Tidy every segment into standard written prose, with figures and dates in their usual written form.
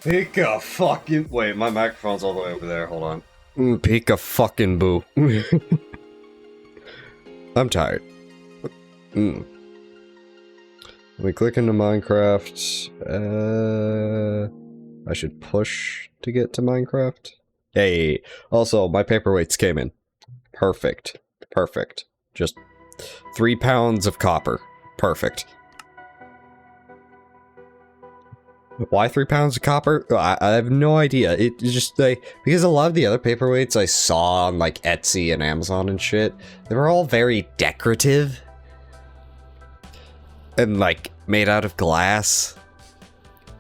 Pick a fucking... Wait, my microphone's all the way over there. Hold on. Pick a fucking boo. I'm tired. Let me click into Minecraft. I should push to get to Minecraft. Hey, also, my paperweights came in. Perfect. Perfect. Just 3 pounds of copper. Perfect. Why 3 pounds of copper? I have no idea. It's just like, because a lot of the other paperweights I saw on like Etsy and Amazon and shit, they were all very decorative. And like made out of glass.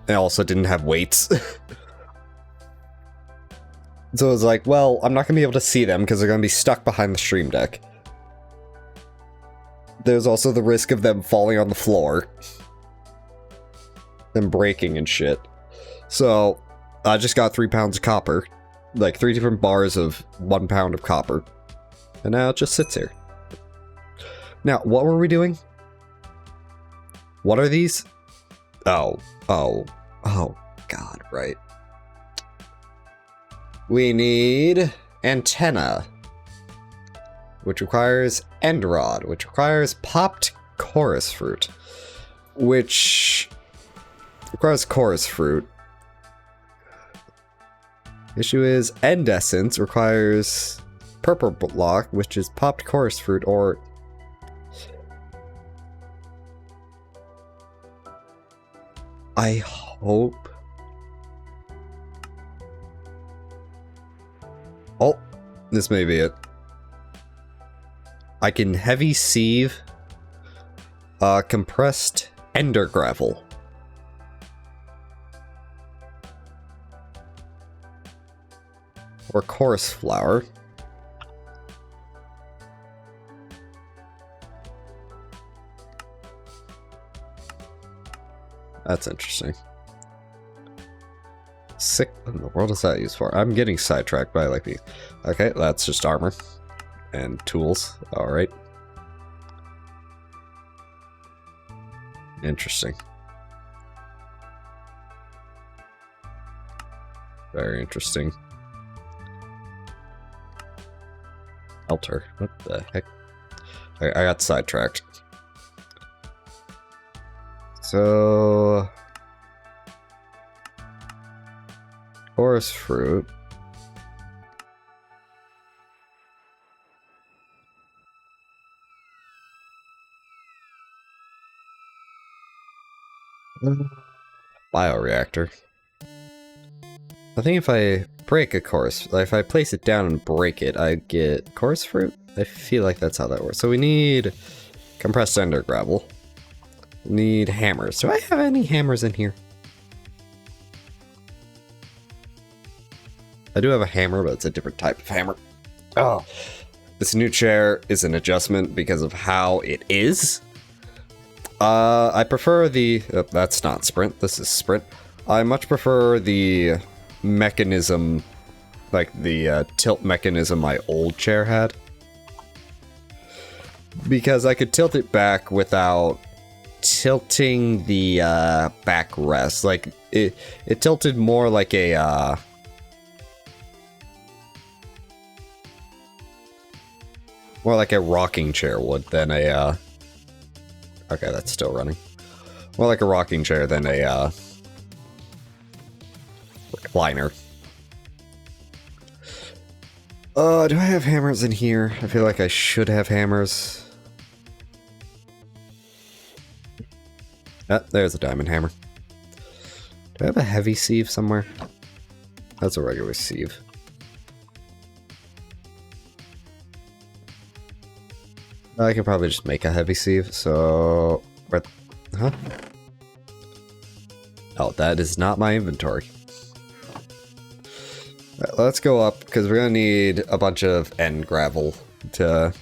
And also didn't have weights. So I was like, well, I'm not gonna be able to see them because they're gonna be stuck behind the stream deck. There's also the risk of them falling on the floor. And breaking and shit. So, I just got 3 pounds of copper. Like, 3 different bars of 1 pound of copper. And now it just sits here. Now, what were we doing? What are these? Oh, God, right. We need antenna, which requires end rod, which requires popped chorus fruit, which requires chorus fruit. Issue is end essence requires purple block, which is popped chorus fruit, or I hope. Oh, this may be it. I can heavy sieve compressed ender gravel. Or chorus flower. That's interesting. Sick. What in the world is that used for? I'm getting sidetracked by like these. Okay, that's just armor. And tools. Alright. Interesting. Very interesting. Altar. What the heck? I got sidetracked. So... chorus fruit. Bioreactor. I think if I break a chorus, if I place it down and break it, I get chorus fruit? I feel like that's how that works. So we need compressed ender gravel. We need hammers. Do I have any hammers in here? I do have a hammer, but it's a different type of hammer. Oh, this new chair is an adjustment because of how it is. I prefer the... that's not sprint, this is sprint. I much prefer the mechanism, like the tilt mechanism my old chair had. Because I could tilt it back without tilting the backrest. Like, it tilted more like a... more like a rocking chair would than a, okay, that's still running. More like a rocking chair than a, recliner. Do I have hammers in here? I feel like I should have hammers. Ah, there's a diamond hammer. Do I have a heavy sieve somewhere? That's a regular sieve. I can probably just make a heavy sieve, so... where... huh? Oh, that is not my inventory. Right, let's go up, because we're gonna need a bunch of end gravel to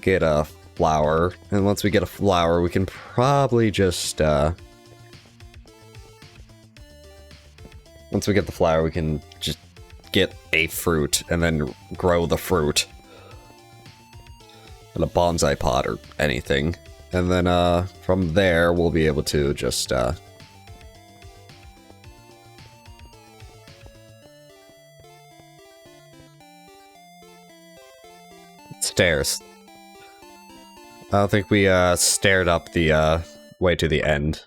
get a flower. And once we get a flower, we can probably just, once we get the flower, we can just get a fruit, and then grow the fruit. In a bonsai pot or anything. And then, from there, we'll be able to just, stairs. I don't think we stared up the way to the end.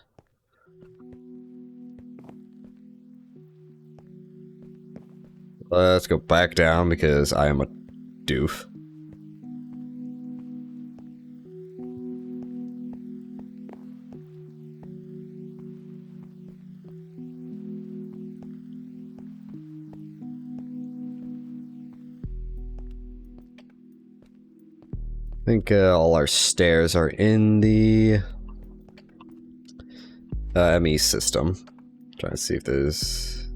Let's go back down because I am a doof. I think all our stairs are in the ME system. Trying to see if there's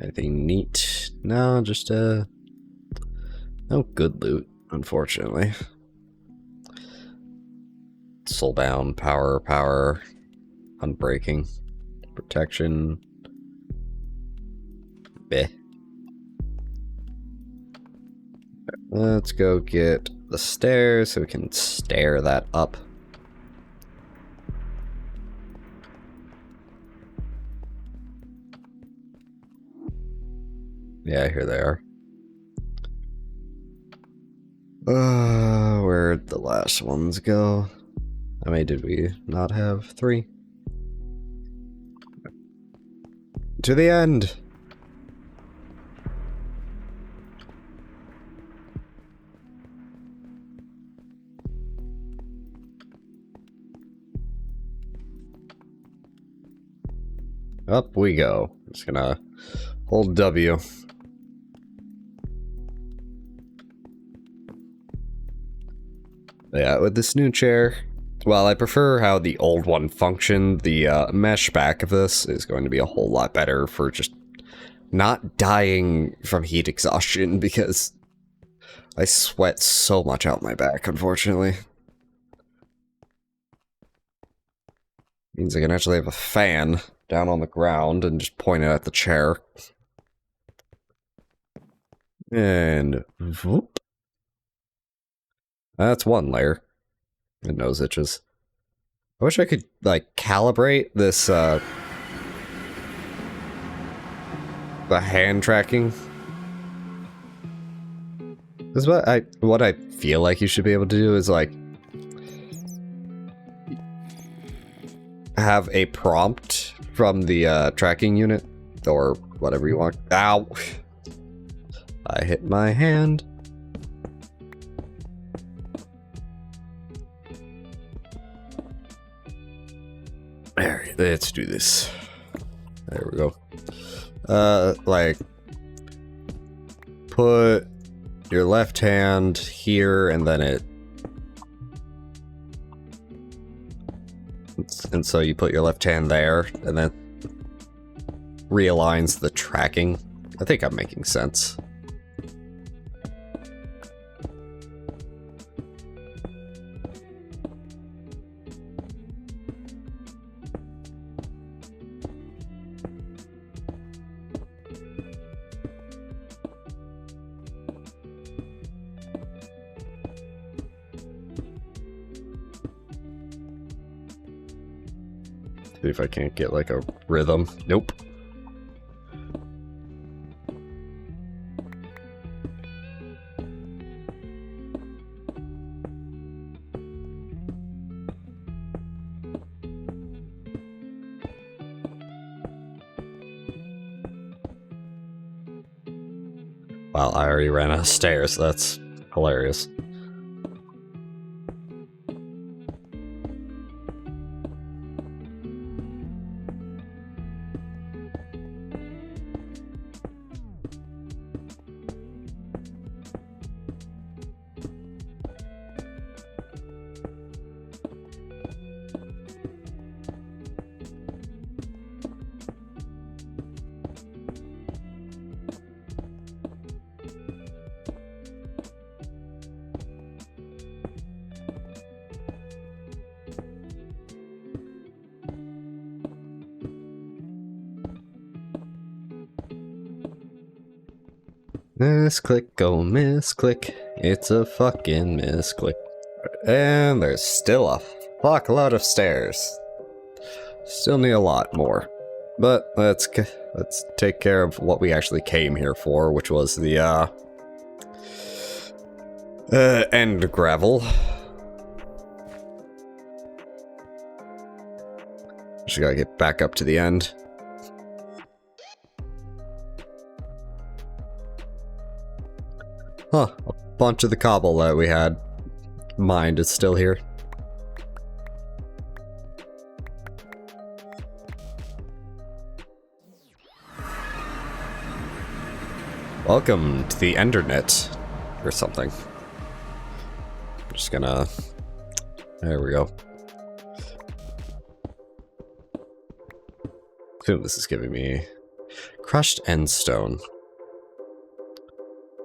anything neat. No, just no good loot, unfortunately. Soul bound, power, unbreaking, protection. Bleh. Let's go get the stairs so we can stair that up. Yeah, here they are. Where'd the last ones go? How many did we not have? 3. To the end! Up we go. Just gonna hold W. Yeah, with this new chair, well, I prefer how the old one functioned. The mesh back of this is going to be a whole lot better for just not dying from heat exhaustion, because I sweat so much out my back, unfortunately. Means I can actually have a fan down on the ground and just point it at the chair. And whoop. That's one layer. And nose itches. I wish I could, like, calibrate this, the hand tracking. Because what I feel like you should be able to do is, like, have a prompt from the tracking unit, or whatever you want. Ow! I hit my hand. Alright, let's do this. There we go. Like, put your left hand here, and then it... And so you put your left hand there, and then realigns the tracking. I think I'm making sense. See if I can't get like a rhythm. Nope. Wow, I already ran out of stairs. That's hilarious. Misclick, go misclick. It's a fucking misclick. And there's still a fuckload of stairs. Still need a lot more. But let's take care of what we actually came here for, which was the And gravel. Just gotta get back up to the end. Huh, a bunch of the cobble that we had mined is still here. Welcome to the Endernet, or something. I'm just gonna... There we go. Assume this is giving me crushed endstone.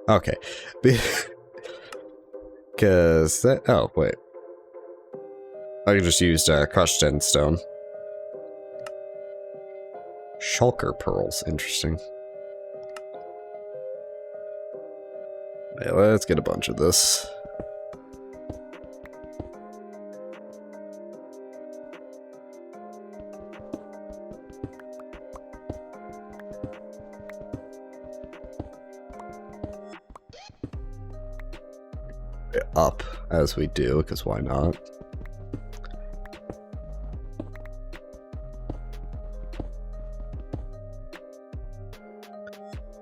Okay. Because that... Oh, wait. I just used crushed endstone. Shulker pearls. Interesting. Yeah, let's get a bunch of this. Up as we do, because why not?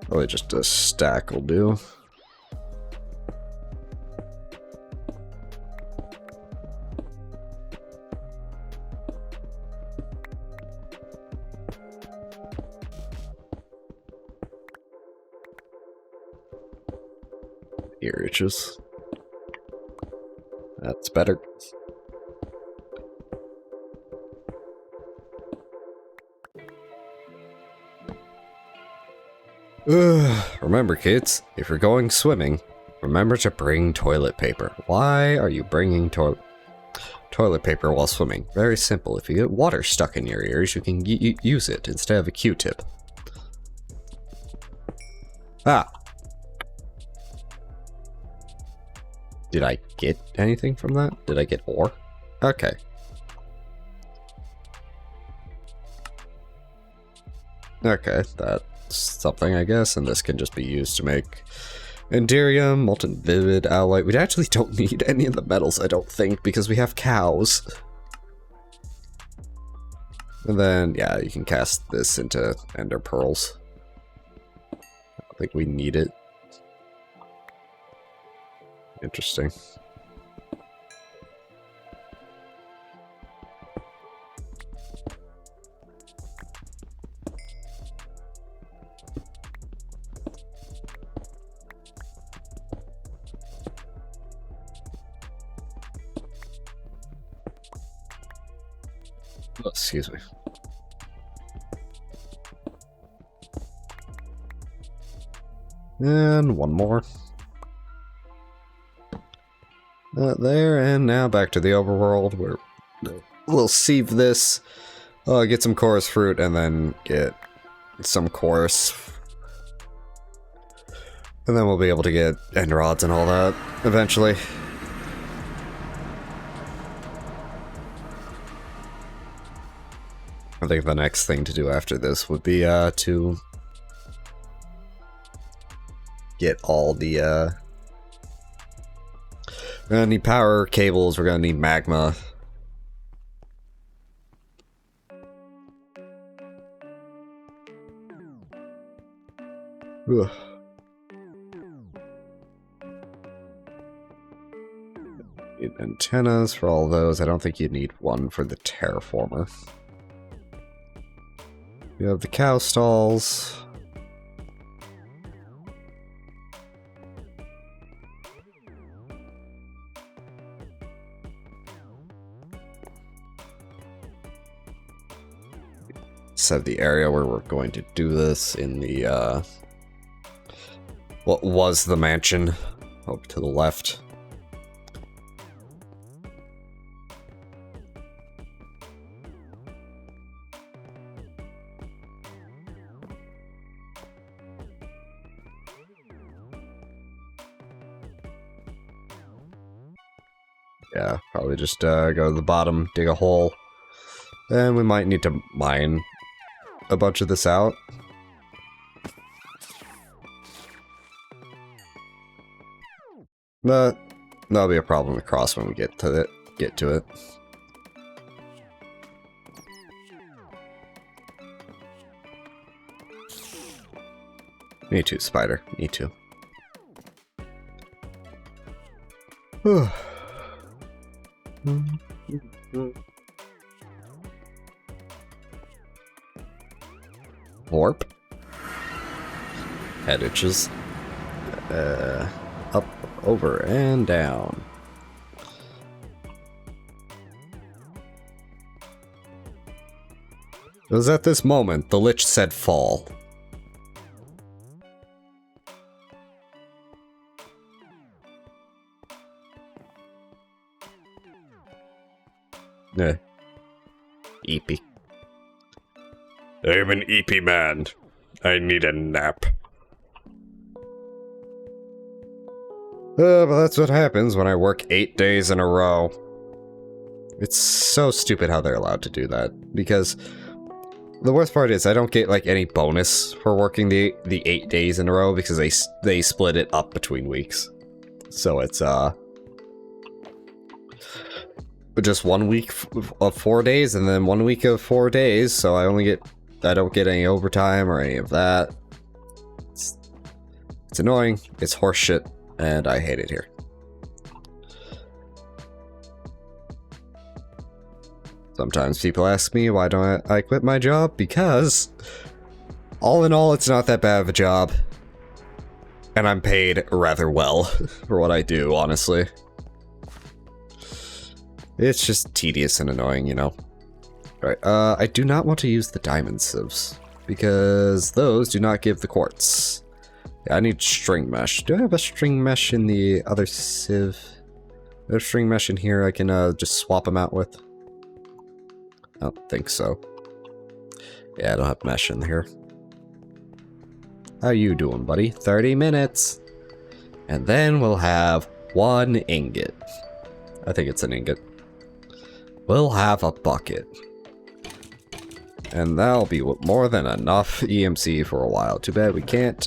Probably just a stack will do. Ear itches. That's better. Remember, kids, if you're going swimming, remember to bring toilet paper. Why are you bringing toilet paper while swimming? Very simple. If you get water stuck in your ears, you can use it instead of a Q-tip. Ah. Did I get anything from that? Did I get ore? Okay. Okay, that's something, I guess, and this can just be used to make Enderium, Molten Vivid, Alloy. We actually don't need any of the metals, I don't think, because we have cows. And then, yeah, you can cast this into Ender Pearls. I don't think we need it. Interesting. Oh, excuse me. And one more. There, and now back to the overworld, where we'll sieve this, get some chorus fruit, and then get some chorus. And then we'll be able to get end rods and all that, eventually. I think the next thing to do after this would be, to get all the, we're gonna need power cables, we're gonna need magma. Ugh. Need antennas for all those. I don't think you'd need one for the terraformer. We have the cow stalls. Set the area where we're going to do this in the, what was the mansion, over to the left. Yeah, probably just go to the bottom, dig a hole. Then we might need to mine a bunch of this out. But That'll be a problem to cross when we get to it. Me too, Spider. Me too. Warp. Head itches. Up, over, and down. It was at this moment the Lich said fall. EP. I'm an EP man. I need a nap. But that's what happens when I work 8 days in a row. It's so stupid how they're allowed to do that, because the worst part is I don't get like any bonus for working the 8 days in a row because they split it up between weeks. So it's just 1 week of 4 days and then 1 week of 4 days, so I don't get any overtime or any of that. It's annoying, it's horseshit, and I hate it here. Sometimes people ask me why don't I quit my job, because all in all it's not that bad of a job. And I'm paid rather well for what I do, honestly. It's just tedious and annoying, you know. Alright, I do not want to use the diamond sieves, because those do not give the quartz. Yeah, I need string mesh. Do I have a string mesh in the other sieve? There's string mesh in here I can just swap them out with. I don't think so. Yeah, I don't have mesh in here. How you doing, buddy? 30 minutes. And then we'll have 1 ingot. I think it's an ingot. We'll have a bucket. And that'll be more than enough EMC for a while. Too bad we can't,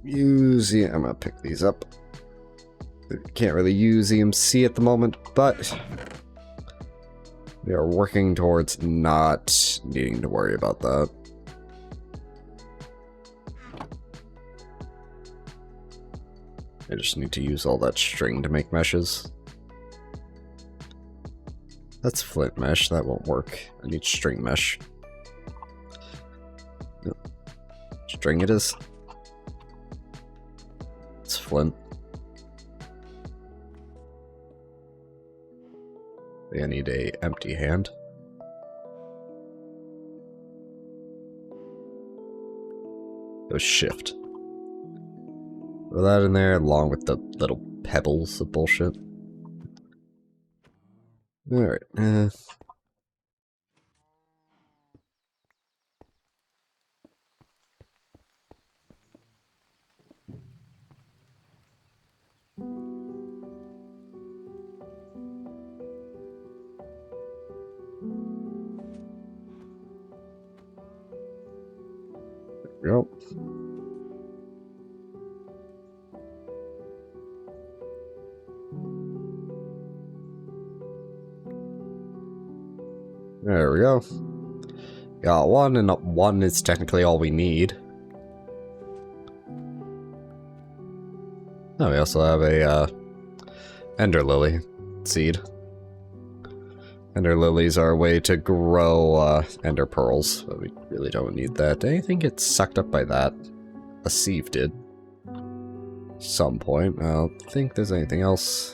use the... I'm gonna pick these up. Can't really use EMC at the moment, but we are working towards not needing to worry about that. I just need to use all that string to make meshes. That's flint mesh, that won't work. I need string mesh. Yep. String it is. It's flint. I need a empty hand. Go shift. Throw that in there along with the little pebbles of bullshit. Alright, Yep. There we go. Got 1, and 1 is technically all we need. Oh, we also have a Ender Lily seed. Ender Lilies are a way to grow Ender Pearls, but we really don't need that. Anything gets sucked up by that? A sieve did. Some point. I don't think there's anything else.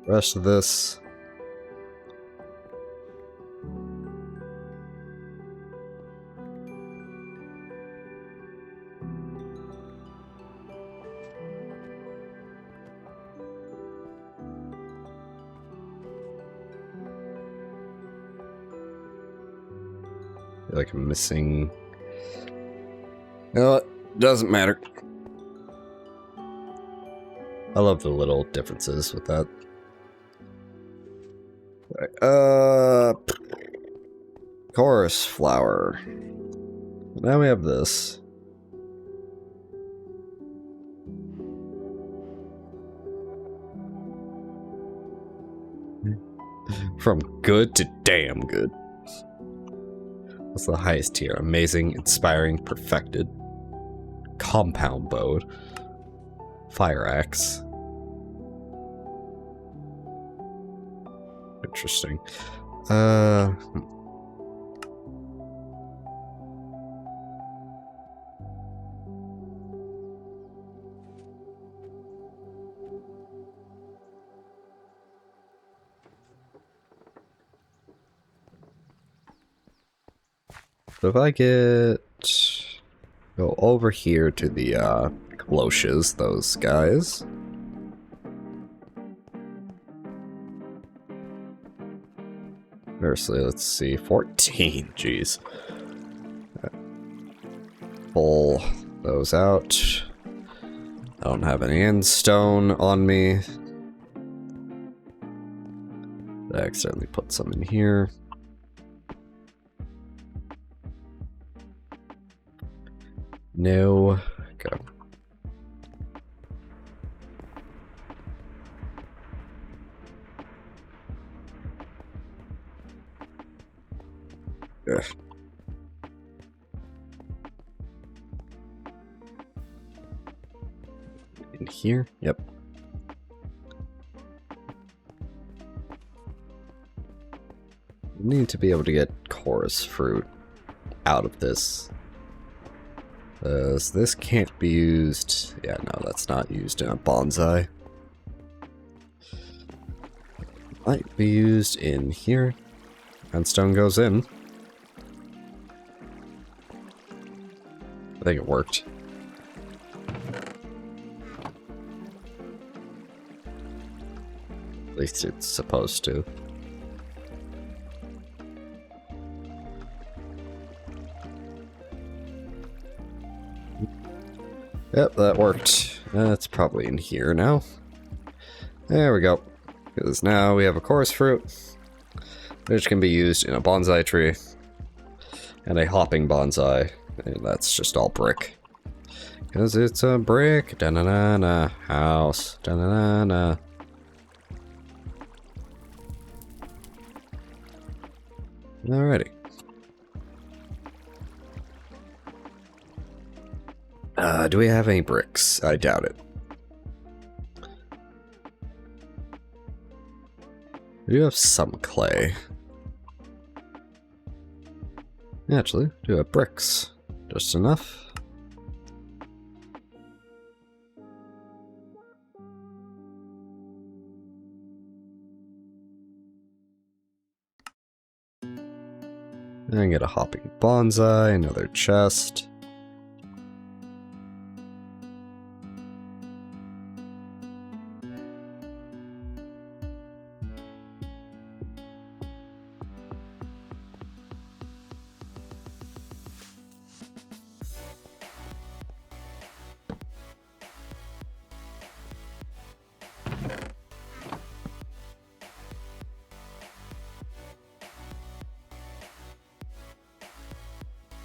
Rest of this. I feel like I'm missing... You know what? Doesn't matter. I love the little differences with that. chorus flower. Now we have this. From good to damn good. What's the highest tier? Amazing, inspiring, perfected. Compound bowed. Fire axe. Interesting. So if I go over here to the cloches, those guys. Firstly, let's see, 14, jeez. Pull those out. I don't have any end stone on me. I accidentally put some in here. No. Okay. Ugh. In here? Yep. Need to be able to get chorus fruit out of this. So this can't be used. Yeah, no, that's not used in a bonsai. Might be used in here. And stone goes in. I think it worked. At least it's supposed to. Yep, that worked. That's probably in here now. There we go. Because now we have a chorus fruit, which can be used in a bonsai tree, and a hopping bonsai, and that's just all brick. Because it's a brick, da-na-na-na, house, da-na-na-na. Alrighty. Do we have any bricks? I doubt it. We do have some clay. Actually, we do have bricks. Just enough. And get a hopping bonsai, another chest.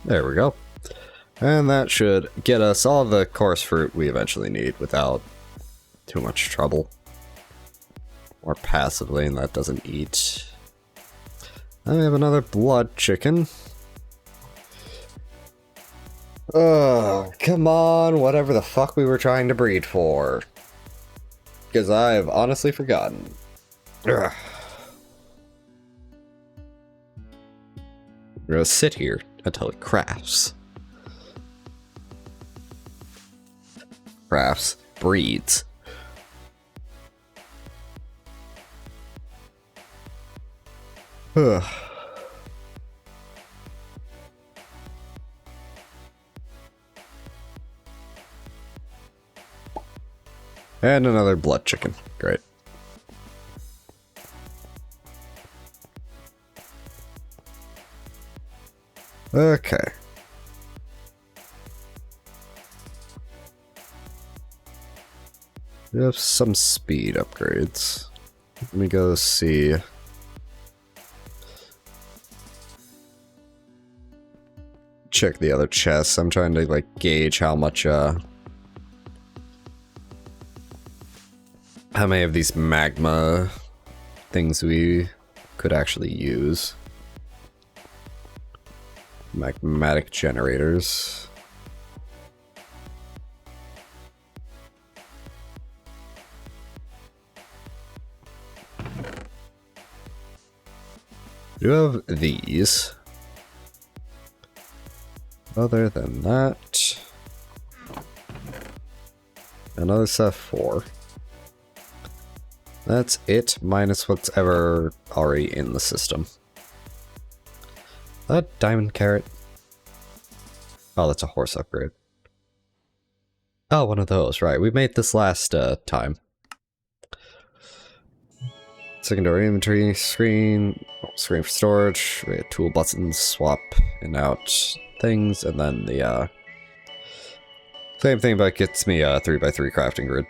There we go. And that should get us all the coarse fruit we eventually need without too much trouble. Or passively, and that doesn't eat. And we have another blood chicken. Oh, come on, whatever the fuck we were trying to breed for. Because I have honestly forgotten. Ugh. We're gonna sit here until it crafts. Crafts, breeds. Ugh. And another blood chicken. Great. Okay. We have some speed upgrades. Let me go see. check the other chests. I'm trying to, like, gauge how much, how many of these magma things we could actually use. Magmatic generators. We do have these. Other than that, another set 4. That's it, minus what's ever already in the system. That diamond carrot. Oh, that's a horse upgrade. Oh, one of those, right. We made this last time. Secondary inventory screen, screen for storage, we have tool buttons, swap in out things, and then the same thing but gets me a 3x3 crafting grid.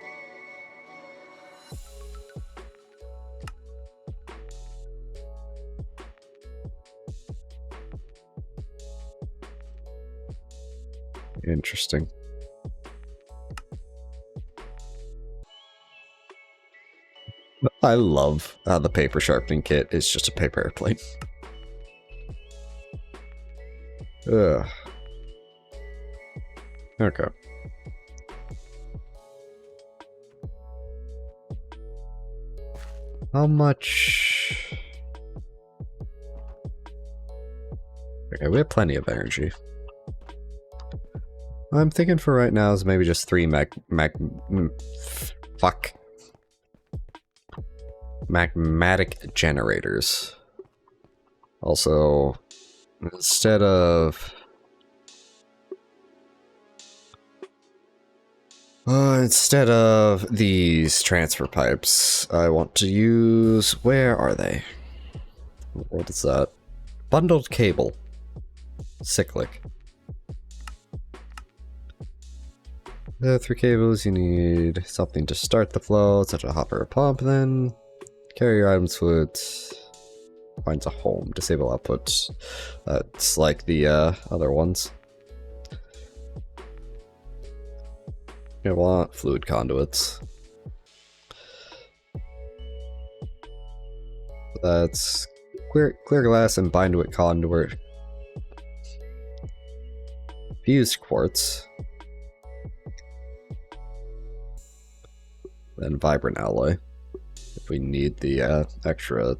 Interesting. I love how the paper sharpening kit is just a paper airplane. Ugh. Okay. How much? Okay, we have plenty of energy. I'm thinking for right now is maybe just 3 magmatic generators. Also, instead of these transfer pipes, I want to use, where are they? What is that? Bundled cable. Cyclic. The 3 cables, you need something to start the flow, such a hopper or pump, then carry your items with finds a home, disable output. It's like the other ones. You want fluid conduits. That's clear glass and binduit conduit. Fused quartz. Then vibrant alloy. If we need the extra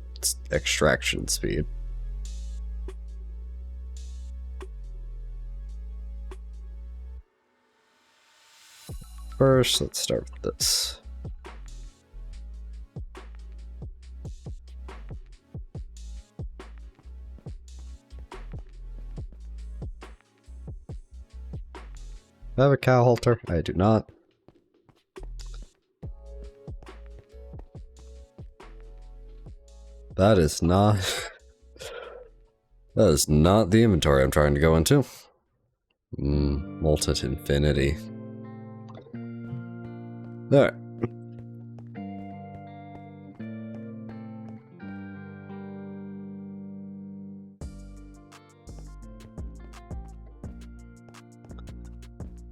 extraction speed. First, let's start with this. I have a cow halter? I do not. That is not... that is not the inventory I'm trying to go into. Molten infinity. Alright.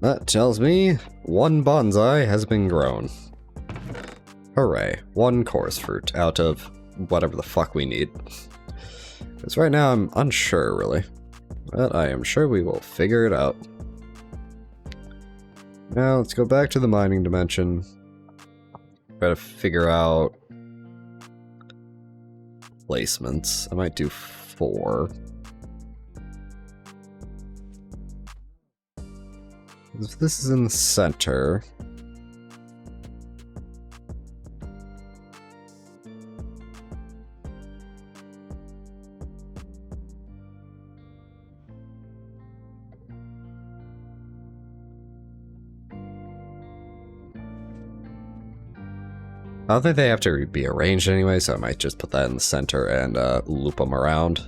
That tells me 1 bonsai has been grown. Hooray. 1 chorus fruit out of whatever the fuck we need. Because right now I'm unsure, really. But I am sure we will figure it out. Now let's go back to the mining dimension. Try to figure out placements. I might do 4. If this is in the center... I don't think they have to be arranged anyway, so I might just put that in the center and loop them around.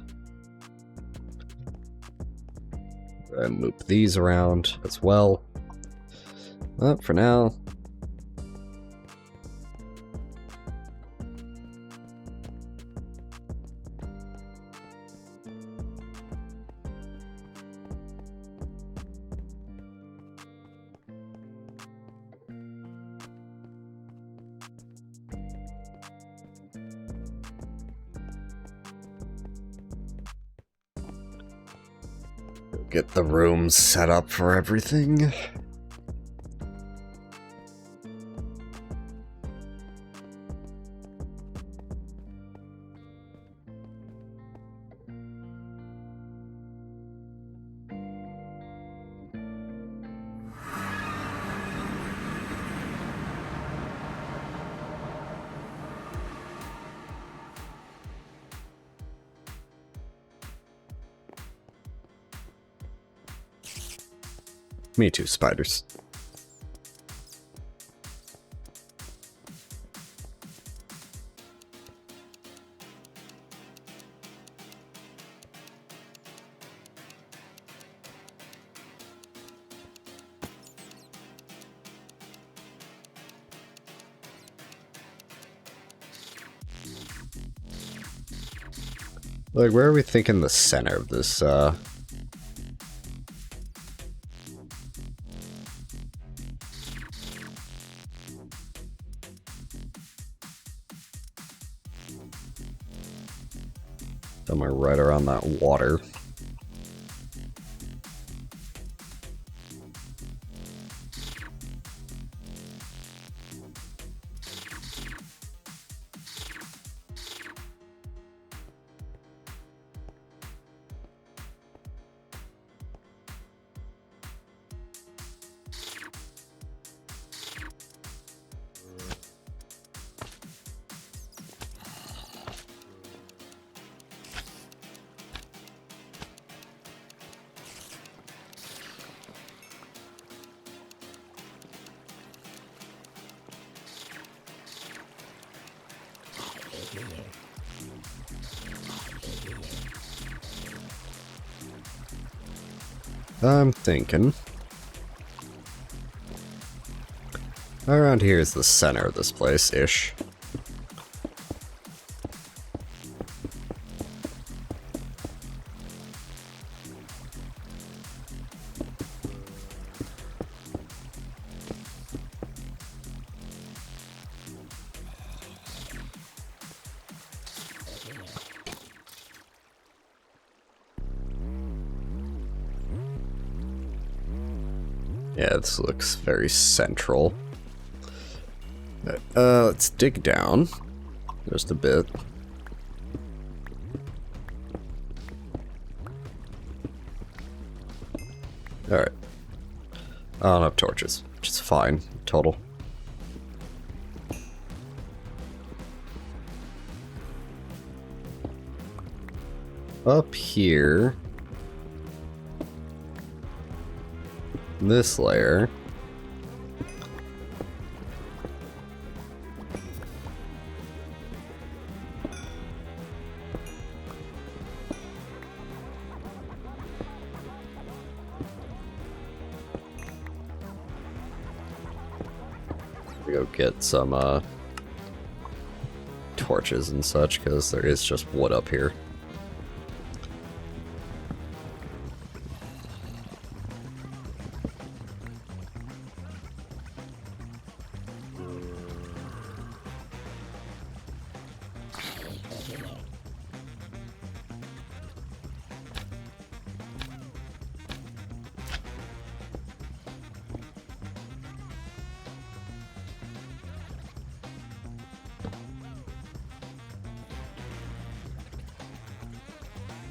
And loop these around as well. But for now... Get the rooms set up for everything. Me too, spiders. Like, where are we thinking the center of this, somewhere right around that water. I'm thinking around here is the center of this place-ish. Yeah, this looks very central. Let's dig down just a bit. Alright. I don't have torches, which is fine, total. Up here, this layer, we go get some torches and such, because there is just wood up here.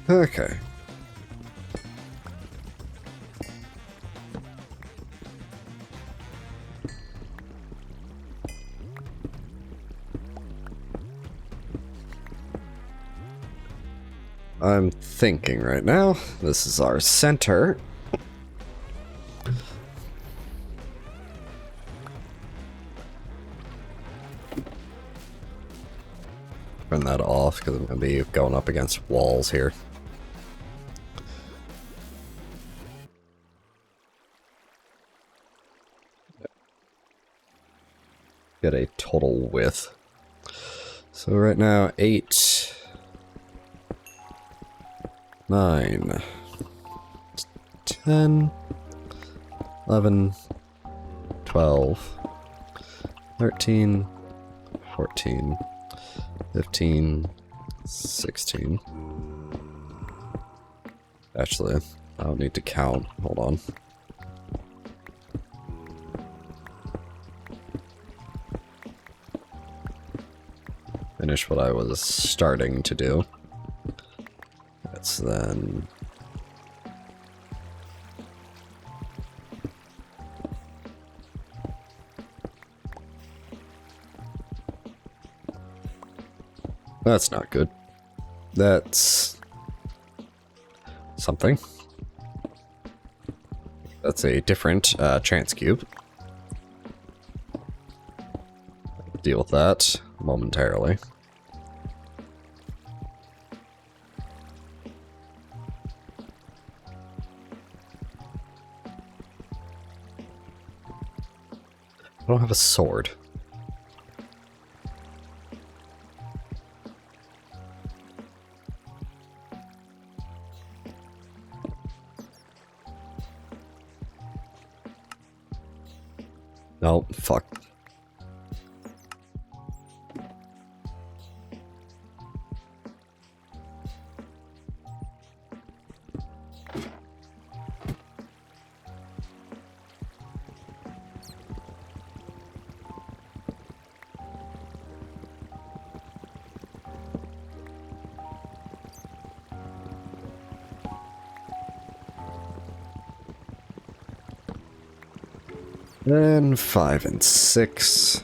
Okay. I'm thinking right now, this is our center. Turn that off because I'm going to be going up against walls here. Get a total width. So right now, 8, 9, 10, 11, 12, 13, 14, 15, 16. Actually, I don't need to count. Hold on. Finish what I was starting to do. That's then... That's not good. That's... something. That's a different chance cube. Deal with that momentarily. I don't have a sword. No, fuck. Then 5 and 6.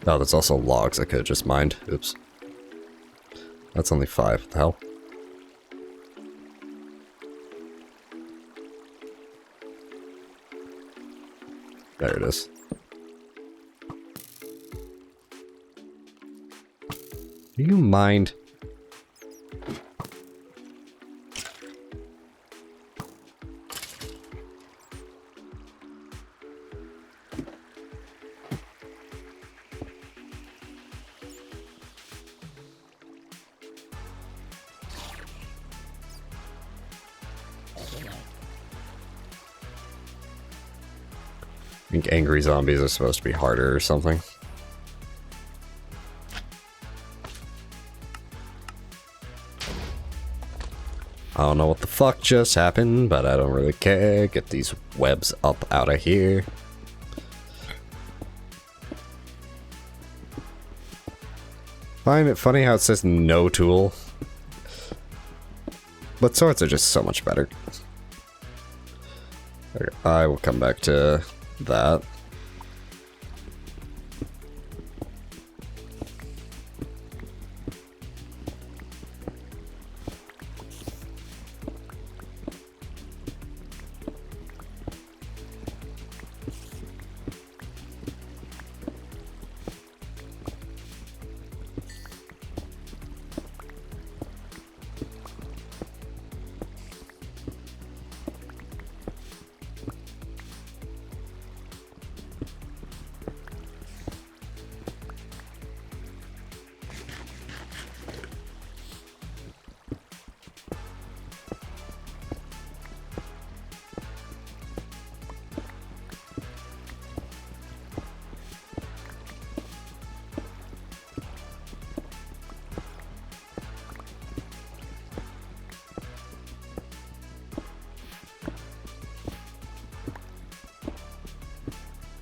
Oh, that's also logs I could have just mined. Oops. That's only 5. What the hell? There it is. Do you mind? I think angry zombies are supposed to be harder or something. I don't know what the fuck just happened, but I don't really care. Get these webs up out of here. Find it funny how it says no tool. But swords are just so much better. I will come back to that.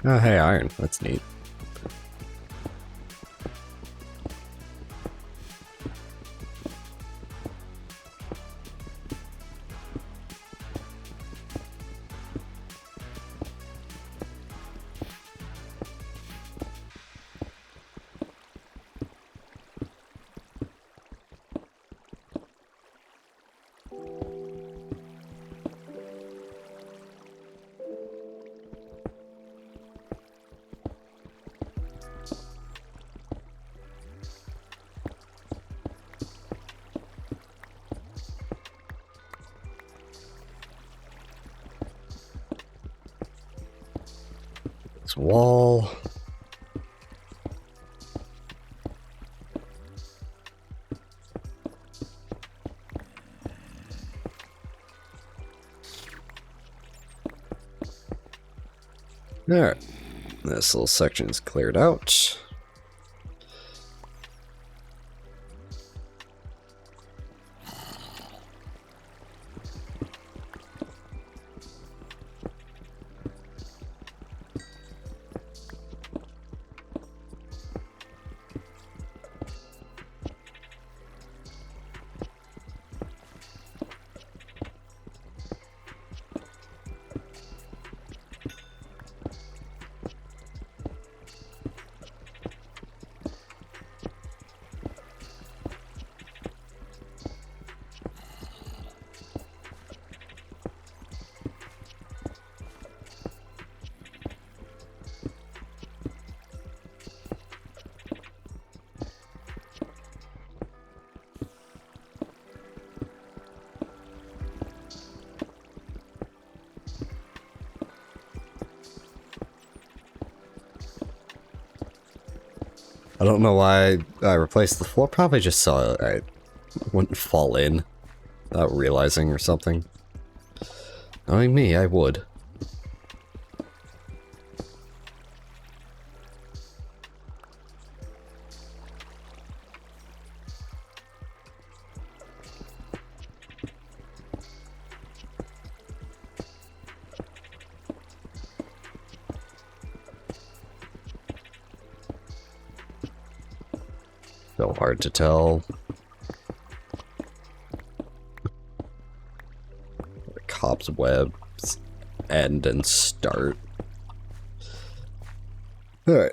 Oh, hey, iron. That's neat. This wall. Alright. This little section's cleared out. I don't know why I replaced the floor. Probably just saw I wouldn't fall in without realizing or something. Knowing me, I would. So hard to tell. Cobwebs end and start. Alright.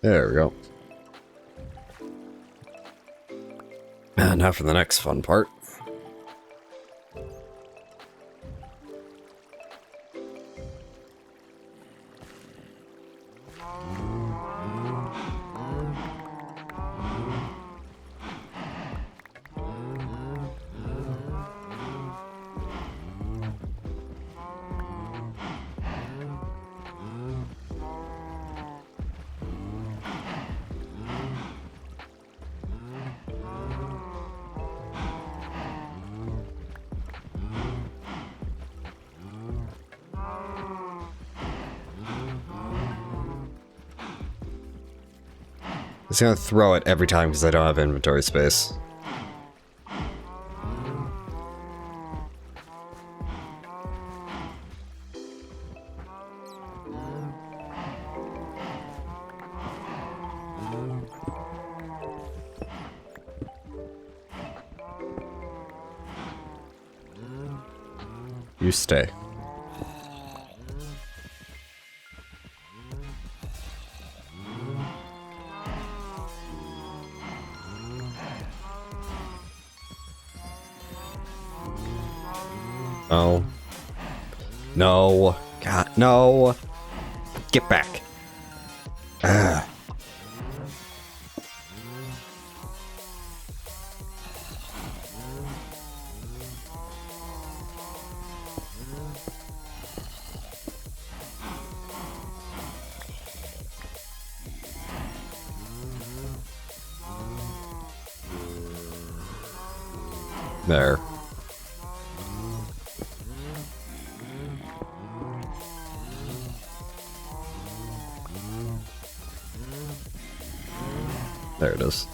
There we go. And now for the next fun part. I'm just gonna throw it every time because I don't have inventory space. You stay. No. No. God, no. Get back. Ah. There. There it is.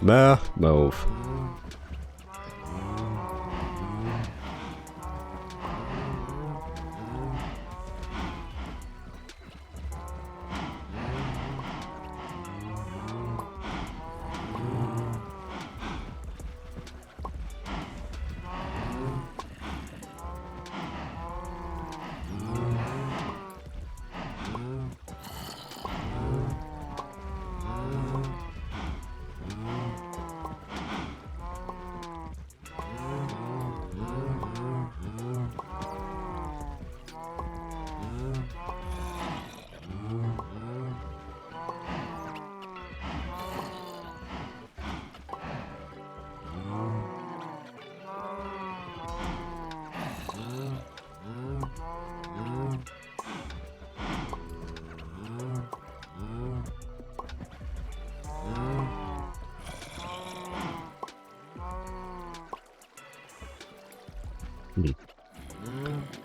Move.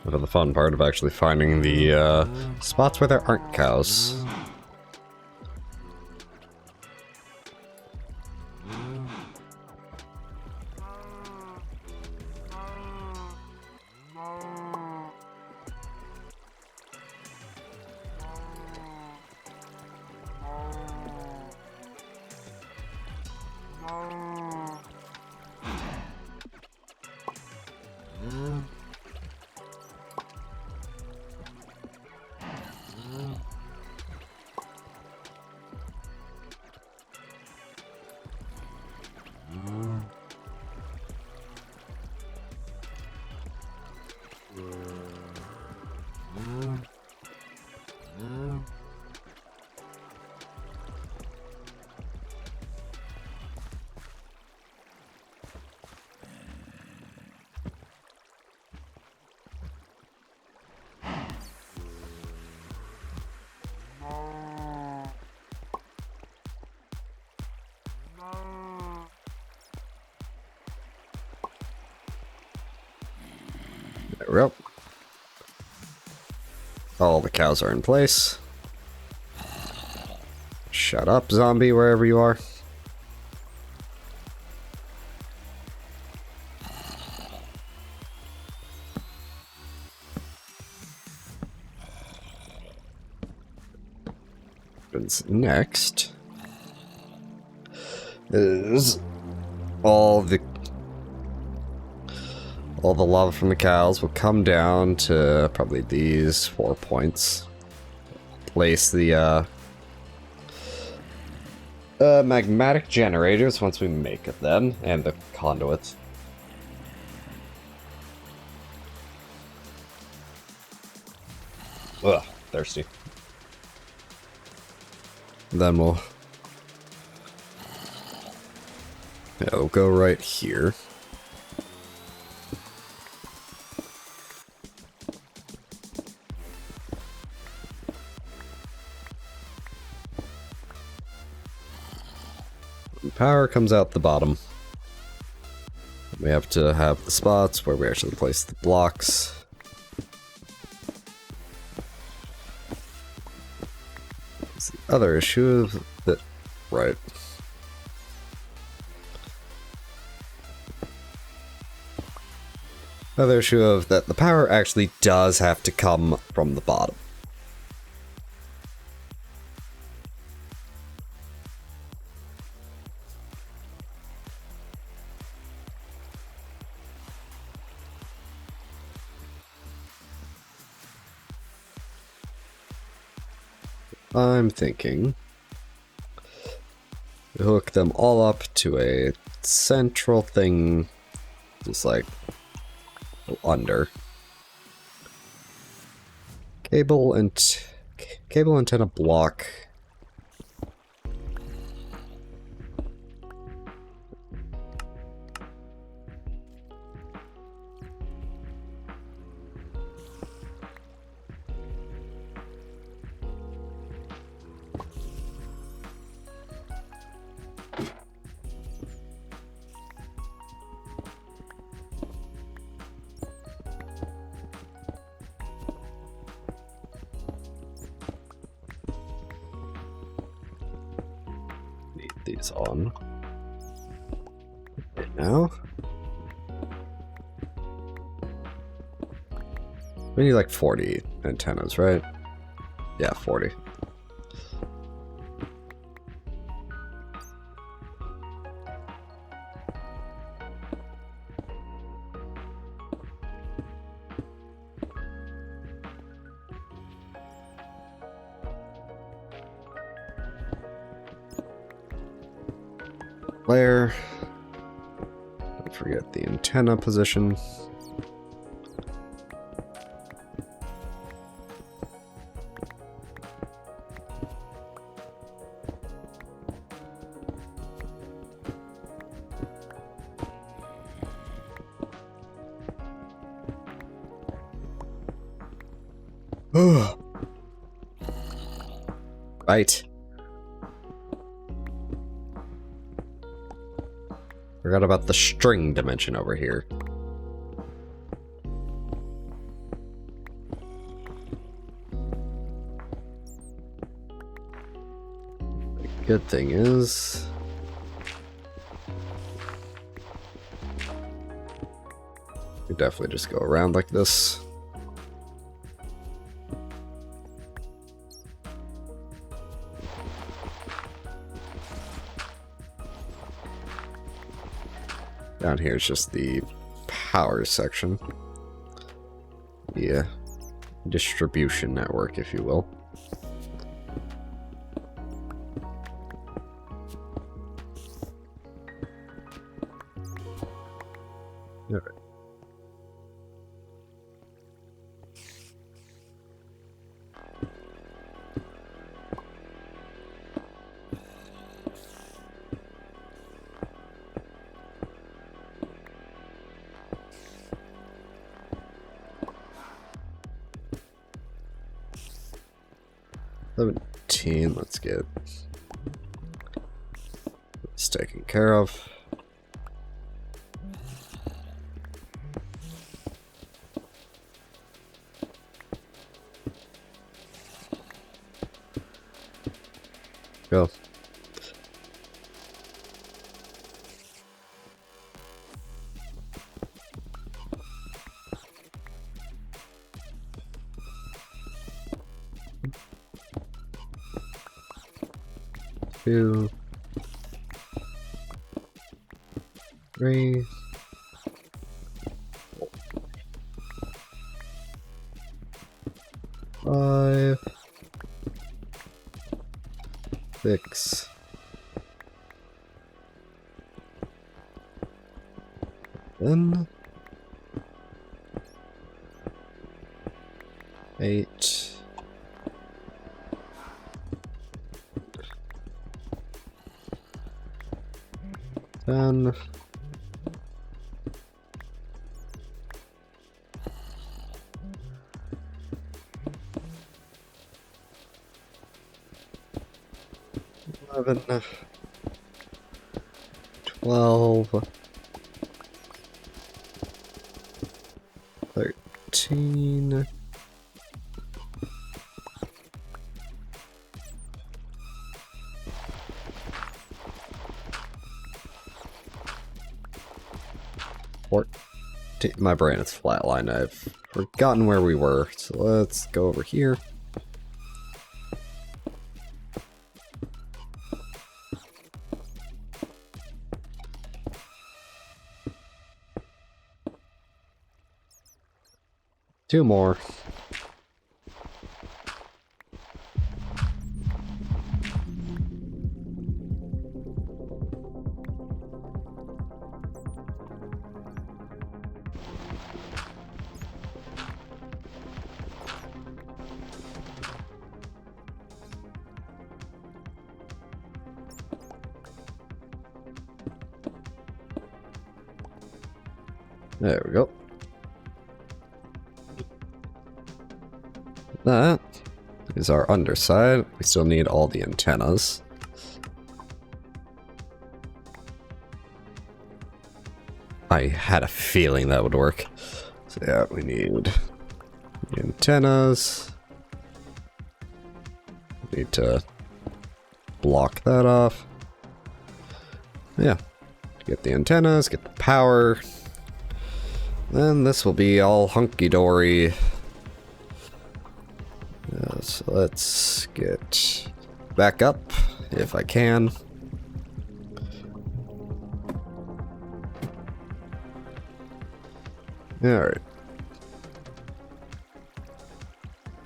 But the fun part of actually finding the spots where there aren't cows. There we go. All the cows are in place. Shut up, zombie, wherever you are. Next is all the lava from the cows will come down to probably these 4 points. Place the magmatic generators once we make them, and the conduits. Ugh, thirsty. Then we'll go right here. Power comes out the bottom. We have to have the spots where we actually place the blocks. It's the other issue of that, right? Other issue of that the power actually does have to come from the bottom. I'm thinking hook them all up to a central thing, just like under cable antenna block. These on. now. We need like 40 antennas, right? Yeah, 40. Layer. Don't forget the antenna position. Right. Forgot about the string dimension over here. The good thing is... we definitely just go around like this. Down here is just the power section. Yeah. Distribution network, if you will. Alright. Let's get this taken care of. Go. Two, three, five, six, seven, 8. 10. 11. 12. 13. 14. My brain is flatlined. I've forgotten where we were, so let's go over here. Two more. There we go. That is our underside. We still need all the antennas. I had a feeling that would work. So yeah, we need the antennas. Need to block that off. Yeah. Get the antennas, get the power. Then this will be all hunky-dory. So let's get back up, if I can. Alright.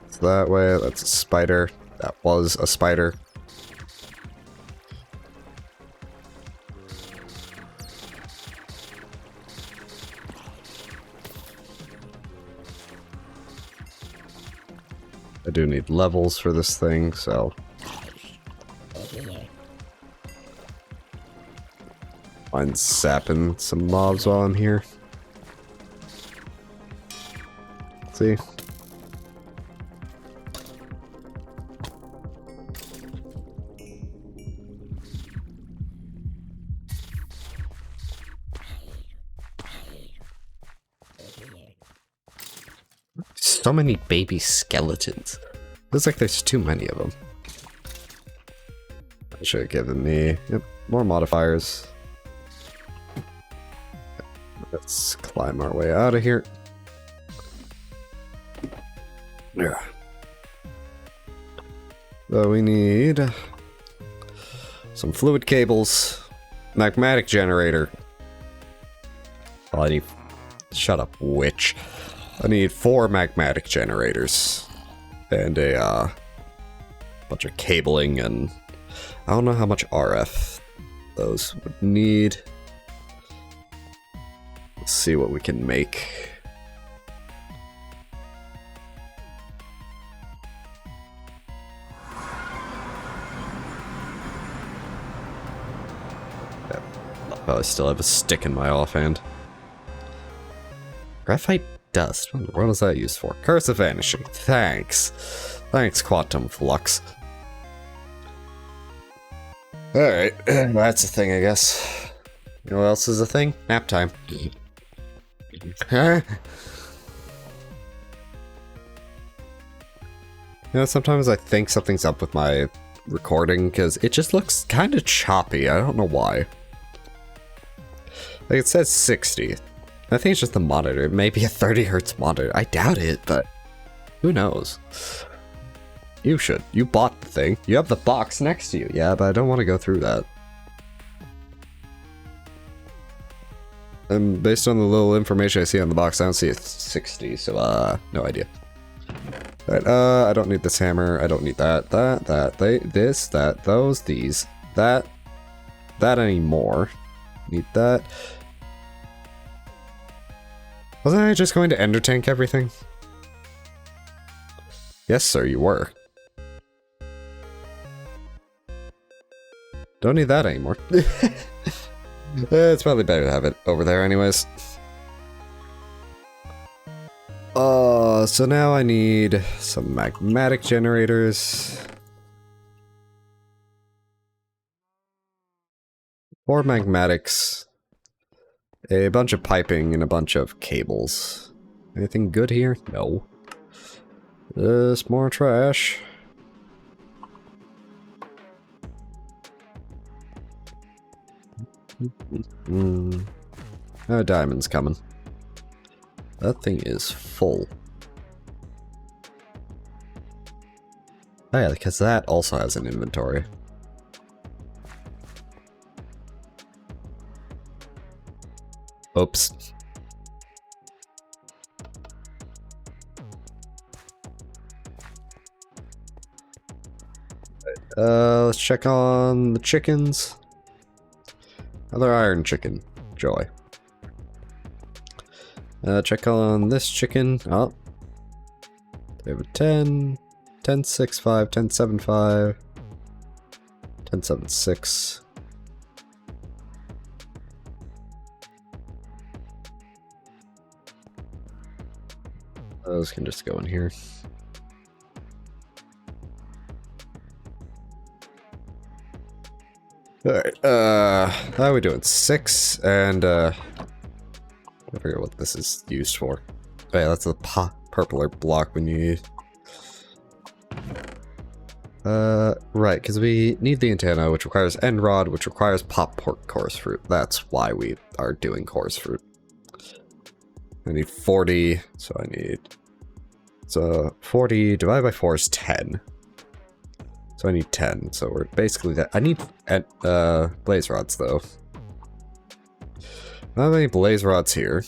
It's that way, that's a spider. That was a spider. I do need levels for this thing, so... Find sapping some mobs while I'm here. See? So many baby skeletons. Looks like there's too many of them. That should have given me more modifiers. Let's climb our way out of here. Yeah. So we need some fluid cables, magmatic generator. Oh, I need. Shut up, witch. I need 4 magmatic generators and a bunch of cabling, and I don't know how much RF those would need. Let's see what we can make. Oh, I still have a stick in my offhand. Graphite dust. What is that used for? Curse of Vanishing. Thanks. Thanks, Quantum Flux. Alright, that's a thing, I guess. You know what else is a thing? Nap time. Huh? You know, sometimes I think something's up with my recording, because it just looks kind of choppy. I don't know why. Like, it says 60. I think it's just the monitor. It may be a 30 hertz monitor. I doubt it, but who knows? You should. You bought the thing. You have the box next to you. Yeah, but I don't want to go through that. And based on the little information I see on the box, I don't see a 60, so, no idea. Alright, I don't need this hammer. I don't need that, this, that, those, these, that anymore. Need that. Wasn't I just going to ender tank everything? Yes, sir, you were. Don't need that anymore. It's probably better to have it over there anyways. So now I need some magmatic generators. 4 magmatics. A bunch of piping and a bunch of cables. Anything good here? No. Just more trash. Oh, diamond's coming. That thing is full. Oh yeah, because that also has an inventory. Oops. Let's check on the chickens. Another iron chicken. Joy. Check on this chicken. Oh. They have a 10, 10.65, 10.75, 10.76. Those can just go in here. Alright, how are we doing? 6, and, I forget what this is used for. Oh yeah, that's the purpler block we need. Right, because we need the antenna, which requires end rod, which requires pop pork coarse fruit. That's why we are doing coarse fruit. I need 40, so I need... So 40 divided by 4 is 10. So I need 10, so we're basically that. I need blaze rods, though. I don't have any blaze rods here.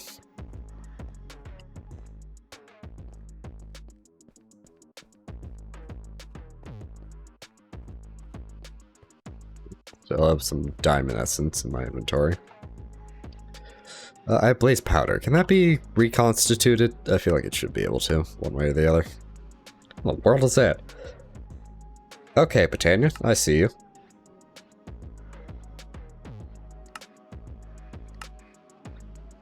So I'll have some diamond essence in my inventory. I have blaze powder. Can that be reconstituted? I feel like it should be able to, one way or the other. What world is that? Okay, Britannia, I see you.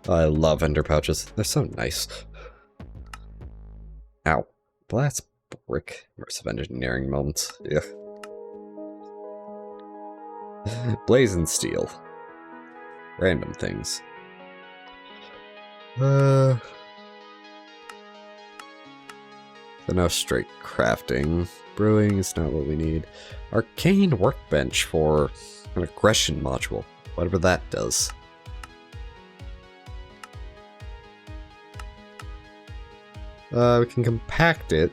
I love ender pouches. They're so nice. Ow. Blast brick. Immersive engineering moments. Yeah. Blazing steel. Random things. So now straight crafting. Brewing is not what we need. Arcane workbench for an aggression module. Whatever that does. We can compact it.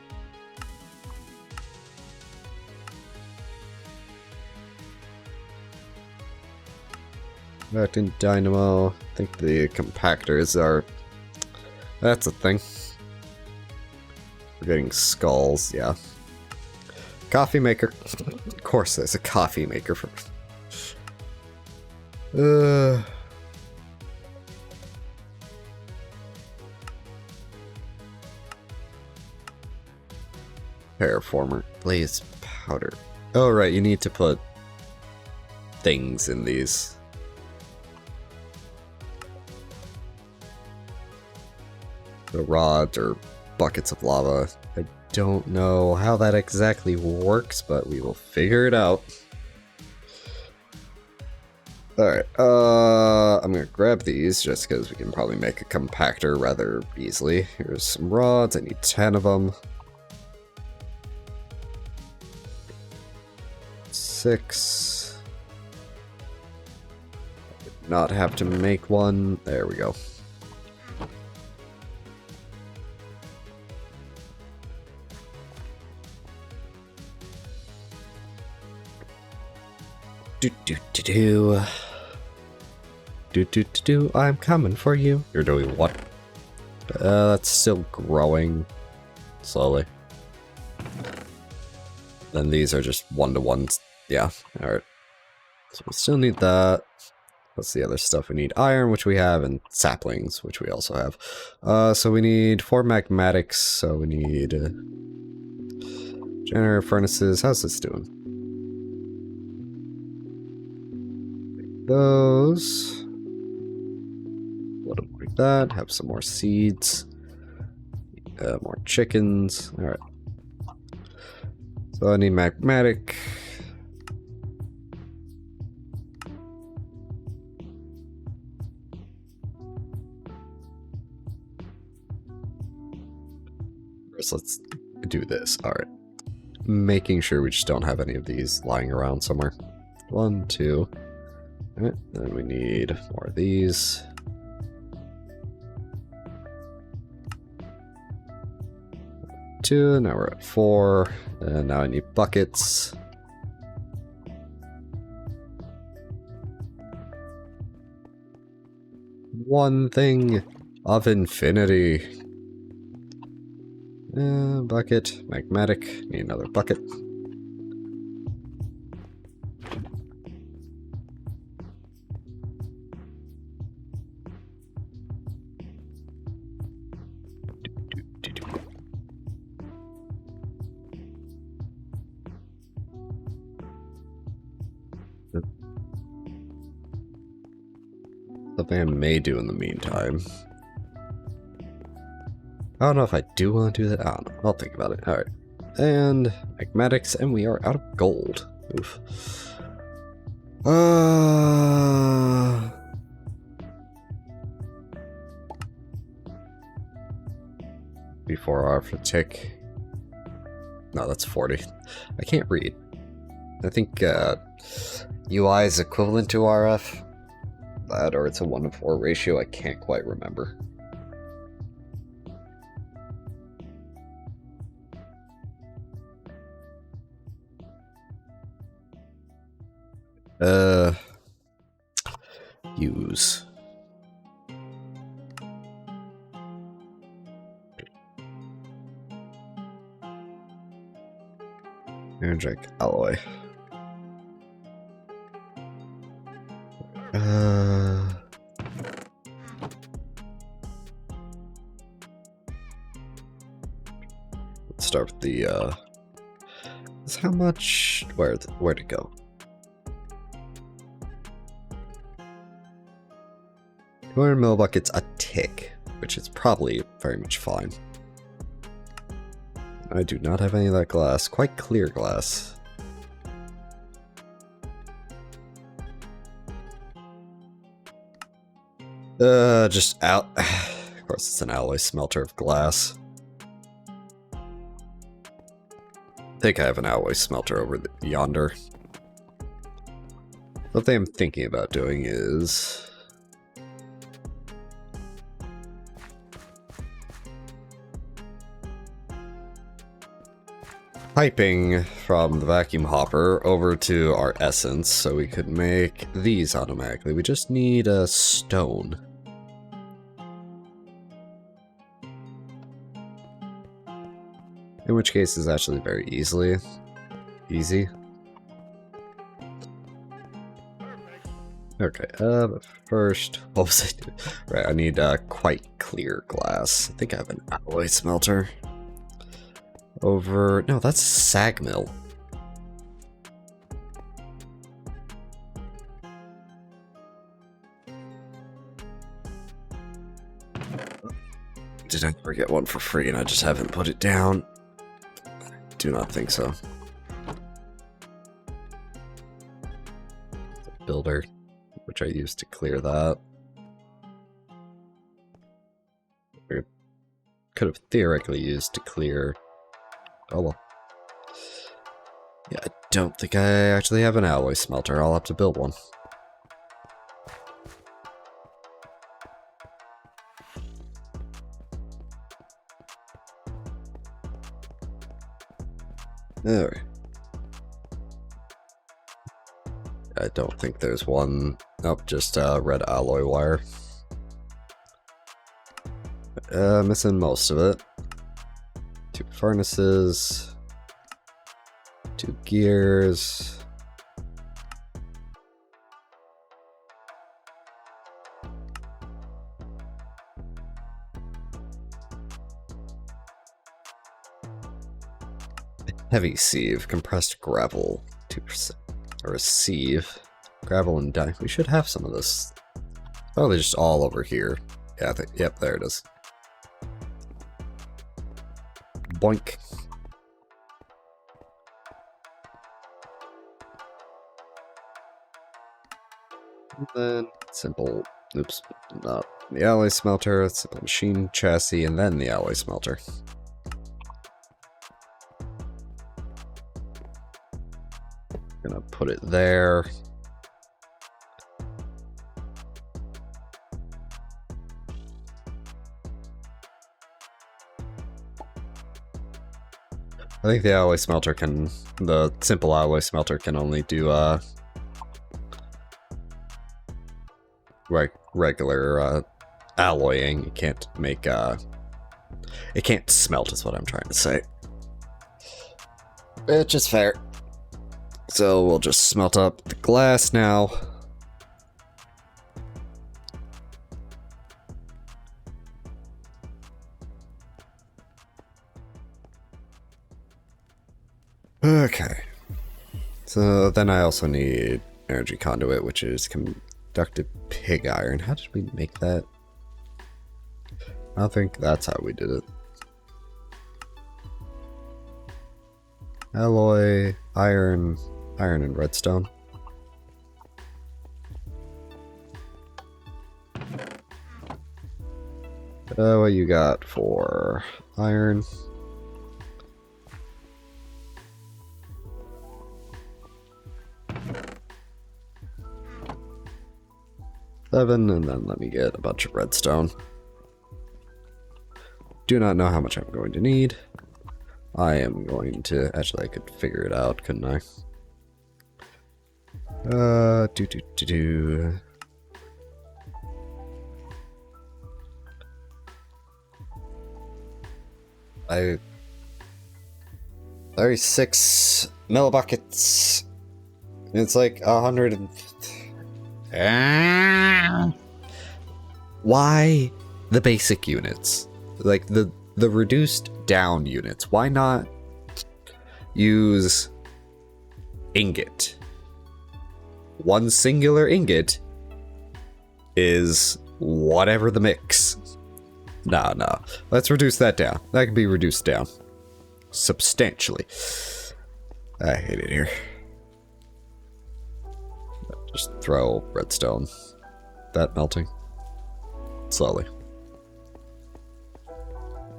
Back in Dynamo. I think the compactors are... That's a thing. We're getting skulls, yeah. Coffee maker. Of course there's a coffee maker for... Paraformer. Blaze powder. Oh right, you need to put things in these. The rods or buckets of lava. I don't know how that exactly works, but we will figure it out. Alright, I'm gonna grab these just because we can probably make a compactor rather easily. Here's some rods, I need 10 of them. 6. I did not have to make one. There we go. I'm coming for you. You're doing what? That's still growing slowly. Then these are just one-to-ones. Yeah, alright. So we still need that. What's the other stuff? We need iron, which we have, and saplings, which we also have. So we need 4 magmatics, so we need generator furnaces. How's this doing? Those. What like that. Have some more seeds. More chickens. Alright. So I need magmatic. First, let's do this. Alright. Making sure we just don't have any of these lying around somewhere. 1, 2. Alright, then we need more of these. Two, now we're at 4, and now I need buckets. One thing of infinity. Bucket, magmatic, need another bucket. Something I may do in the meantime. I don't know if I do want to do that. I don't know. I'll think about it. Alright. And magmatics, and we are out of gold. Oof. Before our fatigue. No, that's 40. I can't read. I think UI is equivalent to RF. That, or it's a 1-to-4 ratio. I can't quite remember. Use. Energetic alloy. Let's start with the, how much, where to go? 200 millibuckets a tick, which is probably very much fine. I do not have any of that glass. Quite clear glass. Just out. Of course, it's an alloy smelter of glass. I think I have an alloy smelter over yonder. The thing I'm thinking about doing is piping from the vacuum hopper over to our essence so we could make these automatically. We just need a stone. In which case is actually very easy. Okay, but first, what was I doing? Right, I need quite clear glass. I think I have an alloy smelter. Over, no, that's a sag mill. Did I ever get one for free and I just haven't put it down? Do not think so. Builder, which I used to clear that. Could have theoretically used to clear. Oh well. Yeah, I don't think I actually have an alloy smelter. I'll have to build one. Alright. I don't think there's one. Nope, just red alloy wire. Missing most of it. 2 furnaces. 2 gears. Heavy sieve, compressed gravel, 2%. Or a sieve. Gravel and dye. We should have some of this. Oh, they're just all over here. Yeah, I think, yep, there it is. Boink. And then simple, oops, not the alloy smelter, simple machine chassis, and then the alloy smelter. Gonna put it there. I think the alloy smelter can, the simple alloy smelter can only do regular alloying. It can't make it can't smelt is what I'm trying to say. Which is fair. So we'll just smelt up the glass now. Okay. So then I also need energy conduit, which is conductive pig iron. How did we make that? I don't think that's how we did it. Alloy, iron, iron and redstone. What you got for iron? 7, and then let me get a bunch of redstone. Do not know how much I'm going to need. I am going to... Actually, I could figure it out, couldn't I? I... 36 millibuckets. It's like 100 and... Why the basic units? Like, the reduced down units. Why not use ingot? One singular ingot is whatever the mix. No. Let's reduce that down. That can be reduced down substantially. I hate it here. Just throw redstone. That melting. Slowly.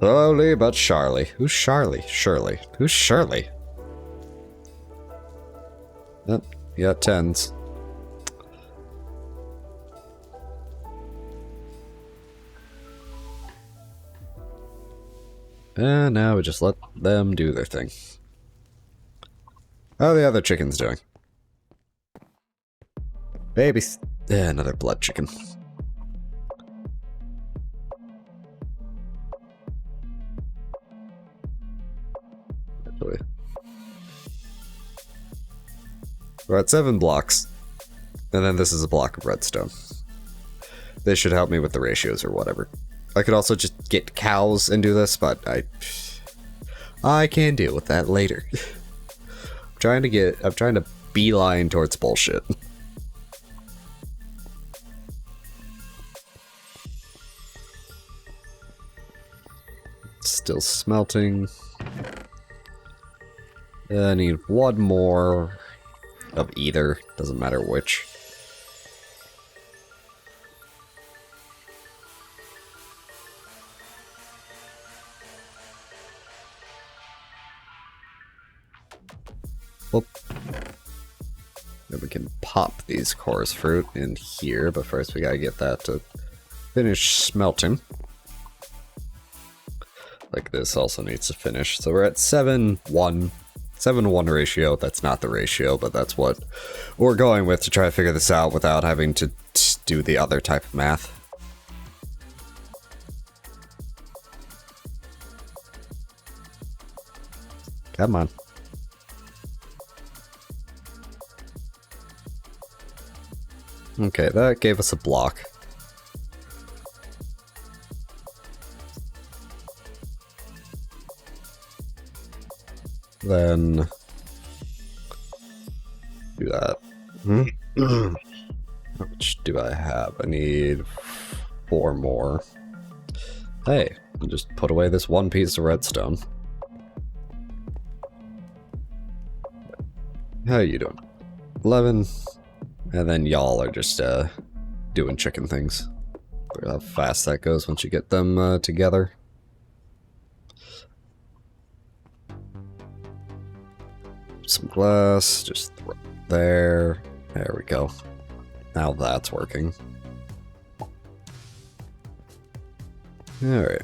Slowly but surely. Who's Charlie? Shirley. Who's Shirley? Yep, you got 10s. And now we just let them do their thing. How are the other chickens doing? Babies. Another blood chicken. Actually. We're at 7 blocks. And then this is a block of redstone. This should help me with the ratios or whatever. I could also just get cows and do this, but I can deal with that later. I'm trying to beeline towards bullshit. Still smelting. I need one more of either, doesn't matter which. Well, then we can pop these chorus fruit in here, but first we gotta get that to finish smelting. Like this also needs to finish. So we're at 7-1. 7-1 ratio. That's not the ratio, but that's what we're going with to try to figure this out without having to do the other type of math. Come on. Okay, that gave us a block. Then do that. How much do I have? I need 4 more. Hey, I'll just put away this one piece of redstone. How are you doing? 11. And then y'all are just doing chicken things. Look how fast that goes once you get them together. Some glass, just throw it there. There we go. Now that's working. Alright.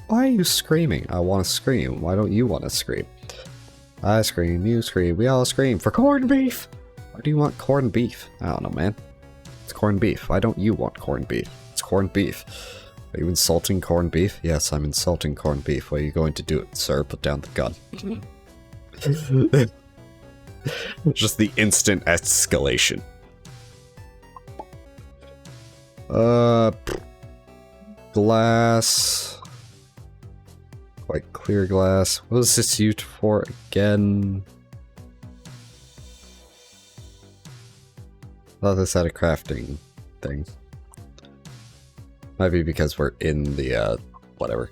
Why are you screaming? I want to scream. Why don't you want to scream? I scream, you scream, we all scream for corned beef! Why do you want corned beef? I don't know, man. It's corned beef. Why don't you want corned beef? It's corned beef. Are you insulting corned beef? Yes, I'm insulting corned beef. What are you going to do, sir? Put down the gun. Just the instant escalation. Glass. Quite clear glass. What is this used for again? I thought this had a crafting thing. Might be because we're in the, whatever.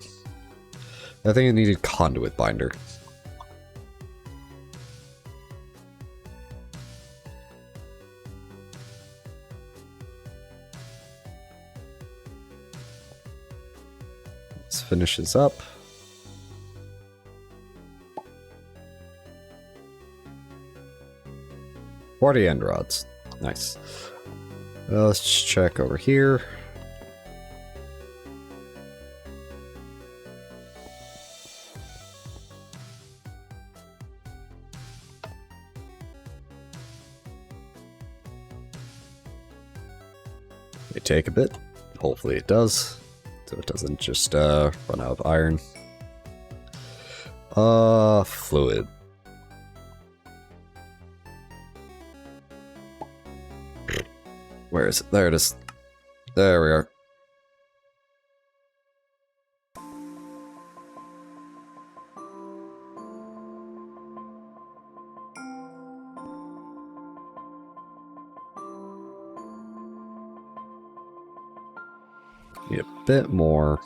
I think it needed conduit binder. This finishes up. 40 end rods. Nice. Let's just check over here. May take a bit. Hopefully it does. So it doesn't just run out of iron. Fluid. Where is it? There it is. There we are. Need a bit more.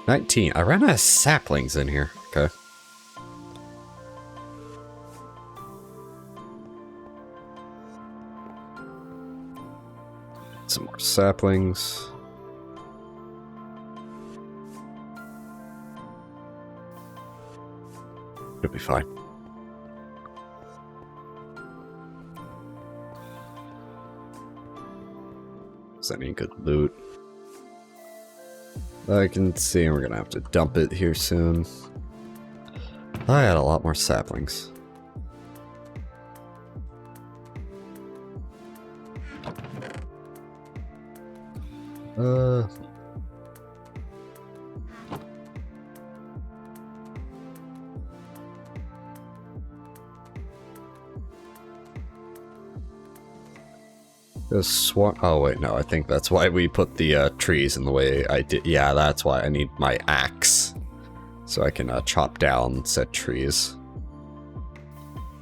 $19. I ran out of saplings in here. Okay. Some more saplings. It'll be fine. Is that any good loot? I can see we're gonna have to dump it here soon. I had a lot more saplings. Oh wait, no, I think that's why we put the trees in the way I did. Yeah, that's why I need my axe. So I can chop down said trees.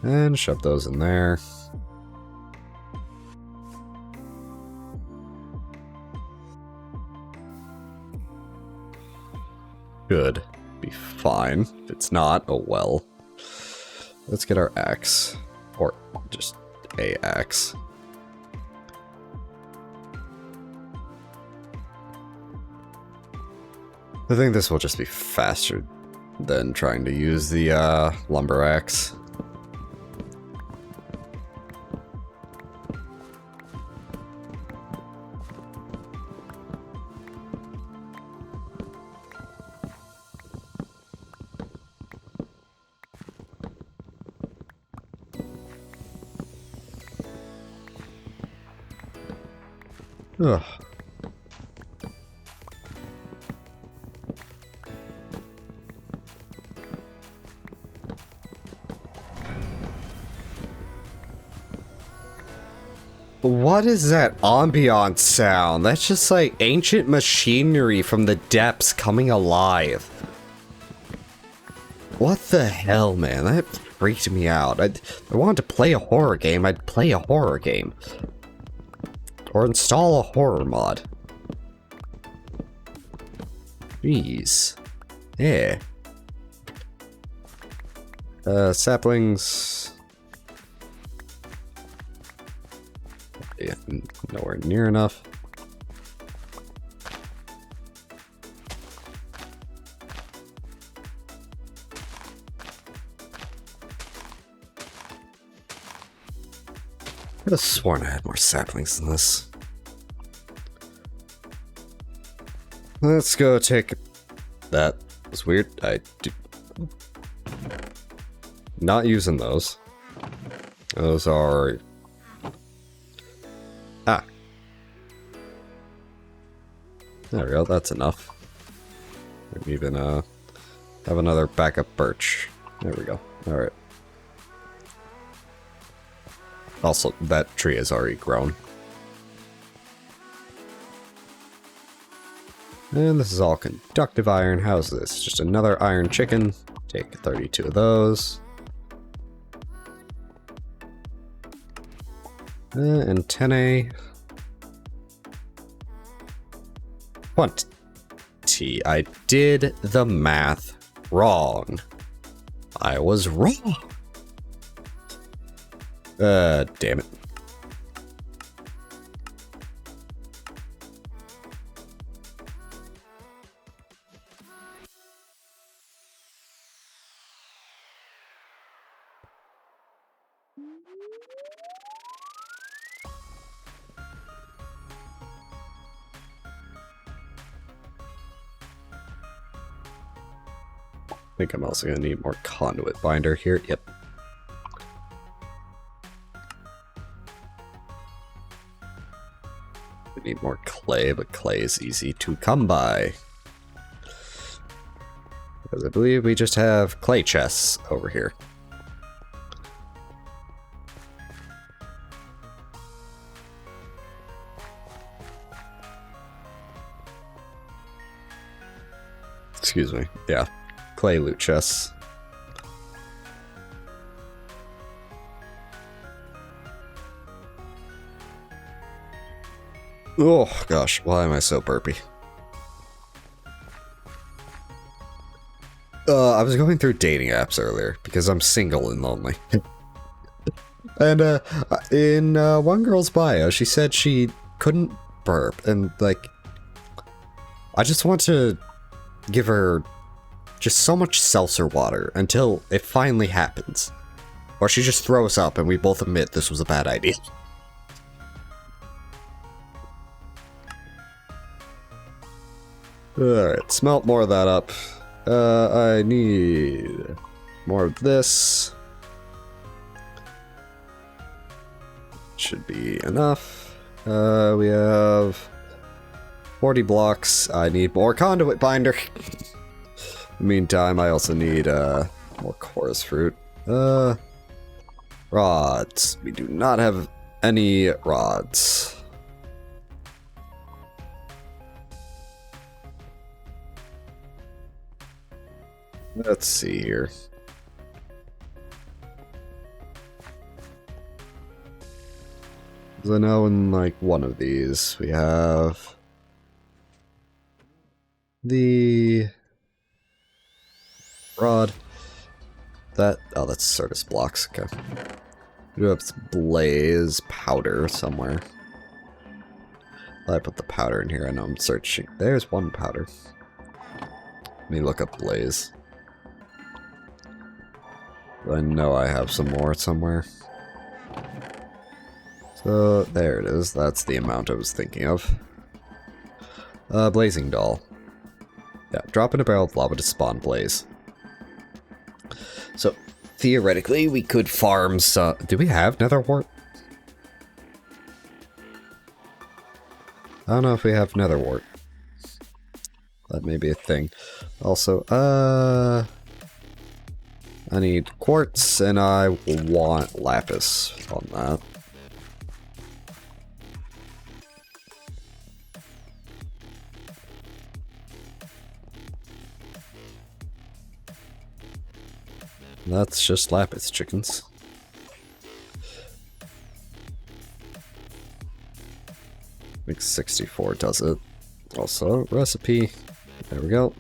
And shove those in there. Should be fine. If it's not, oh well. Let's get our axe. Or just a axe. I think this will just be faster than trying to use the lumber axe. Ugh. What is that ambient sound? That's just like ancient machinery from the depths coming alive. What the hell, man? That freaked me out. I wanted to play a horror game, I'd play a horror game. Or install a horror mod. Jeez. Yeah. Saplings. Yeah, nowhere near enough. I could have sworn I had more saplings than this. Let's go take... That was weird. Not using those. Those are... Ah. There we go, that's enough. We can even have another backup birch. There we go. Alright. Also, that tree has already grown. And this is all conductive iron. How's this? Just another iron chicken. Take 32 of those. Antennae. 20. I did the math wrong. I was wrong. Damn it. think I'm also gonna need more conduit binder here. Yep. We need more clay, but clay is easy to come by. Because I believe we just have clay chests over here. Excuse me. Yeah. Clay loot chests. Oh, gosh. Why am I so burpy? I was going through dating apps earlier because I'm single and lonely. And in one girl's bio, she said she couldn't burp. And, like, I just want to give her just so much seltzer water until it finally happens. Or she just throws up and we both admit this was a bad idea. Alright, smelt more of that up. I need more of this. Should be enough. We have 40 blocks. I need more conduit binder. Meantime, I also need more chorus fruit. Rods. We do not have any rods. Let's see here. I know in like one of these we have the rod. Oh, that's service blocks. Okay. We do have blaze powder somewhere. I put the powder in here. I know I'm searching. There's one powder. Let me look up blaze. I know I have some more somewhere. So, there it is. That's the amount I was thinking of. Blazing doll. Yeah, drop in a barrel of lava to spawn blaze. So, theoretically, we could farm some... Do we have nether wart? I don't know if we have nether wart. That may be a thing. Also, I need quartz, and I want lapis on that. That's just lapis chickens. I think 64 does it. Also, recipe. There we go.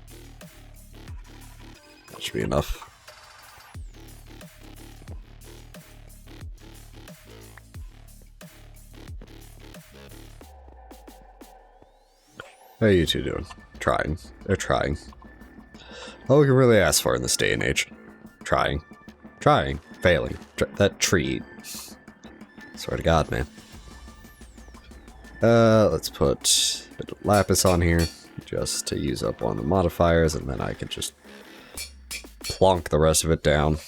That should be enough. How are you two doing? Trying. They're trying. All we can really ask for in this day and age. Trying. Trying. Failing. That tree. Swear to God, man. Let's put a bit of lapis on here, just to use up one of the modifiers, and then I can just plonk the rest of it down.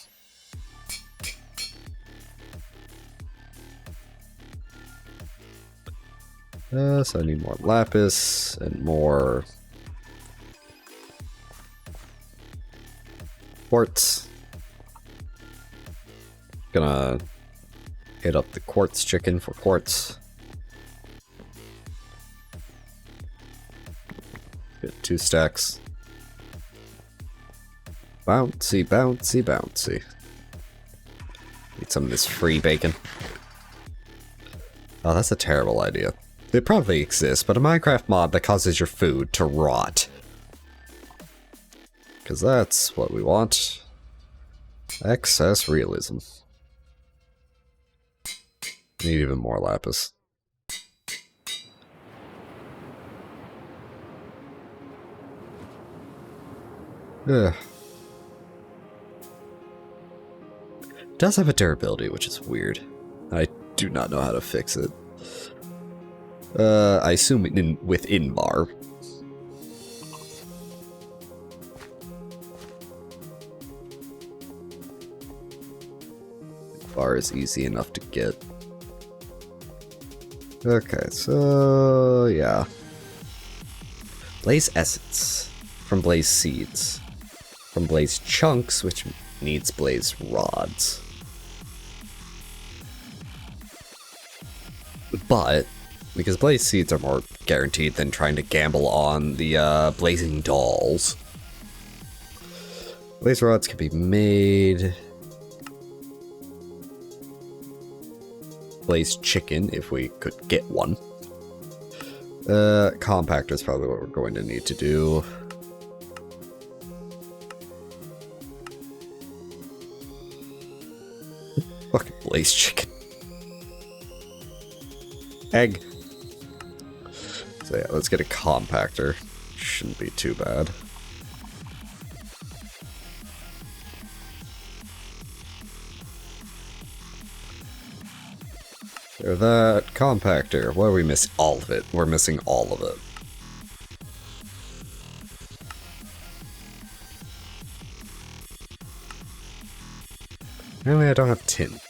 So I need more lapis and more quartz. Gonna hit up the quartz chicken for quartz. Get 2 stacks. Bouncy, bouncy, bouncy. Need some of this free bacon. Oh, that's a terrible idea. It probably exists, but a Minecraft mod that causes your food to rot. Because that's what we want. Excess realism. Need even more lapis. Ugh. It does have a durability, which is weird. I do not know how to fix it. I assume within bar. bar is easy enough to get. Okay, so yeah. Blaze essence from blaze seeds. From blaze chunks, which needs blaze rods. But because blaze seeds are more guaranteed than trying to gamble on the blazing dolls, blaze rods can be made. Blaze chicken, if we could get one. Compactor is probably what we're going to need to do. Fucking blaze chicken. Egg. So yeah, let's get a compactor. Shouldn't be too bad. There, that compactor. Why are we missing all of it? We're missing all of it. Apparently I don't have tin.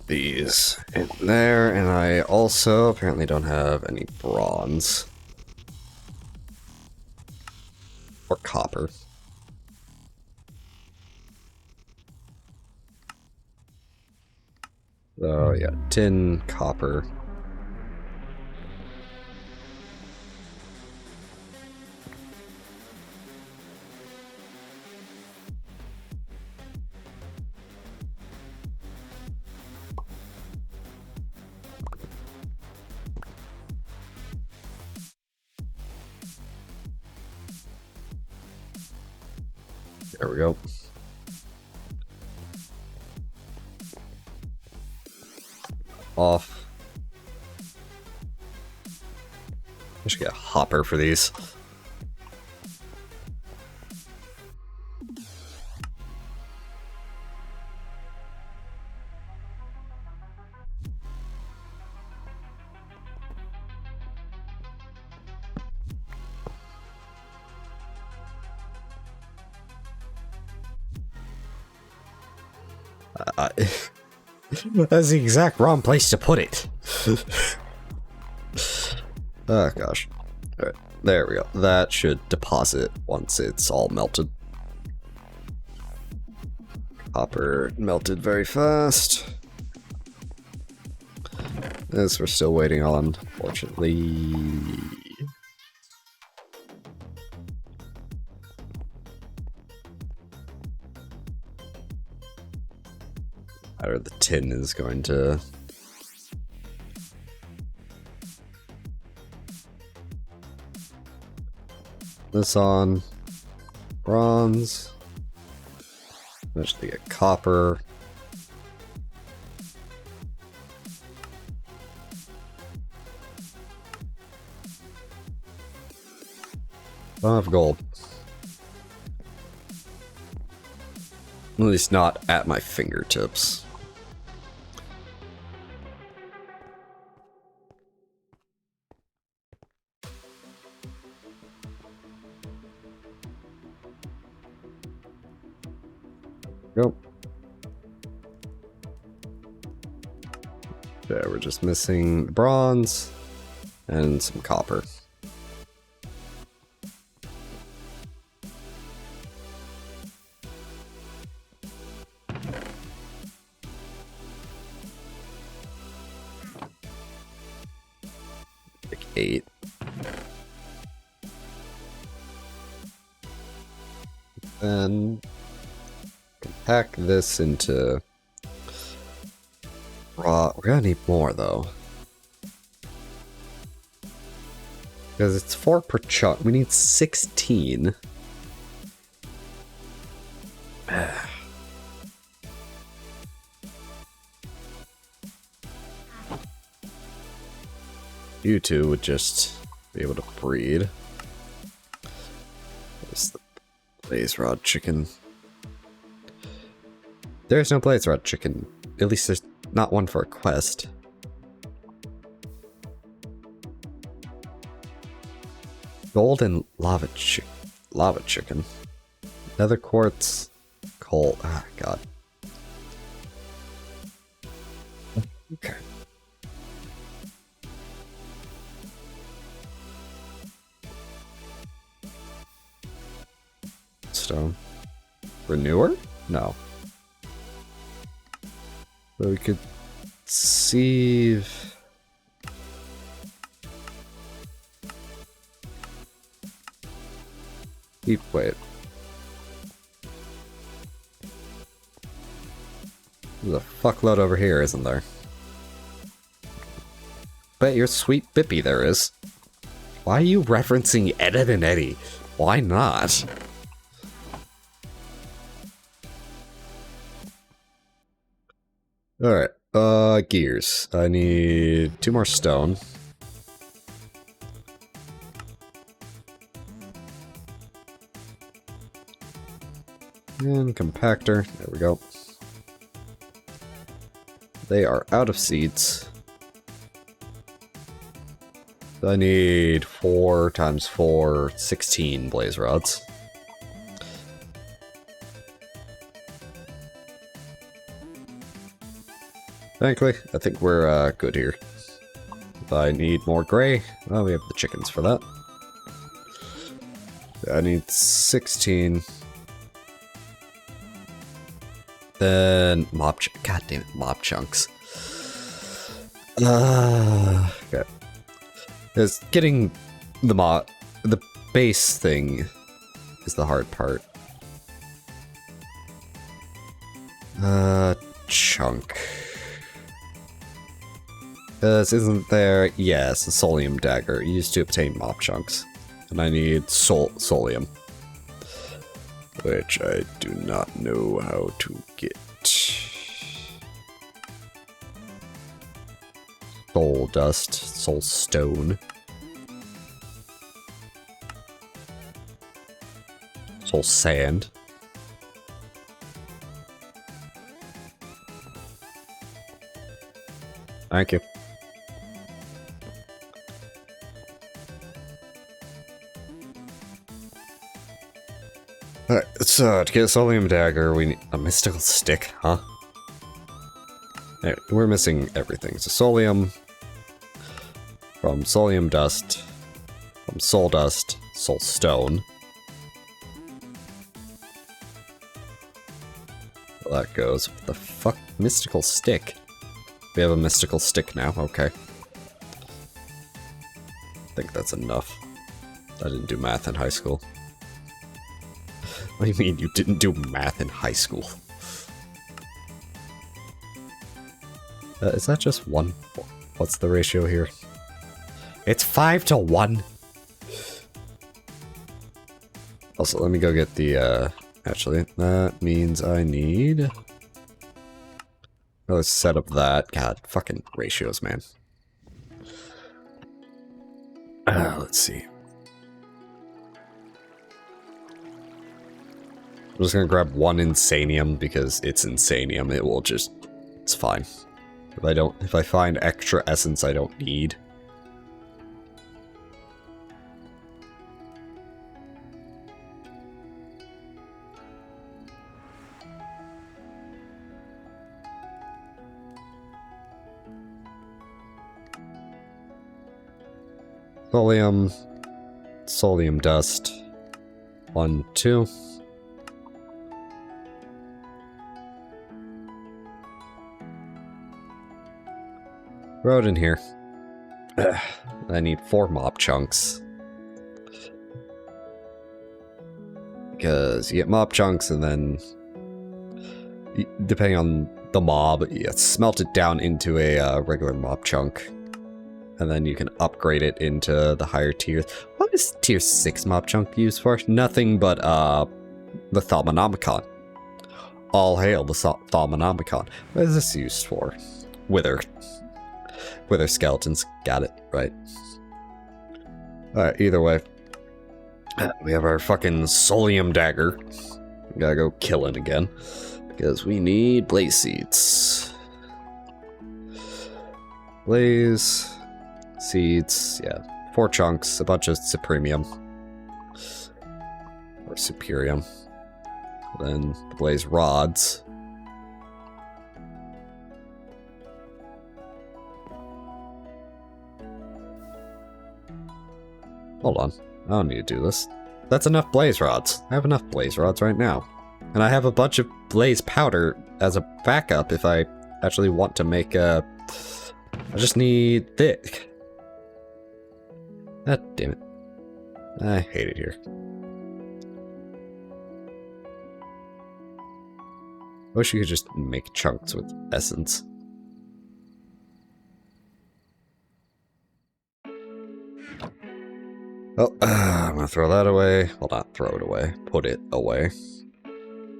These in there, and I also apparently don't have any bronze or copper. Oh yeah, tin, copper. There we go. Off. I should get a hopper for these. That's the exact wrong place to put it. Oh gosh. Alright, there we go. That should deposit once it's all melted. Copper melted very fast. This we're still waiting on, fortunately. Or the tin is going to... This on. Bronze. Eventually get copper. Don't have gold. At least not at my fingertips. Go. Yeah, we're just missing bronze and some copper. Like 8. Then pack this into raw. We're gonna need more though, because it's 4 per chunk. We need 16. You two would just be able to breed. There's the blaze rod chicken. There's no blaze rod chicken. At least there's not one for a quest. Golden lava chicken. Nether quartz. Coal. Ah, God. Okay. Stone. Renewer? No. So we could sieve. Wait. There's a fuckload over here, isn't there? Bet your sweet Bippy there is. Why are you referencing Ed and Eddie? Why not? Alright, gears. I need 2 more stone. And compactor. There we go. They are out of seeds. I need 4 times 4, 16 blaze rods. Frankly, I think we're good here. If I need more gray, well, we have the chickens for that. I need 16. Then mob God damn it, mob chunks. Okay. Because getting the base thing is the hard part. Chunk. Because isn't there... Yes, a Solium dagger used to obtain mob chunks. And I need Solium. Which I do not know how to get. Soul dust, soul stone. Soul sand. Thank you. Alright, so to get a Solium dagger, we need a mystical stick, huh? Anyway, we're missing everything. So Solium, from Solium dust, from soul dust, soul stone. Well, that goes. What the fuck? Mystical stick? We have a mystical stick now, okay. I think that's enough. I didn't do math in high school. What do you mean you didn't do math in high school? Is that just 1? What's the ratio here? It's 5 to 1! Also, let me go get the, actually, that means I need... Let's set up that. God, fucking ratios, man. Let's see. I'm just gonna grab 1 Insanium because it's Insanium. It will just... It's fine. If I find extra essence I don't need. Solium dust. 1, 2. Throw it in here. I need 4 mob chunks. Because you get mob chunks and then, depending on the mob, you smelt it down into a regular mob chunk. And then you can upgrade it into the higher tiers. What is tier 6 mob chunk used for? Nothing but the Thaumonomicon. All hail the Thaumonomicon. What is this used for? Wither skeletons. Got it, right. Alright, either way. We have our fucking Solium dagger. We gotta go killing again. Because we need blaze seeds. Blaze seeds, yeah. 4 chunks, a bunch of Supremium. Or Superium. Then the blaze rods. Hold on. I don't need to do this. That's enough blaze rods. I have enough blaze rods right now. And I have a bunch of blaze powder as a backup if I actually want to make a... I just need thick. God damn it. I hate it here. I wish you could just make chunks with essence. Oh, I'm gonna throw that away. Well, not throw it away. Put it away.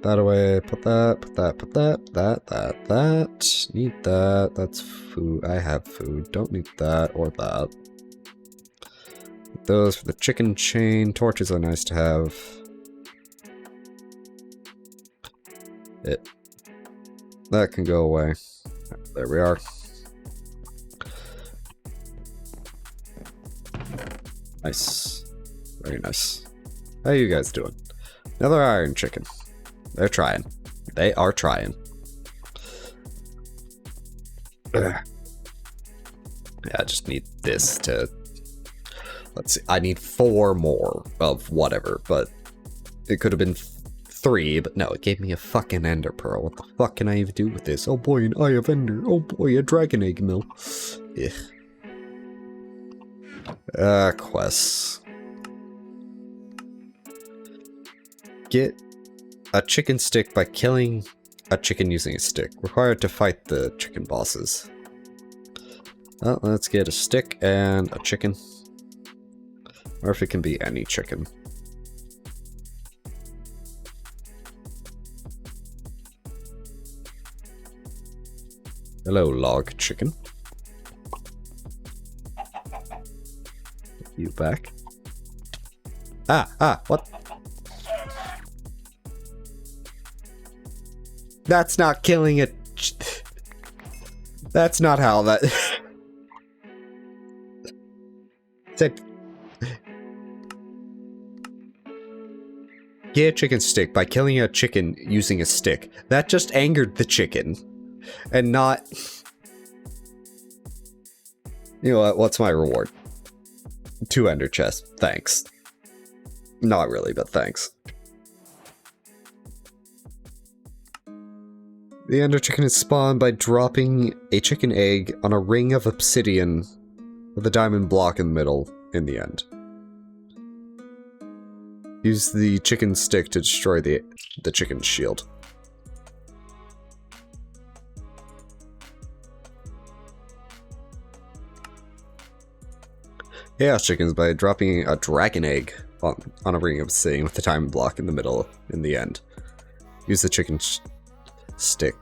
That away. Put that. Put that. Put that. That. Need that. That's food. I have food. Don't need that or that. Those for the chicken chain. Torches are nice to have. That can go away. There we are. Nice. Very nice. How you guys doing? Another iron chicken. They're trying. They are trying. Ugh. Yeah, I just need this to... Let's see. I need 4 more of whatever, but it could have been 3, but no, it gave me a fucking ender pearl. What the fuck can I even do with this? Oh boy, an eye of ender. Oh boy, a dragon egg mill. Ugh. Quests. Get a chicken stick by killing a chicken using a stick. Required to fight the chicken bosses. Well, let's get a stick and a chicken. Or if it can be any chicken. Hello, log chicken. You back? What? That's not killing it. That's not how that... Said... Get a chicken stick by killing a chicken using a stick. That just angered the chicken. And not... You know what? What's my reward? 2 ender chests. Thanks. Not really, but thanks. The ender chicken is spawned by dropping a chicken egg on a ring of obsidian with a diamond block in the middle in the end. Use the chicken stick to destroy the chicken's shield. Chaos chickens by dropping a dragon egg on a ring of obsidian with the diamond block in the middle in the end. Use the chicken stick.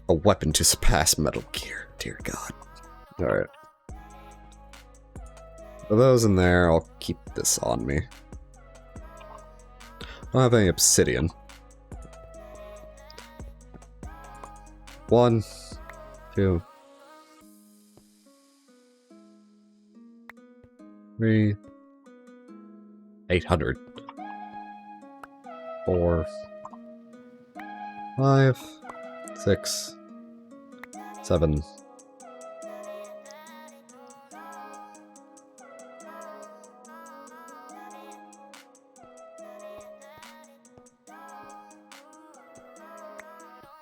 A weapon to surpass Metal Gear. Dear God. Alright. For those in there, I'll keep this on me. I don't have any obsidian. 1, 2, 3, 800. 4, 5, 6, 7.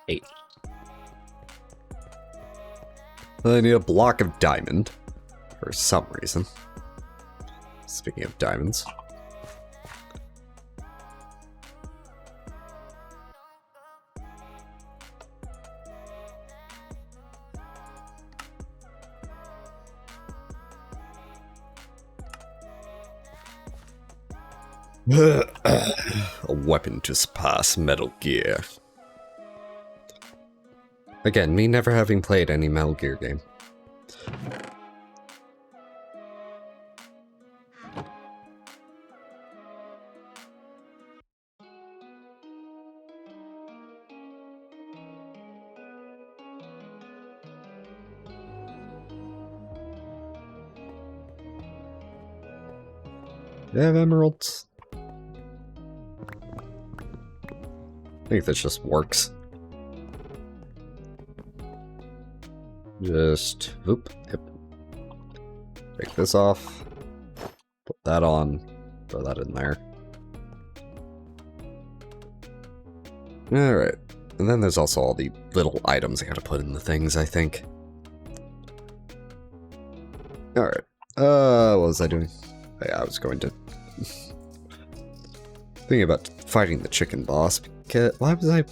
8. I need a block of diamond for some reason. Speaking of diamonds. A weapon to surpass Metal Gear. Again, me never having played any Metal Gear game. Do I have emeralds? I think this just works. Just, whoop, yep. Take this off. Put that on. Throw that in there. Alright. And then there's also all the little items I gotta put in the things, I think. Alright. What was I doing? Yeah, I was going to... thinking about fighting the chicken boss. Because, why was I...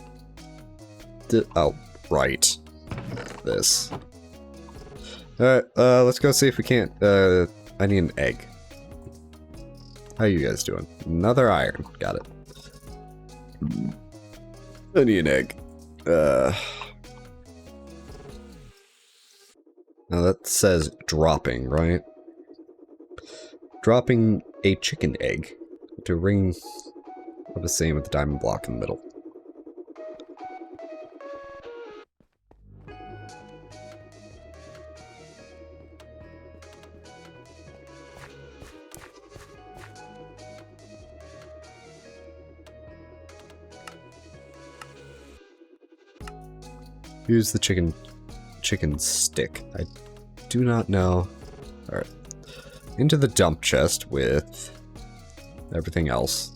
oh, right. This. Alright, let's go see if we can't... I need an egg. How you guys doing? Another iron. Got it. I need an egg. Now that says dropping, right? Dropping a chicken egg to ring of the same with the diamond block in the middle. Use the chicken stick. I do not know. Alright. Into the dump chest with everything else.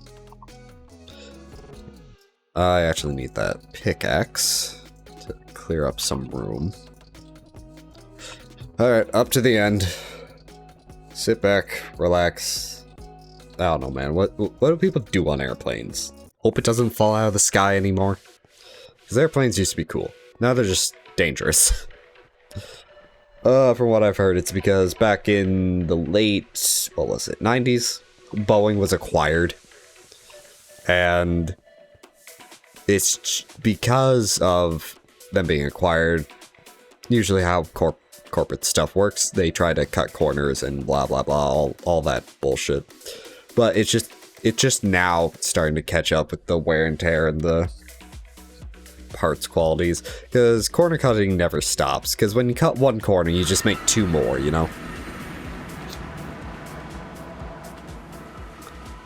I actually need that pickaxe to clear up some room. Alright, up to the end. Sit back, relax. I don't know, man. What do people do on airplanes? Hope it doesn't fall out of the sky anymore. Because airplanes used to be cool. Now they're just dangerous. From what I've heard, it's because back in the late, what was it, 90s? Boeing was acquired. And it's because of them being acquired, usually how corporate stuff works, they try to cut corners and blah blah blah, all that bullshit. But it's just now starting to catch up with the wear and tear and the parts qualities, because corner cutting never stops, because when you cut one corner you just make two more, you know?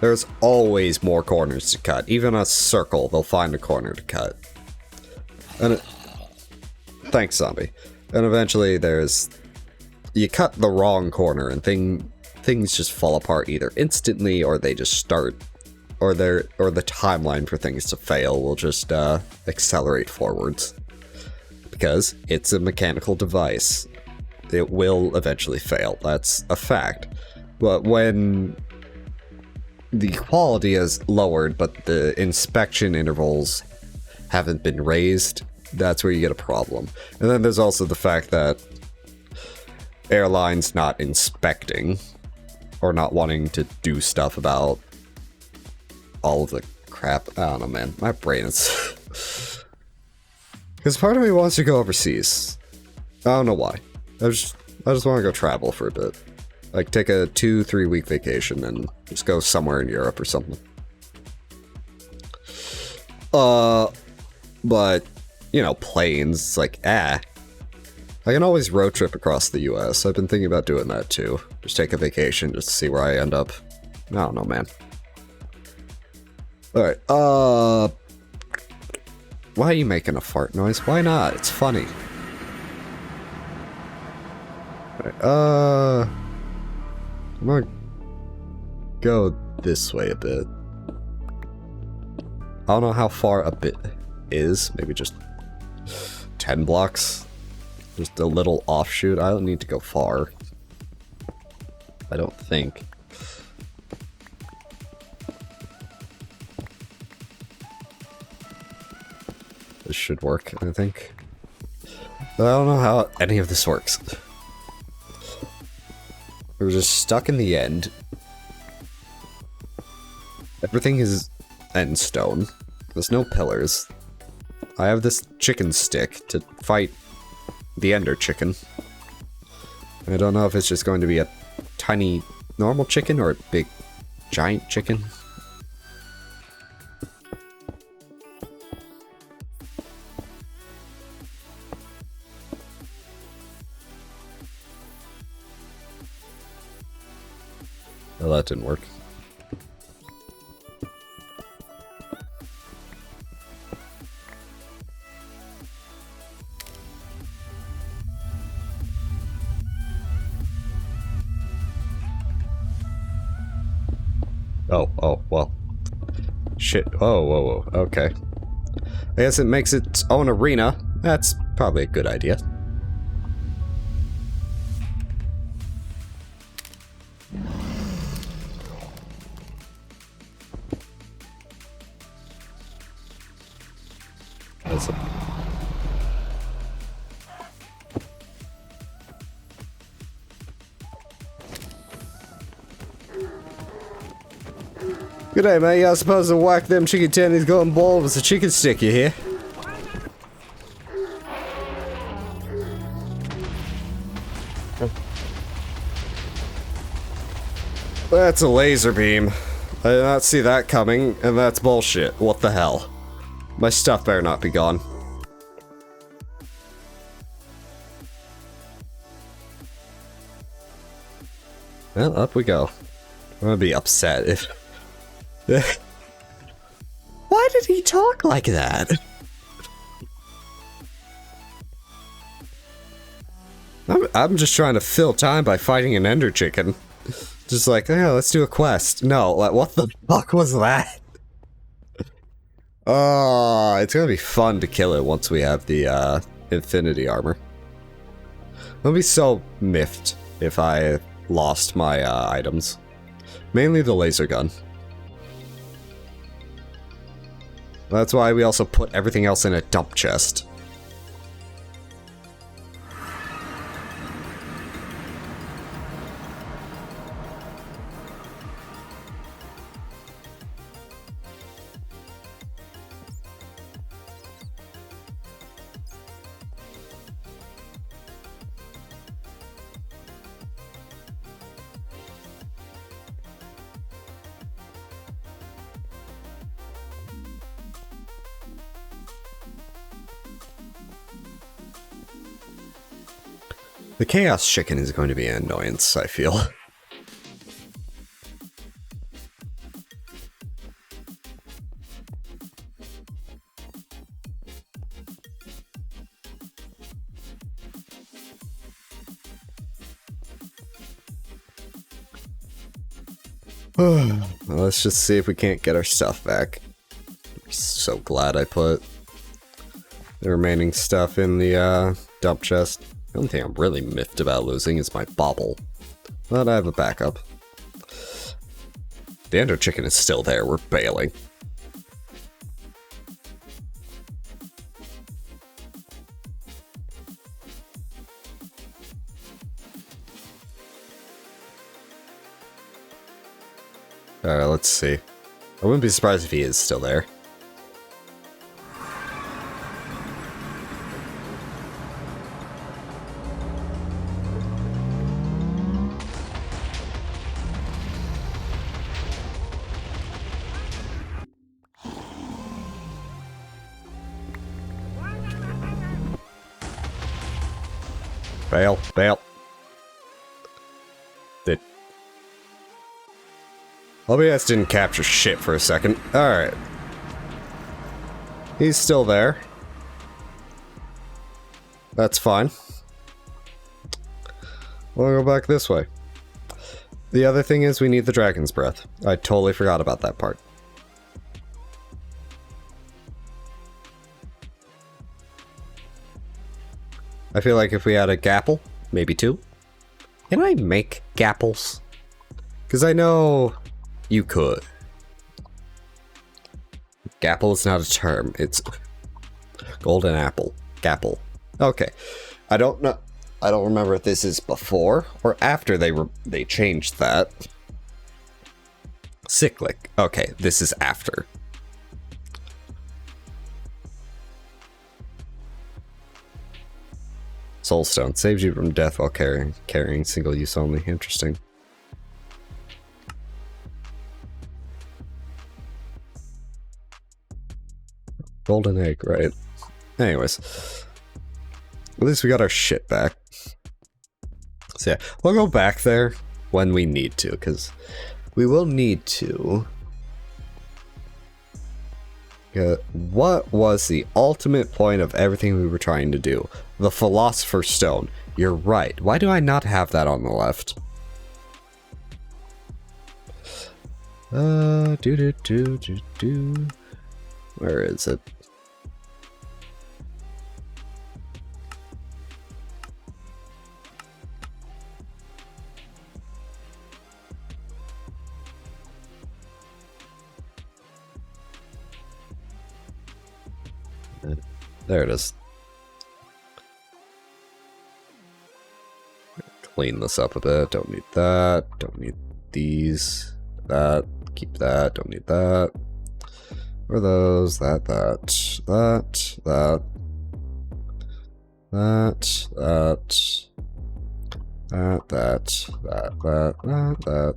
There's always more corners to cut. Even a circle, they'll find a corner to cut. And thanks, zombie. And eventually you cut the wrong corner and things just fall apart either instantly, or they just start, or the timeline for things to fail will just accelerate forwards. Because it's a mechanical device. It will eventually fail. That's a fact. But when the quality is lowered, but the inspection intervals haven't been raised, that's where you get a problem. And then there's also the fact that airlines not inspecting or not wanting to do stuff about all of the crap. I don't know, man. My brain is... Because part of me wants to go overseas. I don't know why. I just want to go travel for a bit. Like, take a 2-3 week vacation and just go somewhere in Europe or something. But, you know, planes, like, I can always road trip across the US. I've been thinking about doing that too. Just take a vacation just to see where I end up. I don't know, man. Alright, why are you making a fart noise? Why not? It's funny. Alright, I'm gonna go this way a bit. I don't know how far a bit is. Maybe just 10 blocks. Just a little offshoot. I don't need to go far. I don't think. This should work, I think. But I don't know how any of this works. We're just stuck in the end. Everything is end stone. There's no pillars. I have this chicken stick to fight the ender chicken. I don't know if it's just going to be a tiny normal chicken or a big giant chicken. Well, that didn't work. Oh, well. Shit. Oh, whoa, okay. I guess it makes its own arena. That's probably a good idea. That's a... Good day, mate. You're supposed to whack them chicken tendies going bald with a chicken stick, you hear? That's a laser beam. I did not see that coming, and that's bullshit. What the hell? My stuff better not be gone. Well, up we go. I'm gonna be upset if... Why did he talk like that? I'm just trying to fill time by fighting an ender chicken. Just like, yeah, let's do a quest. No, like, what the fuck was that? Oh, it's gonna be fun to kill it once we have the, infinity armor. I'll be so miffed if I lost my, items. Mainly the laser gun. That's why we also put everything else in a dump chest. The Chaos Chicken is going to be an annoyance, I feel. Well, let's just see if we can't get our stuff back. I'm so glad I put the remaining stuff in the dump chest. The only thing I'm really miffed about losing is my bauble. But I have a backup. The ender chicken is still there, we're bailing. Alright, let's see. I wouldn't be surprised if he is still there. Bail, bail. OBS didn't capture shit for a second. Alright. He's still there. That's fine. We'll go back this way. The other thing is we need the dragon's breath. I totally forgot about that part. I feel like if we had a gapple, maybe two. Can I make gapples? Because I know you could. Gapple is not a term, it's golden apple. Gapple. Okay. I don't know. I don't remember if this is before or after they changed that. Cyclic. Okay, this is after. Soulstone. Saves you from death while carrying single use only. Interesting. Golden egg, right. Anyways. At least we got our shit back. So yeah, we'll go back there when we need to, because we will need to. What was the ultimate point of everything we were trying to do? The Philosopher's Stone. You're right. Why do I not have that on the left? Where is it? There it is. Clean this up a bit. Don't need that. Don't need these. That. Keep that. Don't need that. Where are those? That. That. That. That. That. That.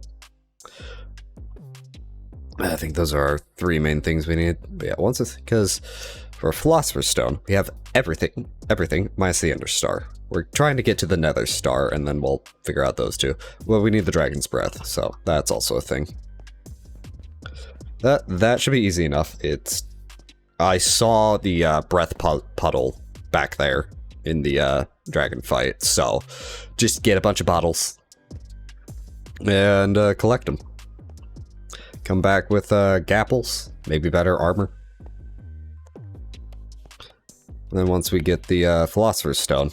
I think those are our 3 main things we need. But yeah, once it's because for Philosopher's Stone, we have everything minus the Ender Star. We're trying to get to the Nether Star, and then we'll figure out those 2. Well, we need the Dragon's Breath, so that's also a thing. That should be easy enough. I saw the breath puddle back there in the dragon fight, so just get a bunch of bottles and collect them. Come back with gapples, maybe better armor. And then once we get the Philosopher's Stone,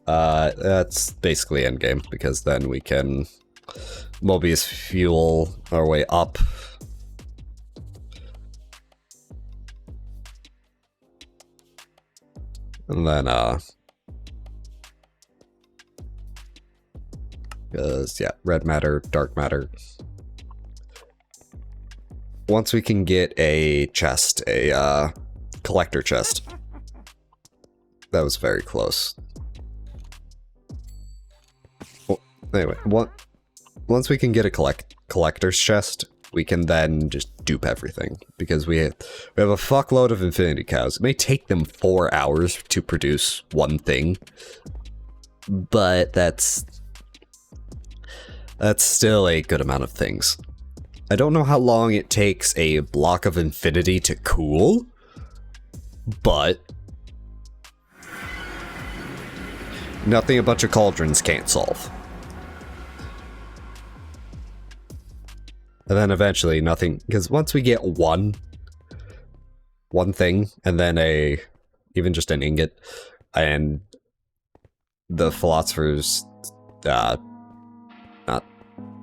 that's basically endgame, because then we can Mobius fuel our way up. And then, because, yeah, red matter, dark matter. Once we can get a chest, a collector chest. That was very close. Well, anyway, once we can get a collector's chest, we can then just dupe everything, because we have a fuckload of infinity cows. It may take them 4 hours to produce one thing, but that's still a good amount of things. I don't know how long it takes a block of infinity to cool, but nothing a bunch of cauldrons can't solve. And then eventually nothing, because once we get one thing, and then even just an ingot, and the Philosopher's, not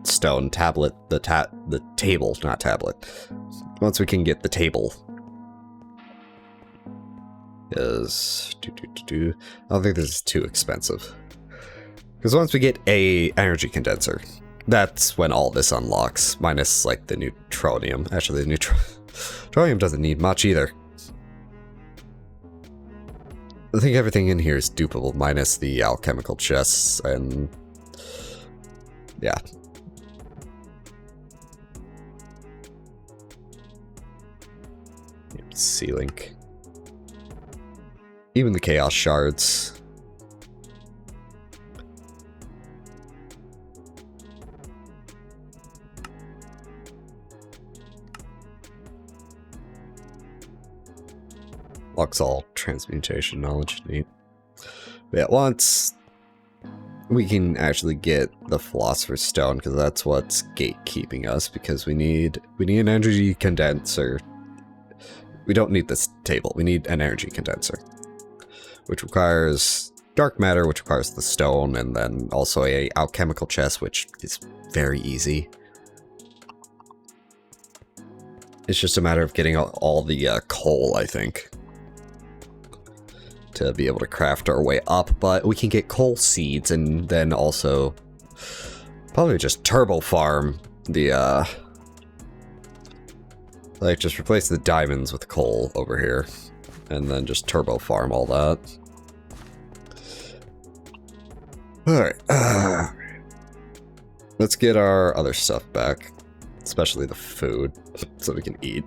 stone, tablet, the table, not tablet. Once we can get the table, is I don't think this is too expensive, because once we get a energy condenser, that's when all this unlocks, minus like the neutronium. Actually, the neutronium doesn't need much either. I think everything in here is dupable, minus the alchemical chests, and yeah. C-Link. Even the Chaos Shards. Locks all transmutation knowledge. Neat. But yeah, once we can actually get the Philosopher's Stone, because that's what's gatekeeping us, because we need an energy condenser. We don't need this table. We need an energy condenser, which requires dark matter, which requires the stone, and then also a alchemical chest, which is very easy. It's just a matter of getting all the coal, I think, to be able to craft our way up. But we can get coal seeds, and then also probably just turbo farm the like just replace the diamonds with coal over here, and then just turbo farm all that. Alright. Let's get our other stuff back. Especially the food, so we can eat.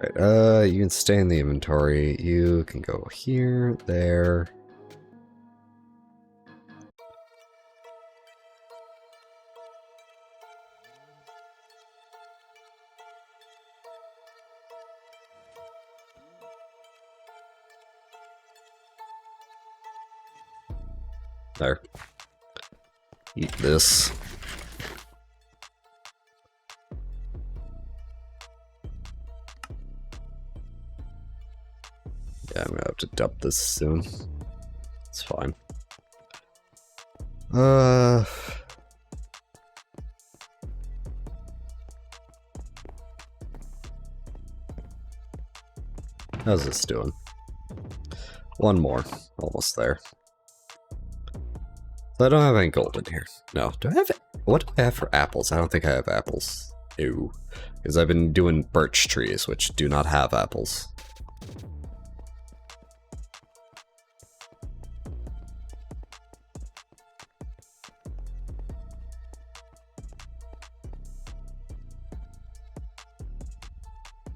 Right, you can stay in the inventory. You can go here, there. There. Eat this. Yeah, I'm gonna have to dump this soon. It's fine. How's this doing? One more. Almost there. So I don't have any gold in here. No. Do I have... What do I have for apples? I don't think I have apples. Ew. Because I've been doing birch trees, which do not have apples.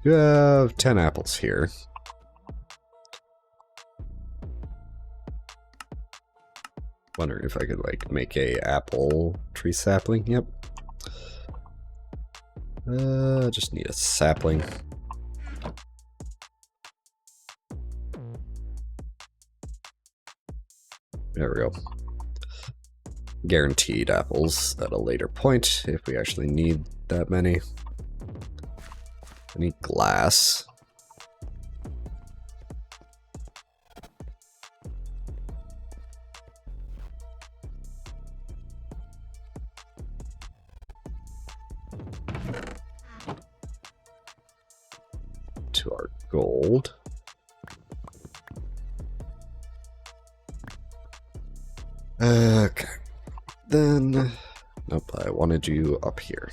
You have 10 apples here. Wondering if I could, like, make a apple tree sapling. Yep. Just need a sapling. There we go. Guaranteed apples at a later point, if we actually need that many. I need glass. To our gold. Okay. Then... Nope, I wanted you up here.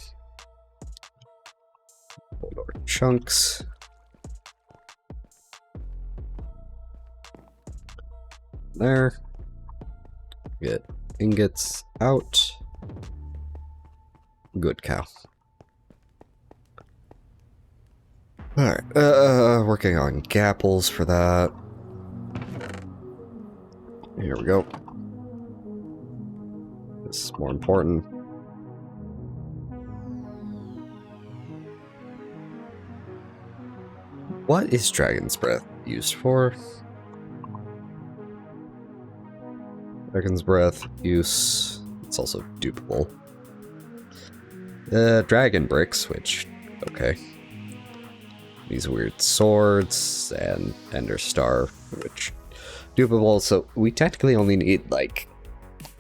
Hold our chunks. There. Get ingots out. Good cow. Alright, working on gapples for that. Here we go. This is more important. What is Dragon's Breath used for? Dragon's Breath use... It's also dupable. Dragon Bricks, which... Okay. These weird swords, and Ender Star, which... Dupable, so we technically only need, like...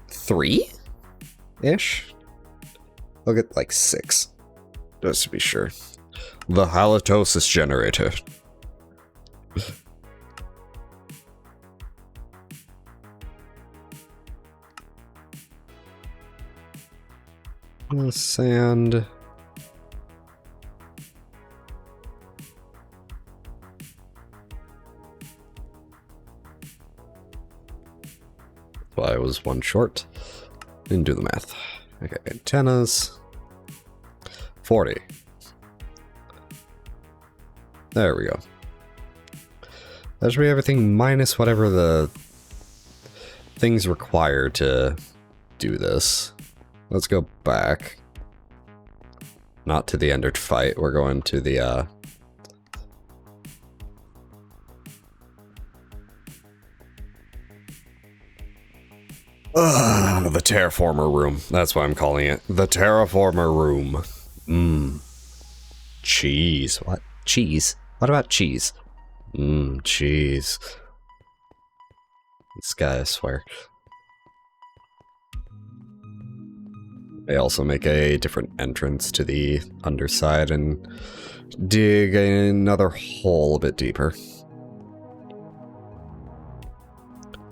3-ish? I'll get, like, 6. Just to be sure. The halitosis generator. Sand. Well, I was one short. Didn't do the math. Okay, antennas. 40. There we go. That should be everything minus whatever the things require to do this. Let's go back. Not to the Ender fight. We're going to the, the Terraformer room. That's what I'm calling it. The Terraformer room. Cheese. What? Cheese? What about cheese? Cheese. This guy, I swear. They also make a different entrance to the underside and dig another hole a bit deeper.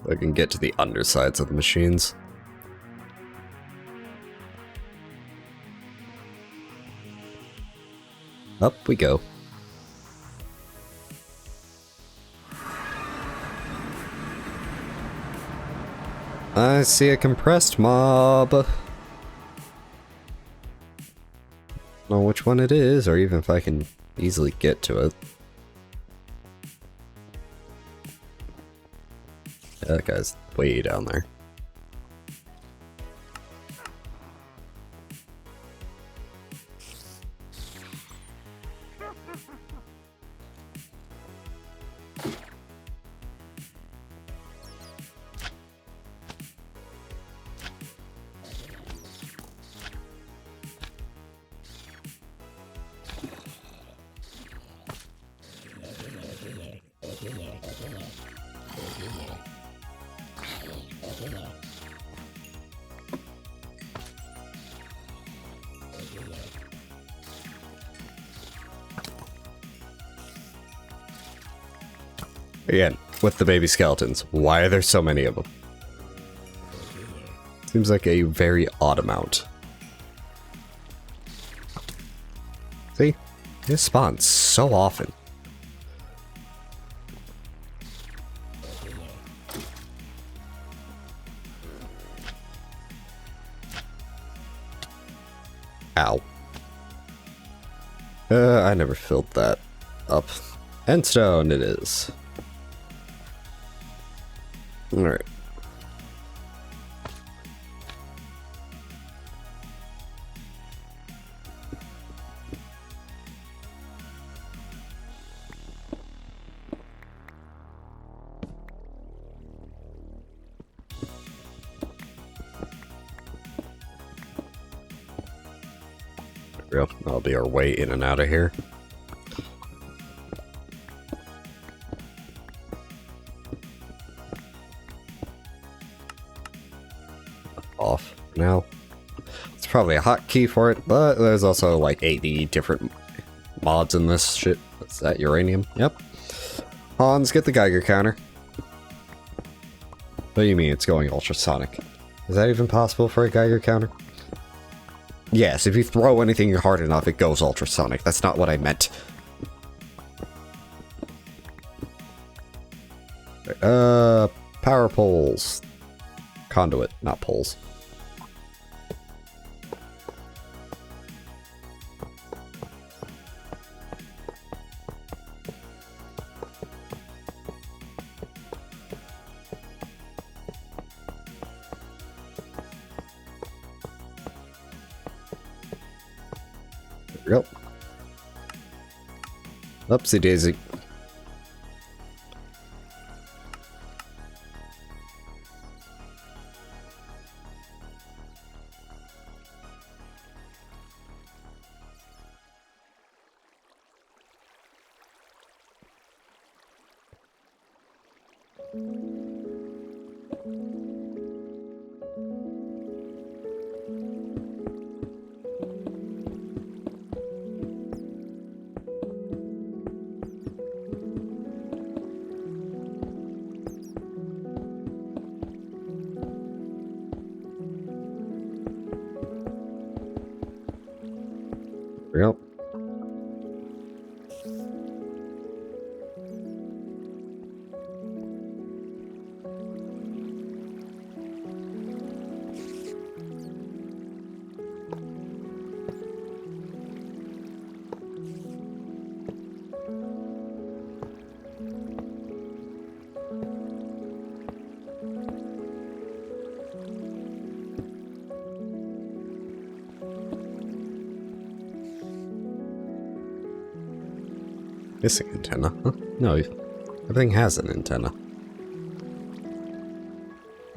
I can get to the undersides of the machines. Up we go. I see a compressed mob. I don't know which one it is, or even if I can easily get to it. Yeah, that guy's way down there. Again, with the baby skeletons, why are there so many of them? Seems like a very odd amount. See? This spawns so often. Ow. I never filled that up. Endstone it is. Alright. There we go. That'll be our way in and out of here. Off now. It's probably a hotkey for it, but there's also like 80 different mods in this shit. What's that? Uranium? Yep. Hans, get the Geiger counter. What do you mean it's going ultrasonic? Is that even possible for a Geiger counter? Yes, if you throw anything hard enough, it goes ultrasonic. That's not what I meant. Power poles. Conduit, not poles. Yep. Oopsie daisy. Yep. Missing antenna? Huh? No, everything has an antenna.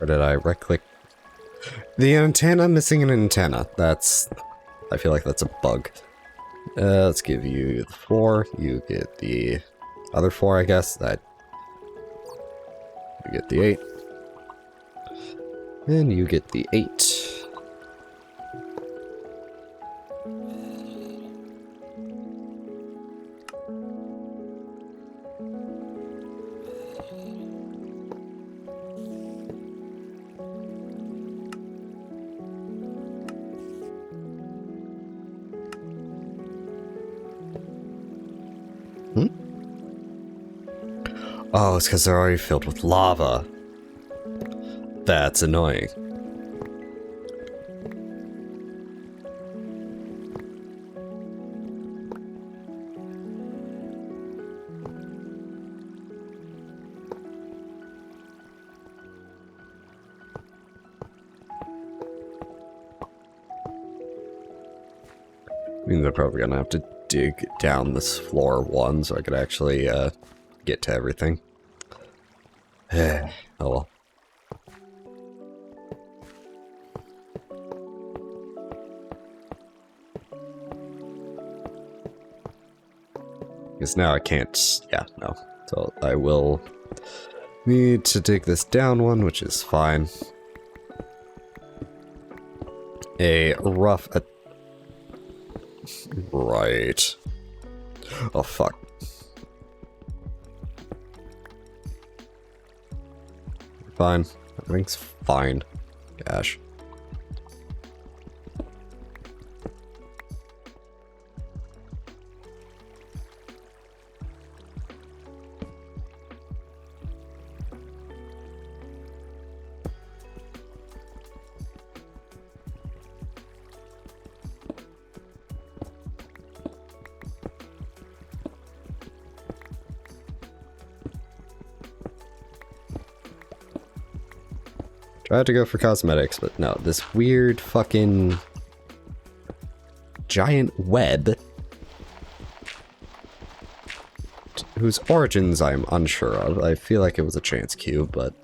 Or did I right-click? The antenna missing an antenna. That's... I feel like that's a bug. Let's give you the 4. You get the other 4, I guess. You get the 8. And you get the 8. Oh, it's because they're already filled with lava. That's annoying. I mean, they're probably gonna have to dig down this floor one so I could actually get to everything. Oh well. Because now I can't, yeah, no. So I will need to dig this down one, which is fine. A rough... right. Oh, fuck. Fine. Everything's fine. Gosh. Tried to go for cosmetics, but no, this weird fucking giant web, whose origins I'm unsure of. I feel like it was a chance cube, but...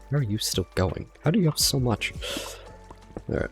Where are you still going? How do you have so much? Alright.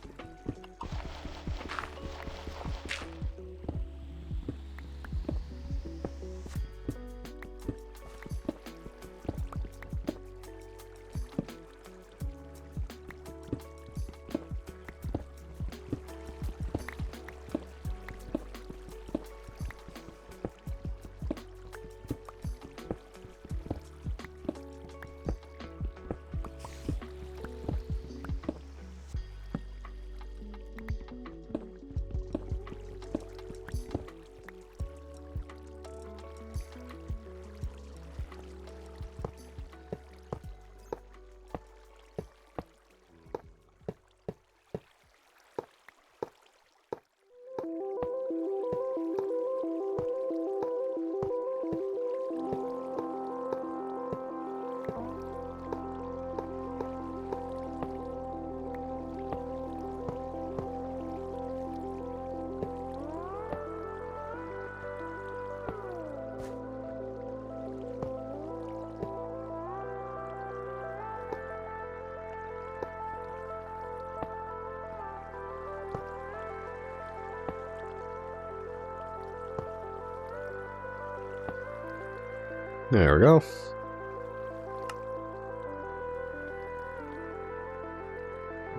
There we go.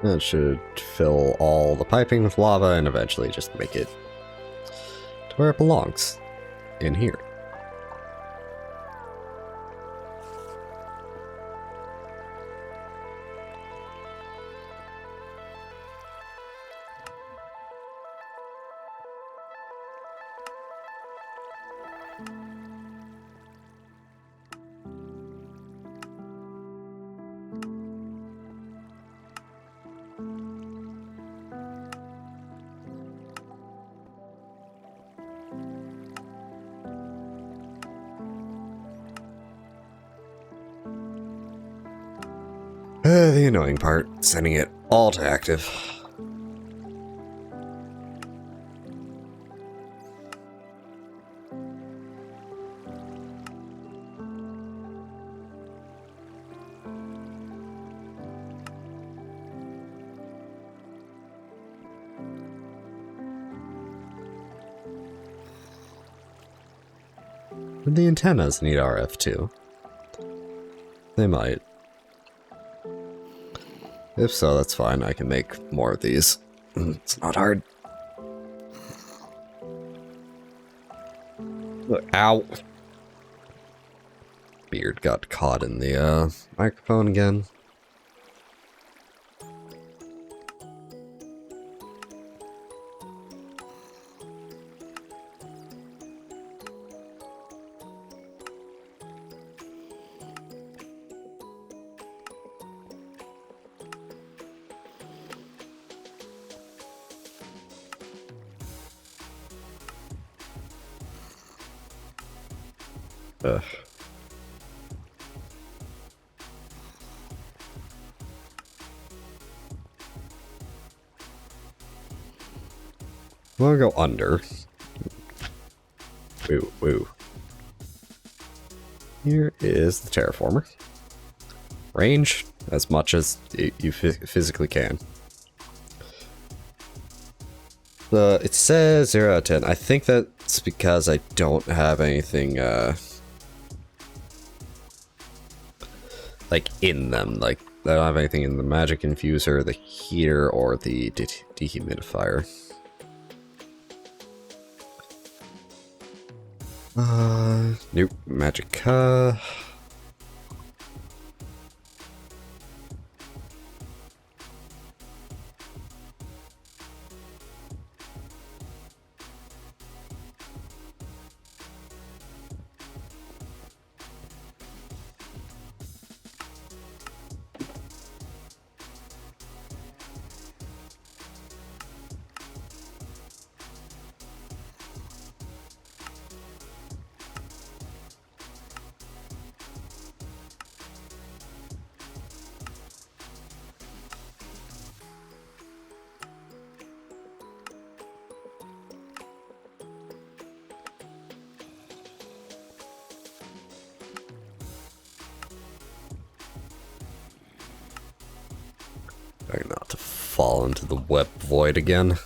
That should fill all the piping with lava and eventually just make it to where it belongs. In here. The annoying part, sending it all to active. The antennas need RF too. They might. If so, that's fine. I can make more of these. It's not hard. Ow! Beard got caught in the microphone again. Ugh. I'm gonna go under. Woo, woo. Here is the terraformer. Range as much as you physically can. It says 0 out of 10. I think that's because I don't have anything, like, in them. Like, I don't have anything in the magic infuser, the heater, or the dehumidifier. Nope. Magica. Better not to fall into the web void again.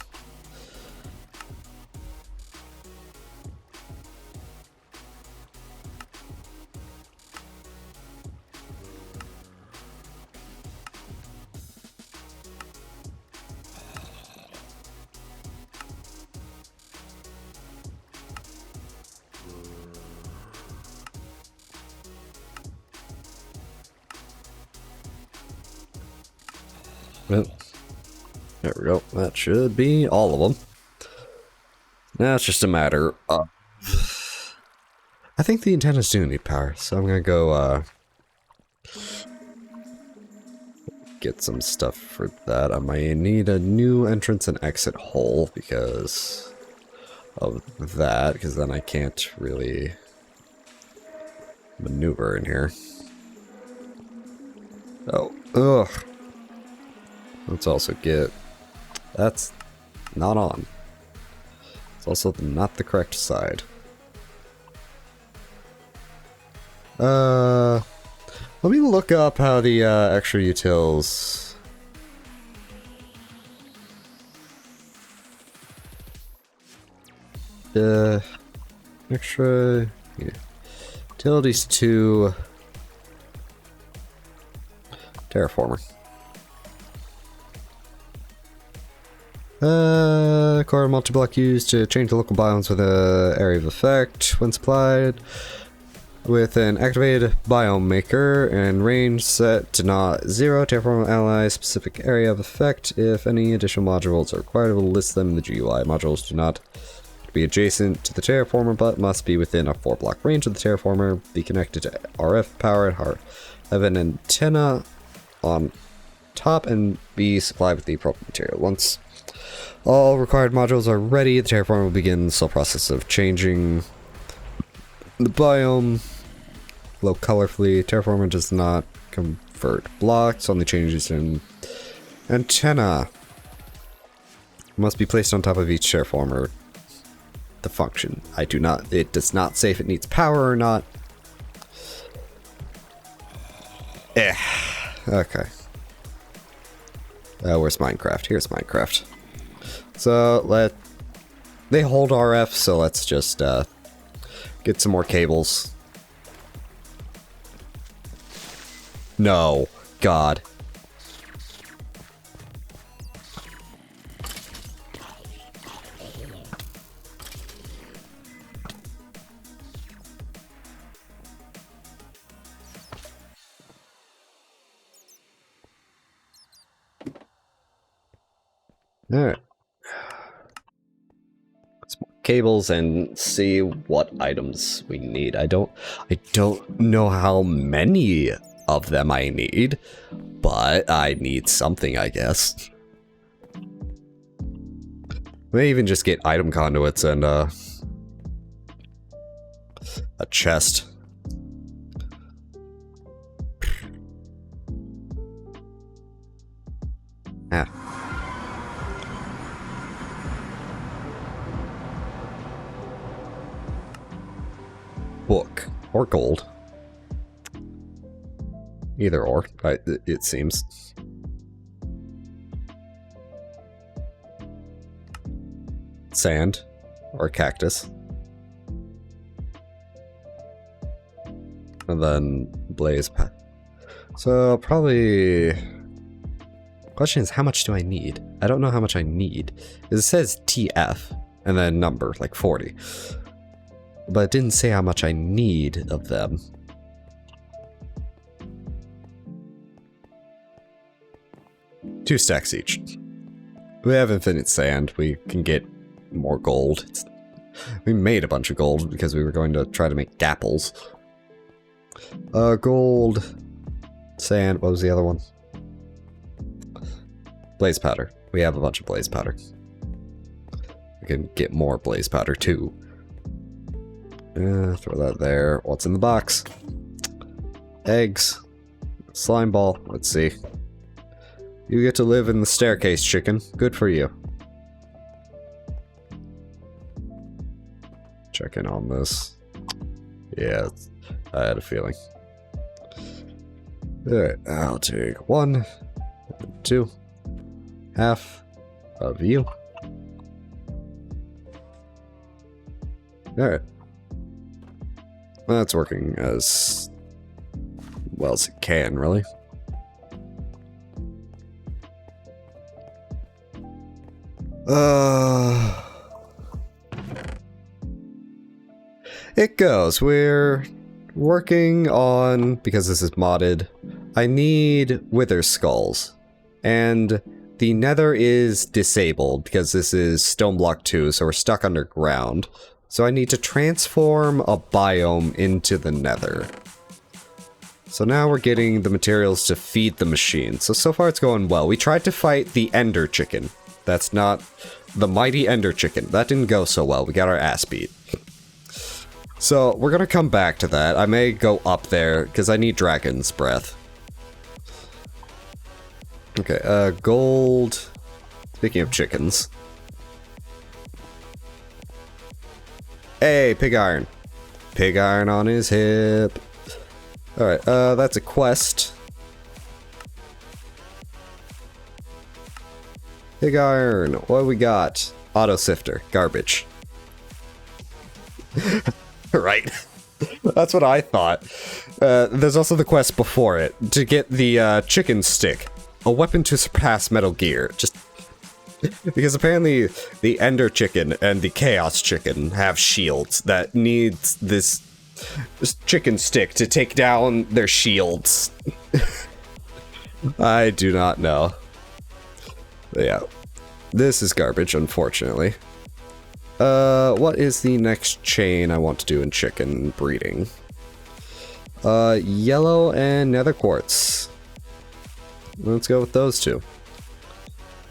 Well, there we go. That should be all of them. Now it's just a matter of... I think the antennas do need power, so I'm gonna go, get some stuff for that. I might need a new entrance and exit hole because of that, because then I can't really maneuver in here. Oh, ugh. Let's also get... That's not on. It's also not the correct side. Let me look up how the extra utils... extra... Yeah. Utilities to... Terraformer. Core multi-block used to change the local biomes with a area of effect when supplied with an activated biome maker and range set to not 0. Terraform ally specific area of effect. If any additional modules are required, we'll list them in the GUI. Modules do not be adjacent to the terraformer, but must be within a 4-block range of the terraformer. Be connected to RF power and have an antenna on top and be supplied with the appropriate material. Once all required modules are ready, the terraformer will begin the slow process of changing the biome. Low colorfully, terraformer does not convert blocks, only changes in antenna. Must be placed on top of each terraformer. The function. It does not say if it needs power or not. Okay. Where's Minecraft? Here's Minecraft. So they hold RF, so let's just get some more cables. No, God. All right. Cables and see what items we need. I don't know how many of them I need, but I need something, I guess. May even just get item conduits and a chest. Or gold. Either or, it seems. Sand. Or cactus. And then blaze. So probably... Question is, how much do I need? I don't know how much I need. It says TF, and then number, like 40. But it didn't say how much I need of them. Two stacks each. We have infinite sand. We can get more gold. We made a bunch of gold because we were going to try to make dapples. Gold, sand, what was the other one? Blaze powder. We have a bunch of blaze powder. We can get more blaze powder too. Throw that there. What's in the box? Eggs. Slime ball. Let's see. You get to live in the staircase, chicken. Good for you. Check in on this. Yeah, I had a feeling. Alright, I'll take 1, 2, half of you. Alright. That's working as well as it can, really. It goes. We're working on, because this is modded, I need wither skulls. And the nether is disabled because this is stone block 2, so we're stuck underground. So I need to transform a biome into the nether. So now we're getting the materials to feed the machine. So far it's going well. We tried to fight the ender chicken. That's not the mighty ender chicken. That didn't go so well. We got our ass beat. So we're gonna come back to that. I may go up there because I need dragon's breath. Okay, gold. Speaking of chickens. Hey, pig iron. Pig iron on his hip. Alright, that's a quest. Pig iron. What do we got? Auto sifter. Garbage. Right. That's what I thought. There's also the quest before it. To get the chicken stick. A weapon to surpass Metal Gear. Just... because apparently the Ender chicken and the Chaos chicken have shields that needs this chicken stick to take down their shields. I do not know. But yeah. This is garbage, unfortunately. What is the next chain I want to do in chicken breeding? Yellow and nether quartz. Let's go with those two.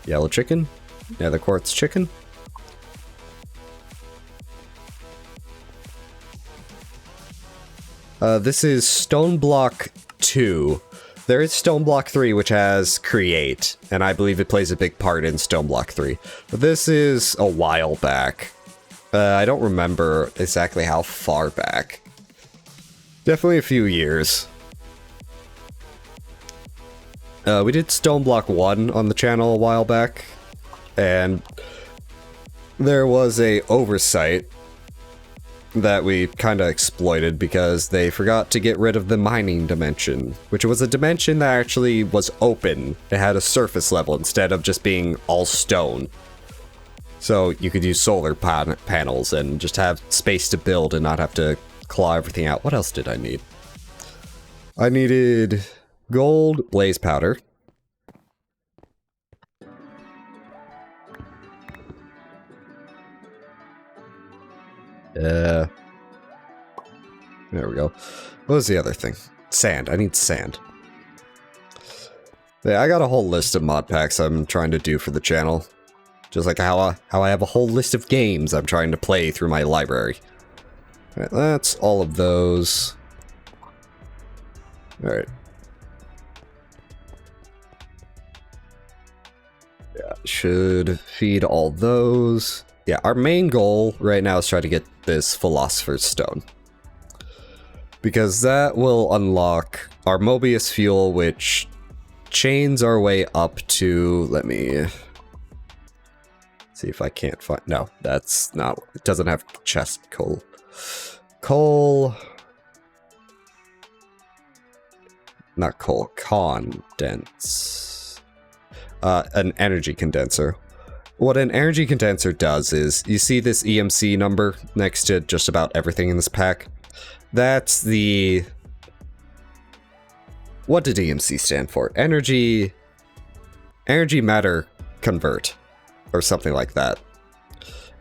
Yellow chicken, nether quartz chicken. This is stone block 2. There is stone block 3, which has create, and I believe it plays a big part in stone block 3. But this is a while back. I don't remember exactly how far back. Definitely a few years. We did stone block 1 on the channel a while back, and there was a oversight that we kind of exploited because they forgot to get rid of the mining dimension, which was a dimension that actually was open. It had a surface level instead of just being all stone. So you could use solar panels and just have space to build and not have to claw everything out. What else did I need? I needed gold, blaze powder. There we go. What was the other thing? Sand. I need sand. Yeah, I got a whole list of mod packs I'm trying to do for the channel. Just like how I have a whole list of games I'm trying to play through my library. Alright, that's all of those. Alright. Yeah, should feed all those. Yeah, our main goal right now is try to get this Philosopher's Stone. because that will unlock our Mobius fuel, which chains our way up to, let me see if I can't find, no, that's not, it doesn't have chest coal. Not coal, condense. An energy condenser. What an energy condenser does is, you see this EMC number next to just about everything in this pack? That's the... What did EMC stand for? Energy matter convert, or something like that.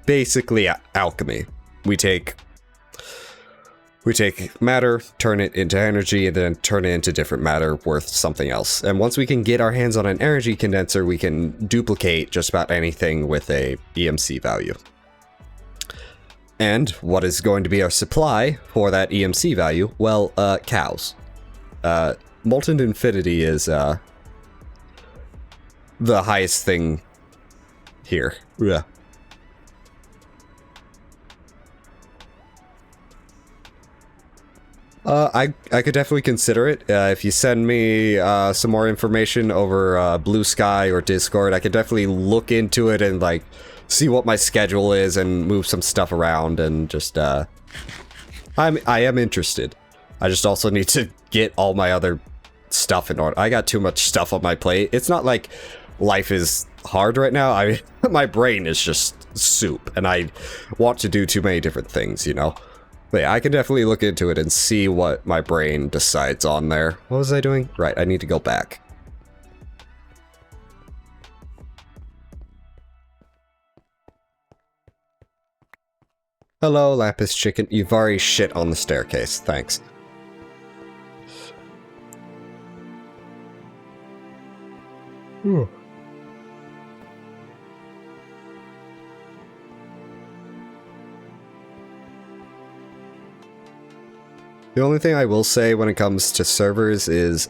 Basically, alchemy. We take matter, turn it into energy, and then turn it into different matter worth something else. And once we can get our hands on an energy condenser, we can duplicate just about anything with a EMC value. And what is going to be our supply for that EMC value? Well, cows. Molten Infinity is the highest thing here. Yeah. I could definitely consider it. If you send me some more information over Blue Sky or Discord, I could definitely look into it and like see what my schedule is and move some stuff around and just I am interested. I just also need to get all my other stuff in order. I got too much stuff on my plate. It's not like life is hard right now. My brain is just soup and I want to do too many different things, you know? But yeah, I can definitely look into it and see what my brain decides on there. What was I doing? Right, I need to go back. Hello, Lapis Chicken. You've already shit on the staircase. Thanks. Ooh. The only thing I will say when it comes to servers is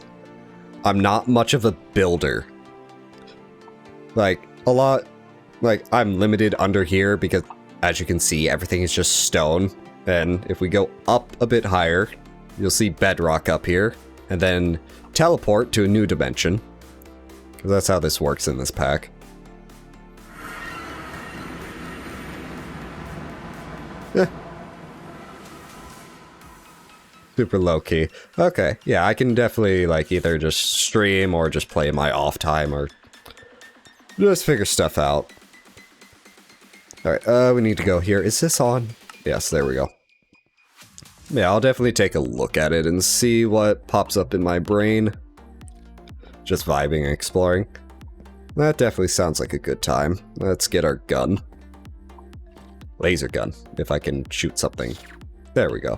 I'm not much of a builder. Like, I'm limited under here because, as you can see, everything is just stone. And if we go up a bit higher, you'll see bedrock up here. And then teleport to a new dimension. Because that's how this works in this pack. Super low-key. Okay, yeah, I can definitely, like, either just stream or just play my off time or just figure stuff out. Alright, we need to go here. Is this on? Yes, there we go. Yeah, I'll definitely take a look at it and see what pops up in my brain. Just vibing and exploring. That definitely sounds like a good time. Let's get our gun. Laser gun, if I can shoot something. There we go.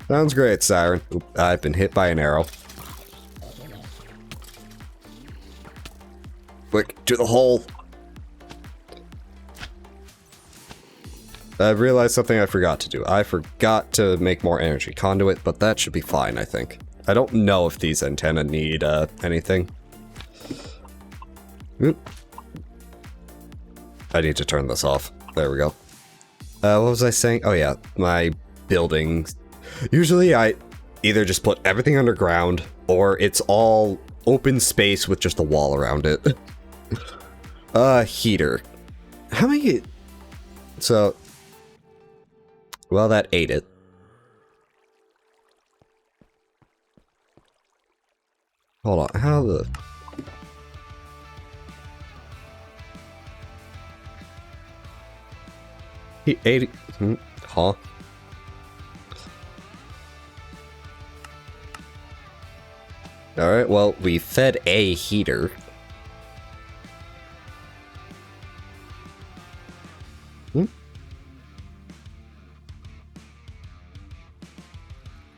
Sounds great, Siren. Oop, I've been hit by an arrow. Quick, to the hole! I've realized something I forgot to do. I forgot to make more energy conduit, but that should be fine, I think. I don't know if these antennae need, anything. Oop. I need to turn this off. There we go. What was I saying? Oh yeah, my buildings. Usually I either just put everything underground, or it's all open space with just a wall around it. Heater. How many... So... Well, that ate it. Hold on, how the... He ate it... Huh? Alright, well, we fed a heater.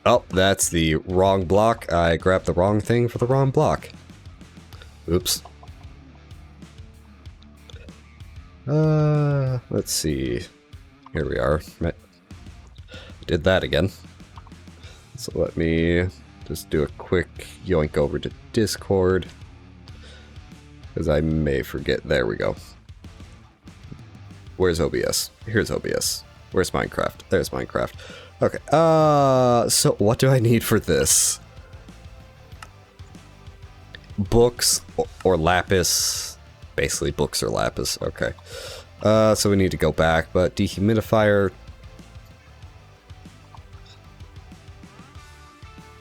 Oh, that's the wrong block. I grabbed the wrong thing for the wrong block. Oops. Let's see. Here we are. Did that again. So let me just do a quick yoink over to Discord. Because I may forget. There we go. Where's OBS? Here's OBS. Where's Minecraft? There's Minecraft. Okay, so what do I need for this? Books or lapis. Basically books or lapis, okay. So we need to go back, but dehumidifier...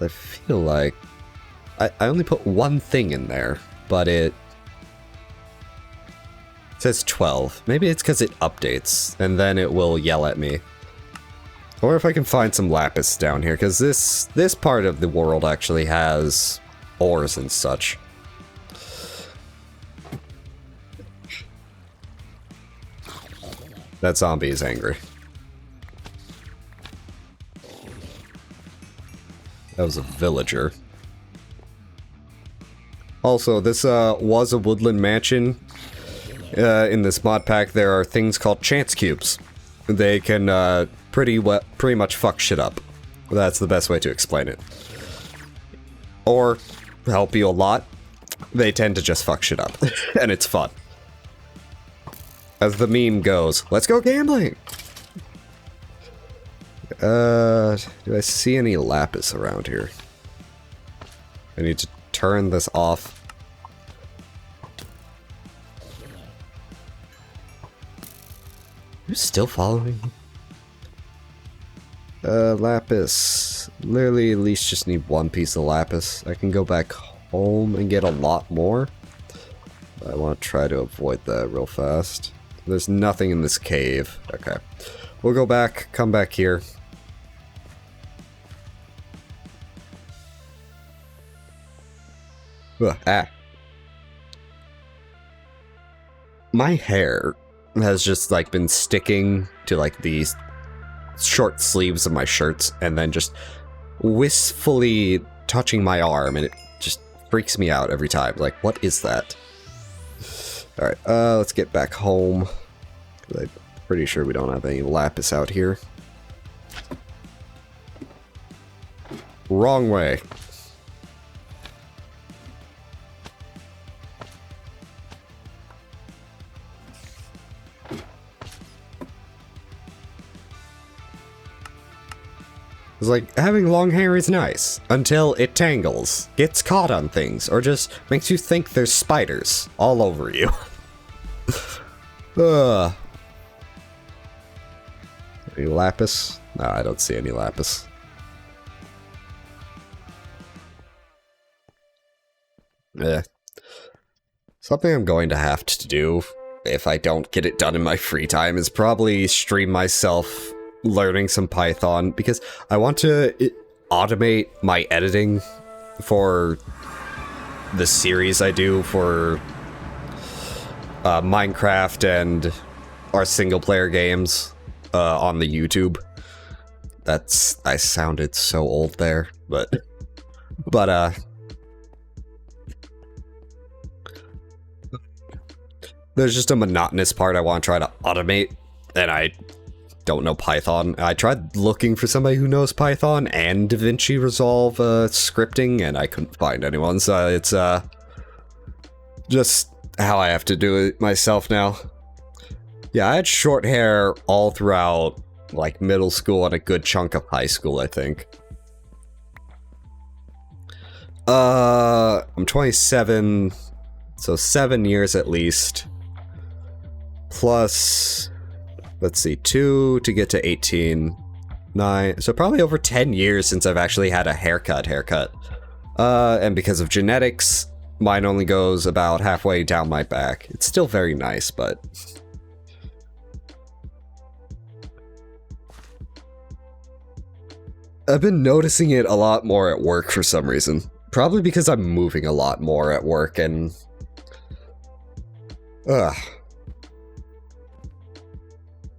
I feel like... I only put one thing in there, but it says 12. Maybe it's because it updates, and then it will yell at me. Or if I can find some lapis down here, because this part of the world actually has ores and such. That zombie is angry. That was a villager. Also, this was a woodland mansion. In this mod pack, there are things called chance cubes. They can pretty much fuck shit up. That's the best way to explain it. Or help you a lot. They tend to just fuck shit up, and it's fun. As the meme goes, let's go gambling! Do I see any lapis around here? I need to turn this off. You're still following me? Lapis. Literally, at least just need one piece of lapis. I can go back home and get a lot more. I want to try to avoid that real fast. There's nothing in this cave. Okay. We'll go back, come back here. Ugh, ah. My hair has just like been sticking to like these short sleeves of my shirts and then just wistfully touching my arm, and it just freaks me out every time. Like, what is that? Alright, let's get back home. I'm pretty sure we don't have any lapis out here. Wrong way. It's like, having long hair is nice, until it tangles, gets caught on things, or just makes you think there's spiders all over you. Any lapis? No, I don't see any lapis. Something I'm going to have to do, if I don't get it done in my free time, is probably stream myself learning some Python, because I want to automate my editing for the series I do for Minecraft and our single-player games on the YouTube. I sounded so old there, but there's just a monotonous part I want to try to automate, and I don't know Python. I tried looking for somebody who knows Python and DaVinci Resolve scripting, and I couldn't find anyone, so it's just how I have to do it myself now. Yeah, I had short hair all throughout, like, middle school and a good chunk of high school, I think. I'm 27, so 7 years at least. Plus, let's see, 2 to get to 18, 9, so probably over 10 years since I've actually had a haircut. And because of genetics, mine only goes about halfway down my back. It's still very nice, but... I've been noticing it a lot more at work for some reason. Probably because I'm moving a lot more at work, and...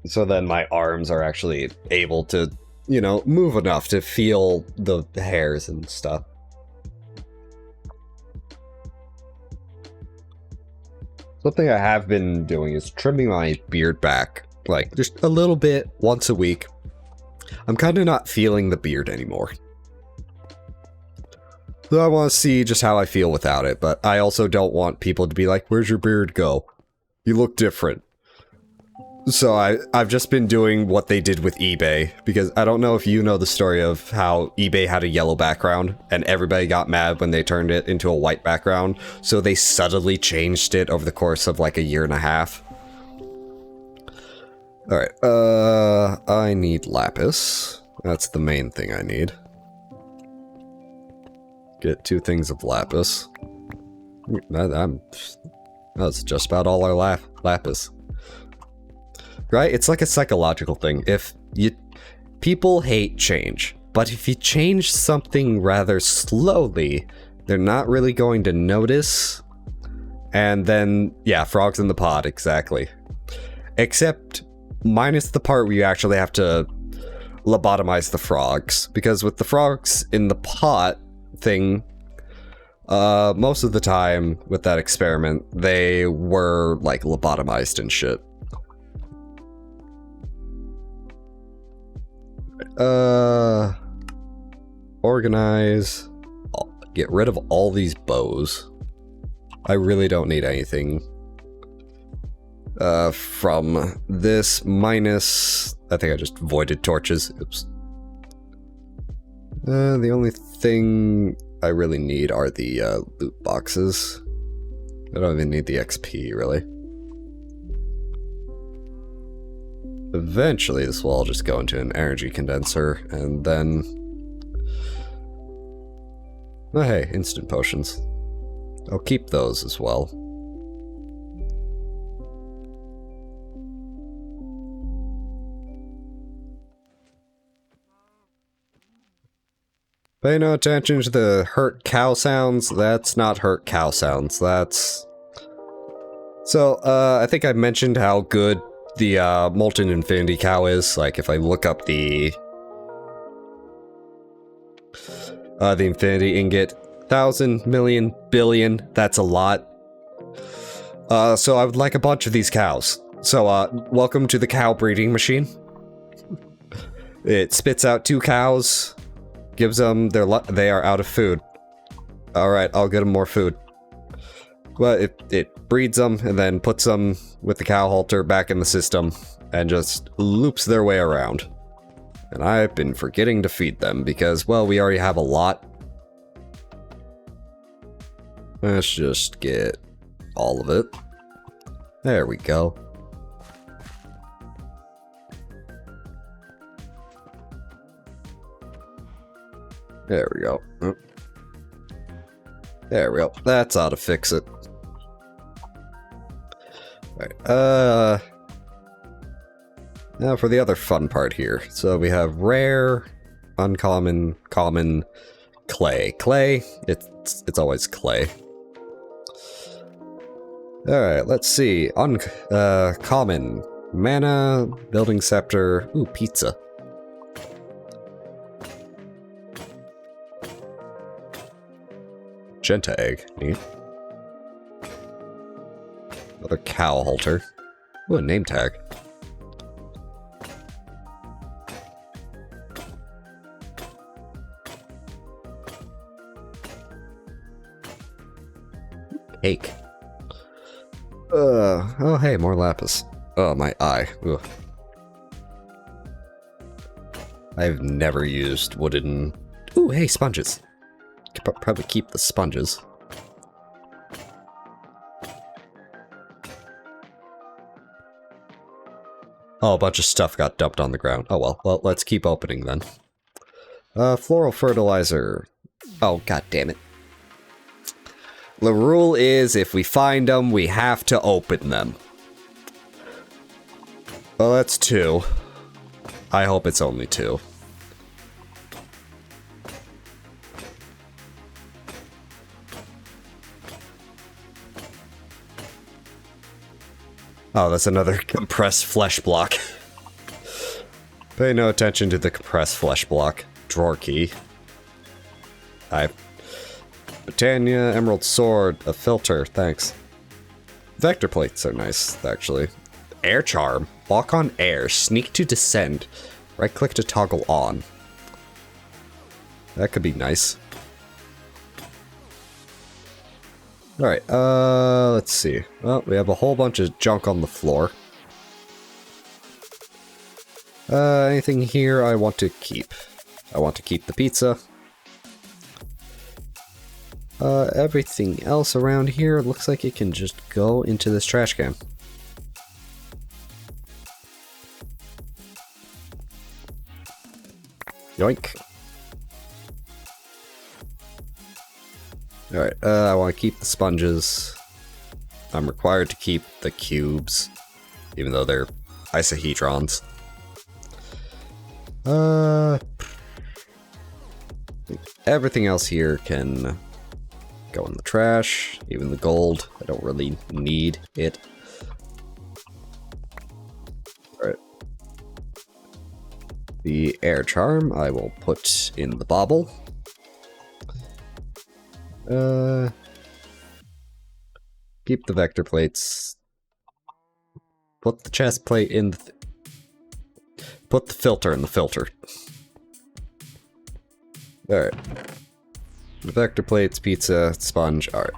So then my arms are actually able to, you know, move enough to feel the hairs and stuff. Something I have been doing is trimming my beard back, like, just a little bit once a week. I'm kind of not feeling the beard anymore. So I want to see just how I feel without it, but I also don't want people to be like, where's your beard go? You look different. So I've just been doing what they did with eBay, because I don't know if you know the story of how eBay had a yellow background, and everybody got mad when they turned it into a white background, so they subtly changed it over the course of like a year and a half. Alright, I need lapis. That's the main thing I need. Get 2 things of lapis. That's just about all our lapis. Right? It's like a psychological thing. People hate change, but if you change something rather slowly, they're not really going to notice. And then, yeah, frogs in the pot, exactly. Except, minus the part where you actually have to lobotomize the frogs. Because with the frogs in the pot thing, most of the time with that experiment, they were, like, lobotomized and shit. Organize. Get rid of all these bows. I really don't need anything from this, minus... I think I just voided torches. Oops. The only thing I really need are the loot boxes. I don't even need the XP, really. Eventually, this will all just go into an energy condenser, and then... Oh, hey, instant potions. I'll keep those as well. Pay no attention to the hurt cow sounds. That's not hurt cow sounds. That's... So, I think I mentioned how good the Molten Infinity Cow is. Like, if I look up the Infinity Ingot, 1,000, million, billion, that's a lot. So I would like a bunch of these cows. So, welcome to the cow breeding machine. It spits out 2 cows, gives them they are out of food. Alright, I'll get them more food. Well, it breeds them and then puts them with the cow halter back in the system and just loops their way around. And I've been forgetting to feed them because, well, we already have a lot. Let's just get all of it. There we go. There we go. There we go. That's how to fix it. Alright, now for the other fun part here. So we have rare, uncommon, common, clay. Clay, it's always clay. Alright, let's see. Common. Mana, building scepter, ooh, pizza. Genta egg, neat. Another cow halter. Ooh, a name tag. Cake. Oh hey, more lapis. Oh, my eye. Ugh. I've never used wooden... Ooh, hey, sponges. Could probably keep the sponges. Oh, a bunch of stuff got dumped on the ground. Oh well, let's keep opening then. Floral fertilizer. Oh, god damn it. The rule is, if we find them, we have to open them. Well, that's 2. I hope it's only 2. Oh, that's another compressed flesh block. Pay no attention to the compressed flesh block. Drawer key. Britannia, emerald sword, a filter, thanks. Vector plates are nice, actually. Air charm. Walk on air. Sneak to descend. Right click to toggle on. That could be nice. Alright, let's see. Well, we have a whole bunch of junk on the floor. Anything here I want to keep? I want to keep the pizza. Everything else around here looks like it can just go into this trash can. Yoink. Alright, I want to keep the sponges. I'm required to keep the cubes, even though they're isohedrons. Everything else here can go in the trash, even the gold. I don't really need it. Alright. The air charm I will put in the bauble. Keep the vector plates. Put the chest plate in the... Put the filter in the filter. Alright. Vector plates, pizza, sponge, alright.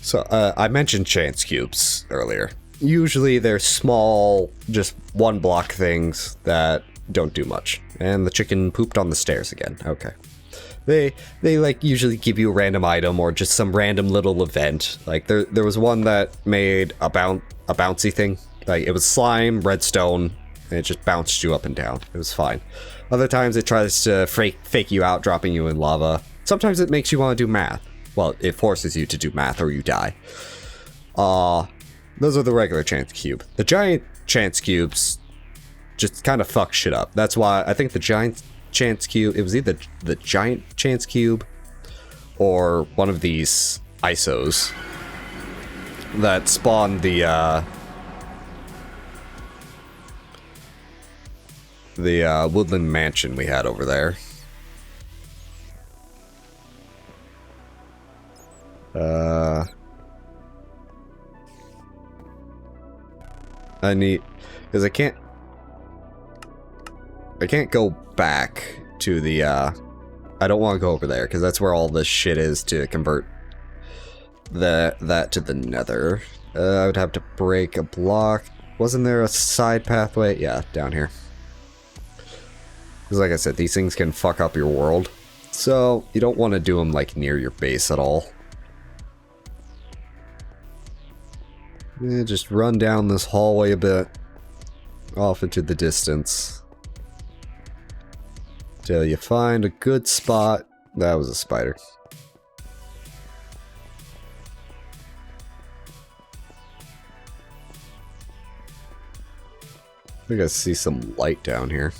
So, I mentioned chance cubes earlier. Usually they're small, just one block things that don't do much. And the chicken pooped on the stairs again. Okay. They like usually give you a random item or just some random little event. Like there was one that made a bouncy thing. Like it was slime, redstone, and it just bounced you up and down. It was fine. Other times it tries to fake you out, dropping you in lava. Sometimes it makes you want to do math. Well, it forces you to do math or you die. Those are the regular chance cube. The giant chance cubes just kind of fuck shit up. That's why I think the giant chance cube, it was either the giant chance cube or one of these ISOs that spawned the woodland mansion we had over there. I need, because I can't go back to the, I don't want to go over there, because that's where all this shit is to convert that to the nether. I would have to break a block. Wasn't there a side pathway? Yeah, down here. Because like I said, these things can fuck up your world. So, you don't want to do them, like, near your base at all. Just run down this hallway a bit. Off into the distance. Till you find a good spot. That was a spider. I think I see some light down here.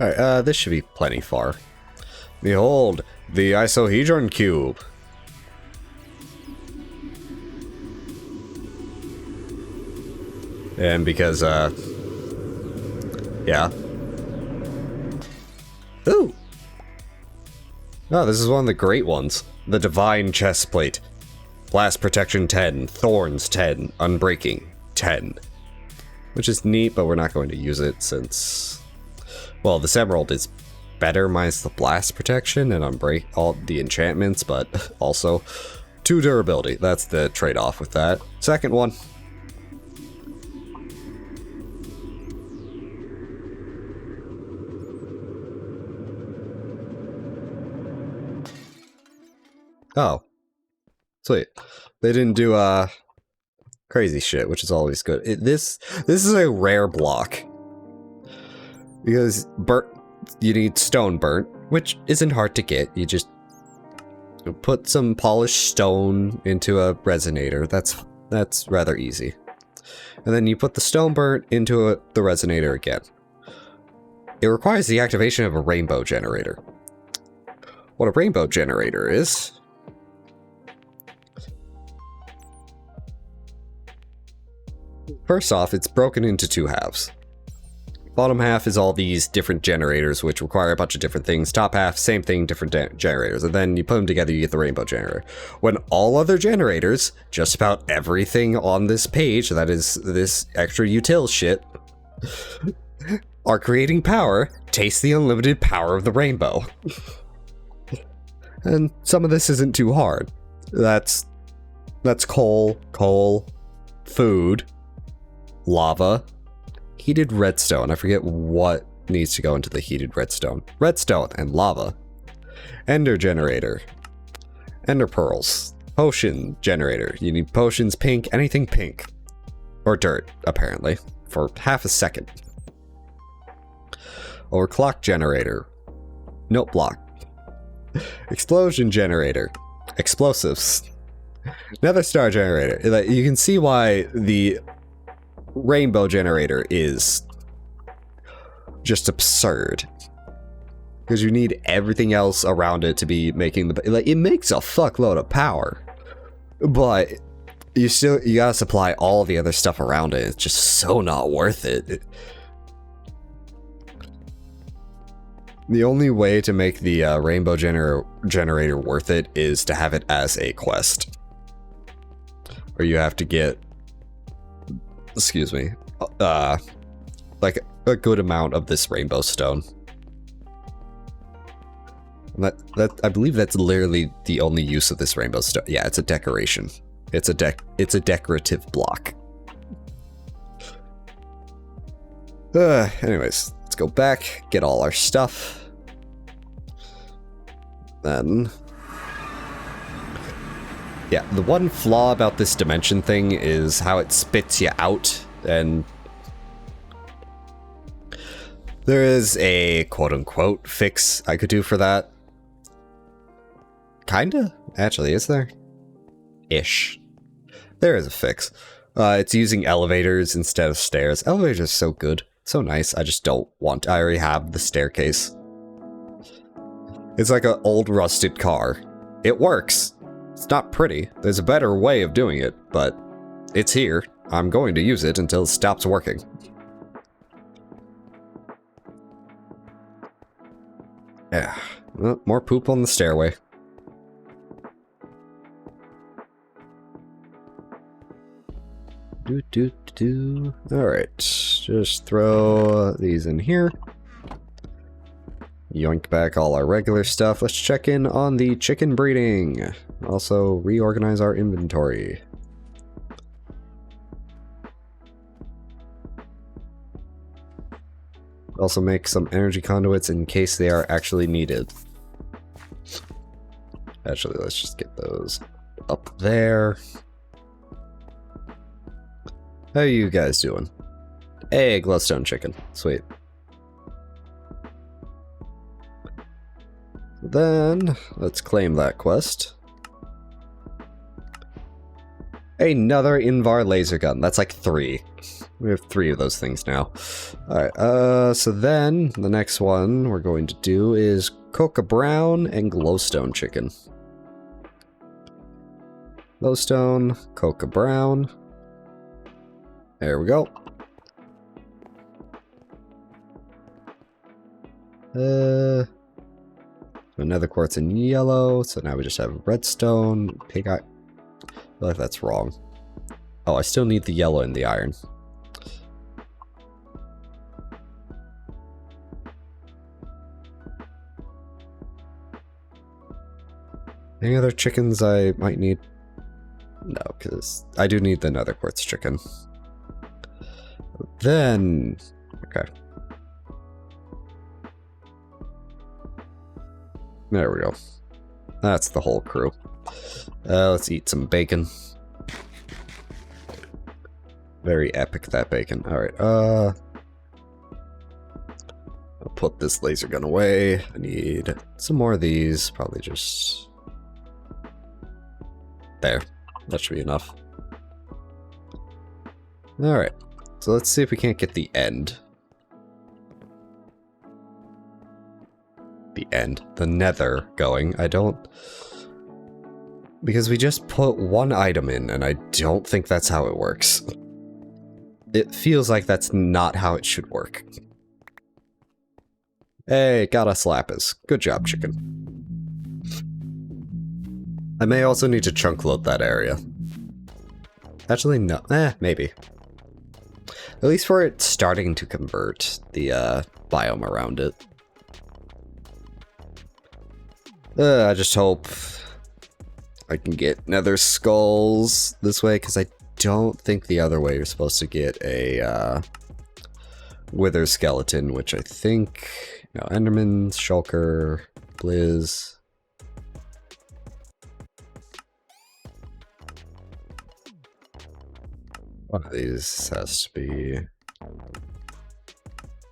Alright, this should be plenty far. Behold, the isohedron cube. And because, yeah. Ooh! Oh, this is one of the great ones. The Divine Chestplate. Blast Protection 10, Thorns 10, Unbreaking 10. Which is neat, but we're not going to use it since... Well, this emerald is better minus the blast protection and unbreak all the enchantments, but also 2 durability. That's the trade-off with that. Second one. Oh. Sweet. They didn't do crazy shit, which is always good. This is a rare block. Because you need stone burnt, which isn't hard to get. You just put some polished stone into a resonator. That's rather easy. And then you put the stone burnt into the resonator again. It requires the activation of a rainbow generator. What a rainbow generator is... First off, it's broken into 2 halves. Bottom half is all these different generators, which require a bunch of different things. Top half, same thing, different generators. And then you put them together, you get the rainbow generator. When all other generators, just about everything on this page, that is this extra util shit, are creating power, taste the unlimited power of the rainbow. And some of this isn't too hard. That's coal, food, lava, heated redstone. I forget what needs to go into the heated redstone. Redstone and lava. Ender generator. Ender pearls. Potion generator. You need potions pink, anything pink. Or dirt, apparently. For half a second. Overclock generator. Note block. Explosion generator. Explosives. Nether star generator. You can see why the rainbow generator is just absurd. Because you need everything else around it to be making the... Like, it makes a fuckload of power. But you gotta supply all the other stuff around it. It's just so not worth it. The only way to make the rainbow generator worth it is to have it as a quest. Or you have to get... Excuse me. Like a good amount of this rainbow stone. That I believe that's literally the only use of this rainbow stone. Yeah, it's a decoration. It's a decorative block. Anyways, let's go back, get all our stuff. Then... Yeah, the one flaw about this dimension thing is how it spits you out, and... There is a quote-unquote fix I could do for that. Kinda? Actually, is there? Ish. There is a fix. It's using elevators instead of stairs. Elevators are so good. So nice. I just don't want... I already have the staircase. It's like an old rusted car. It works. It's not pretty. There's a better way of doing it, but it's here. I'm going to use it until it stops working. Yeah. Well, more poop on the stairway. Alright, just throw these in here. Yoink back all our regular stuff. Let's check in on the chicken breeding. Also, reorganize our inventory. Also make some energy conduits in case they are actually needed. Actually, let's just get those up there. How are you guys doing? Hey, glowstone chicken. Sweet. Then, let's claim that quest. Another Invar laser gun. That's like 3. We have 3 of those things now. Alright, so then, the next one we're going to do is Coca Brown and glowstone chicken. Glowstone, Coca Brown. There we go. Another quartz in yellow, so now we just have redstone, pig eye. I feel like that's wrong. Oh, I still need the yellow and the iron. Any other chickens I might need? No, because I do need the nether quartz chicken. Then, okay. There we go. That's the whole crew. Let's eat some bacon. Very epic, that bacon. Alright, I'll put this laser gun away. I need some more of these. Probably just... There. That should be enough. Alright. So let's see if we can't get the end. The nether going. I don't... Because we just put one item in, and I don't think that's how it works. It feels like that's not how it should work. Hey, got us lapis. Good job, chicken. I may also need to chunk load that area. Actually, no. Maybe. At least for it starting to convert the biome around it. I just hope I can get nether skulls this way, because I don't think the other way you're supposed to get a wither skeleton, which I think... No, Enderman, Shulker, Blizz... One of these has to be...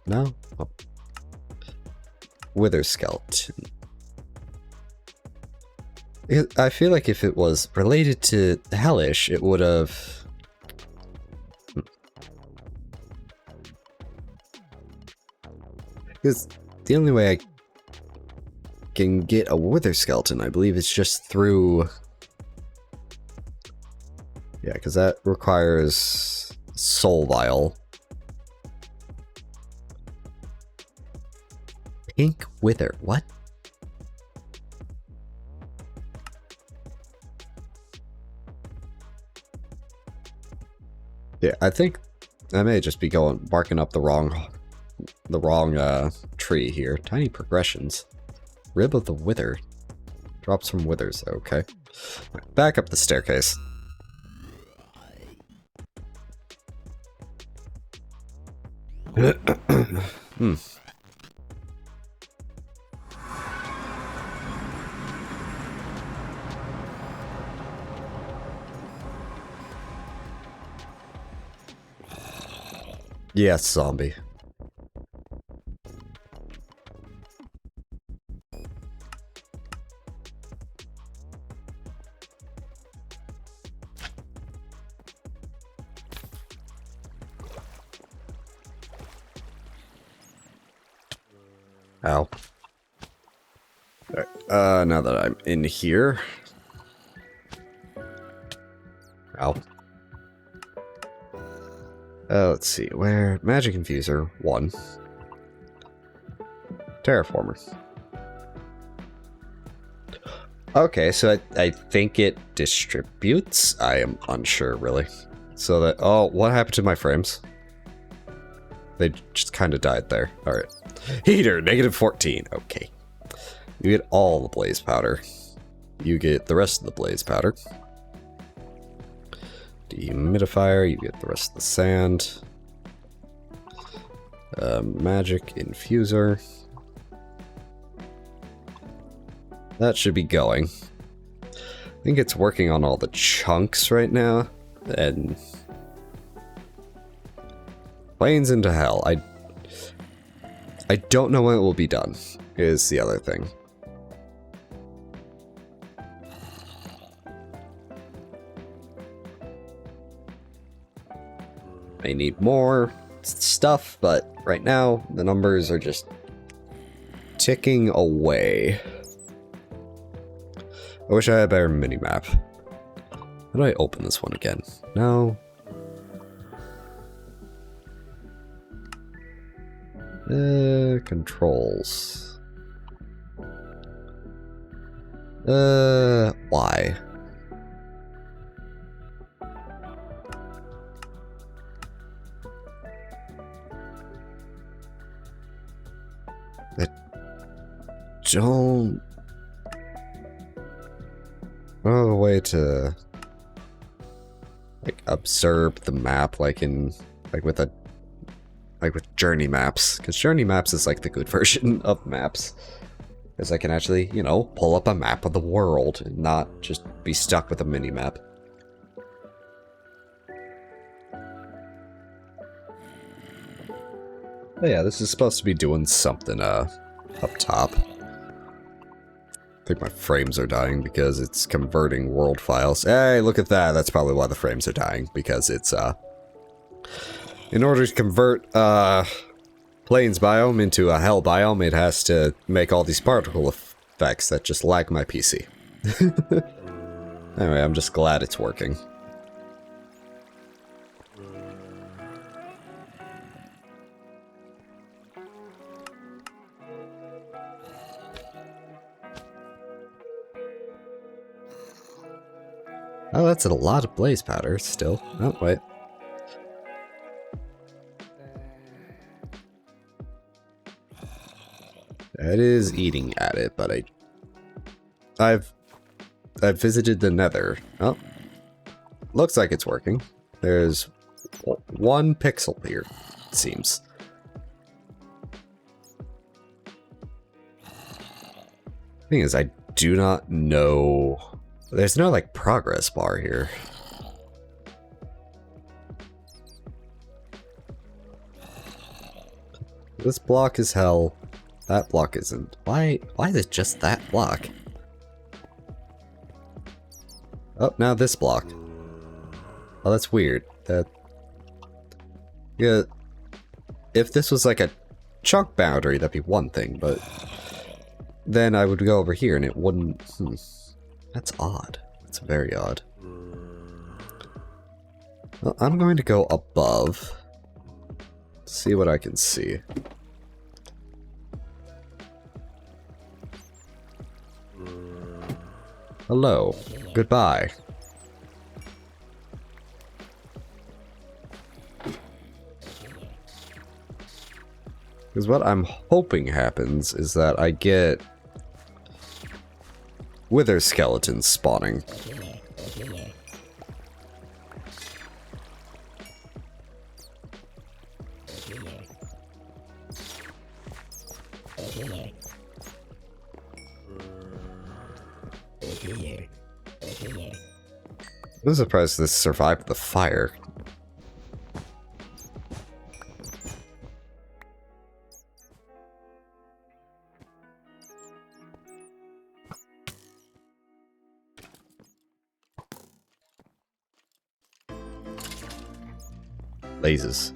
No? Oh. Wither skeleton. I feel like if it was related to Hellish, it would have... Because the only way I can get a wither skeleton, I believe, is just through... Yeah, because that requires soul vial. Pink wither, what? Yeah, I think I may just be barking up the wrong tree here. Tiny progressions. Rib of the wither. Drops from withers, okay. Right, back up the staircase. Hmm. Yes, zombie. Ow. Alright, now that I'm in here. Ow. Let's see, where? Magic Infuser, 1. Terraformer. Okay, so I think it distributes? I am unsure, really. So that... Oh, what happened to my frames? They just kind of died there. Alright. Heater, -14. Okay. You get all the blaze powder. You get the rest of the blaze powder. Dehumidifier, you get the rest of the sand. Magic infuser. That should be going. I think it's working on all the chunks right now. And... Planes into hell. I don't know when it will be done, is the other thing. May need more stuff, but right now the numbers are just ticking away. I wish I had a better minimap. How do I open this one again? No. Controls. Why? I don't know a way to like observe the map like with journey maps, because journey maps is like the good version of maps, because I can actually, you know, pull up a map of the world and not just be stuck with a mini map. But yeah, this is supposed to be doing something up top. I think my frames are dying because it's converting world files. Hey, look at that. That's probably why the frames are dying, because it's in order to convert Plains biome into a Hell biome, it has to make all these particle effects that just lag my PC. Anyway, I'm just glad it's working. Oh, that's a lot of blaze powder still. Oh, wait. It is eating at it, but I visited the nether. Oh, looks like it's working. There's 1 pixel here, it seems. Thing is, I do not know. There's no like progress bar here. This block is hell. That block isn't. Why is it just that block? Oh, now this block. Oh, that's weird. Yeah, if this was like a chunk boundary, that'd be one thing, but then I would go over here and it wouldn't. That's odd. That's very odd. Well, I'm going to go above. See what I can see. Hello. Goodbye. Because what I'm hoping happens is that I get wither skeletons spawning. I'm surprised this survived the fire. Lasers.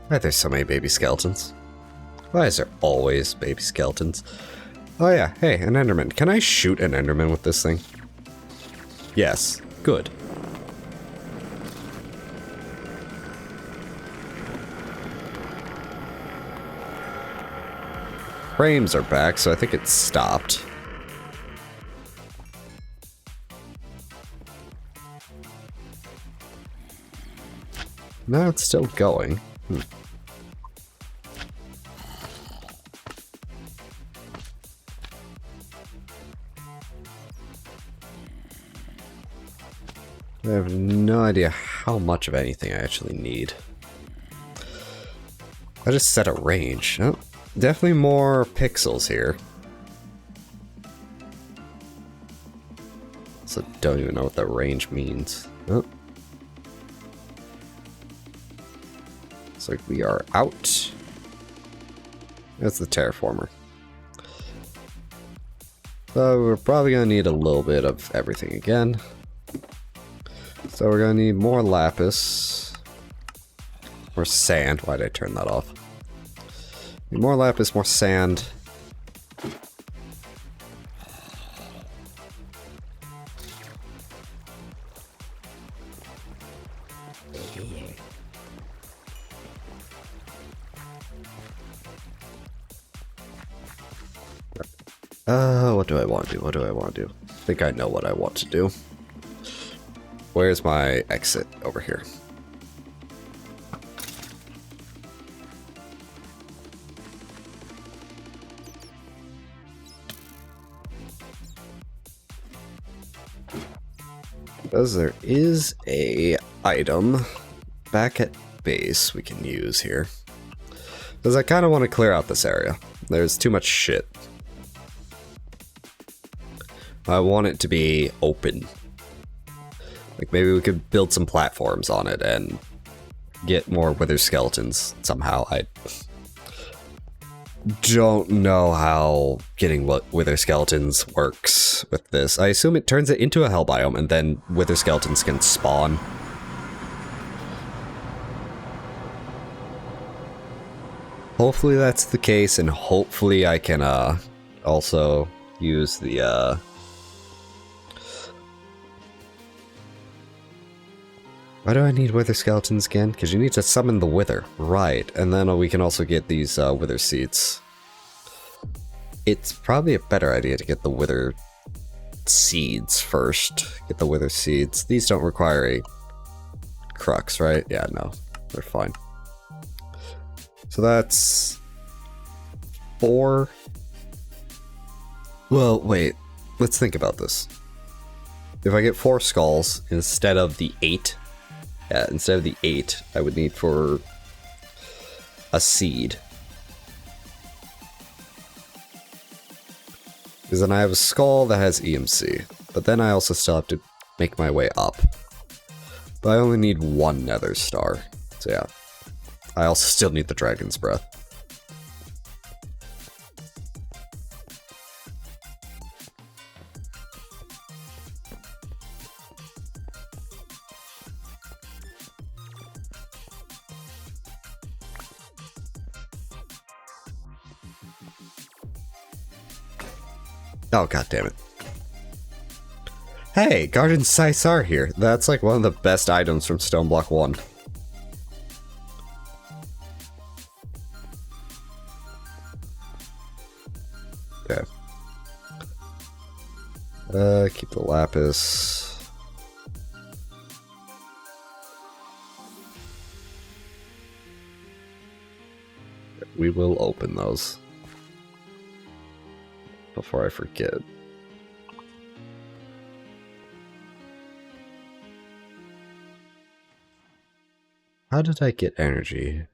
Why are there so many baby skeletons? Why is there always baby skeletons? Oh yeah, hey, an enderman. Can I shoot an enderman with this thing? Yes, good. Frames are back, so I think it stopped. No, it's still going. I have no idea how much of anything I actually need. I just set a range. Oh, definitely more pixels here. So don't even know what that range means. Oh. Looks like we are out. That's the terraformer. So we're probably gonna need a little bit of everything again. So we're gonna need more lapis. More sand. Why did I turn that off? Need more lapis, more sand. What do I want to do? What do I want to do? I think I know what I want to do. Where's my exit? Over here. Because there is a item back at base we can use here. Because I kind of want to clear out this area. There's too much shit. I want it to be open. Like maybe we could build some platforms on it and get more wither skeletons somehow. I don't know how getting wither skeletons works with this. I assume it turns it into a hell biome and then wither skeletons can spawn. Hopefully that's the case, and hopefully I can also use the why do I need wither skeletons again? Because you need to summon the wither. Right, and then we can also get these wither seeds. It's probably a better idea to get the wither seeds first. Get the wither seeds. These don't require a crux, right? Yeah, no. they're fine. So that's 4. Well, wait. Let's think about this. If I get 4 skulls instead of the 8, instead of the 8, I would need for a seed. Because then I have a skull that has EMC, but then I also still have to make my way up. But I only need 1 nether star, so yeah. I also still need the dragon's breath. Oh, god damn it. Hey, Garden Scythes are here. That's like one of the best items from Stone Block 1. Okay. Keep the lapis. We will open those before I forget. How did I get energy?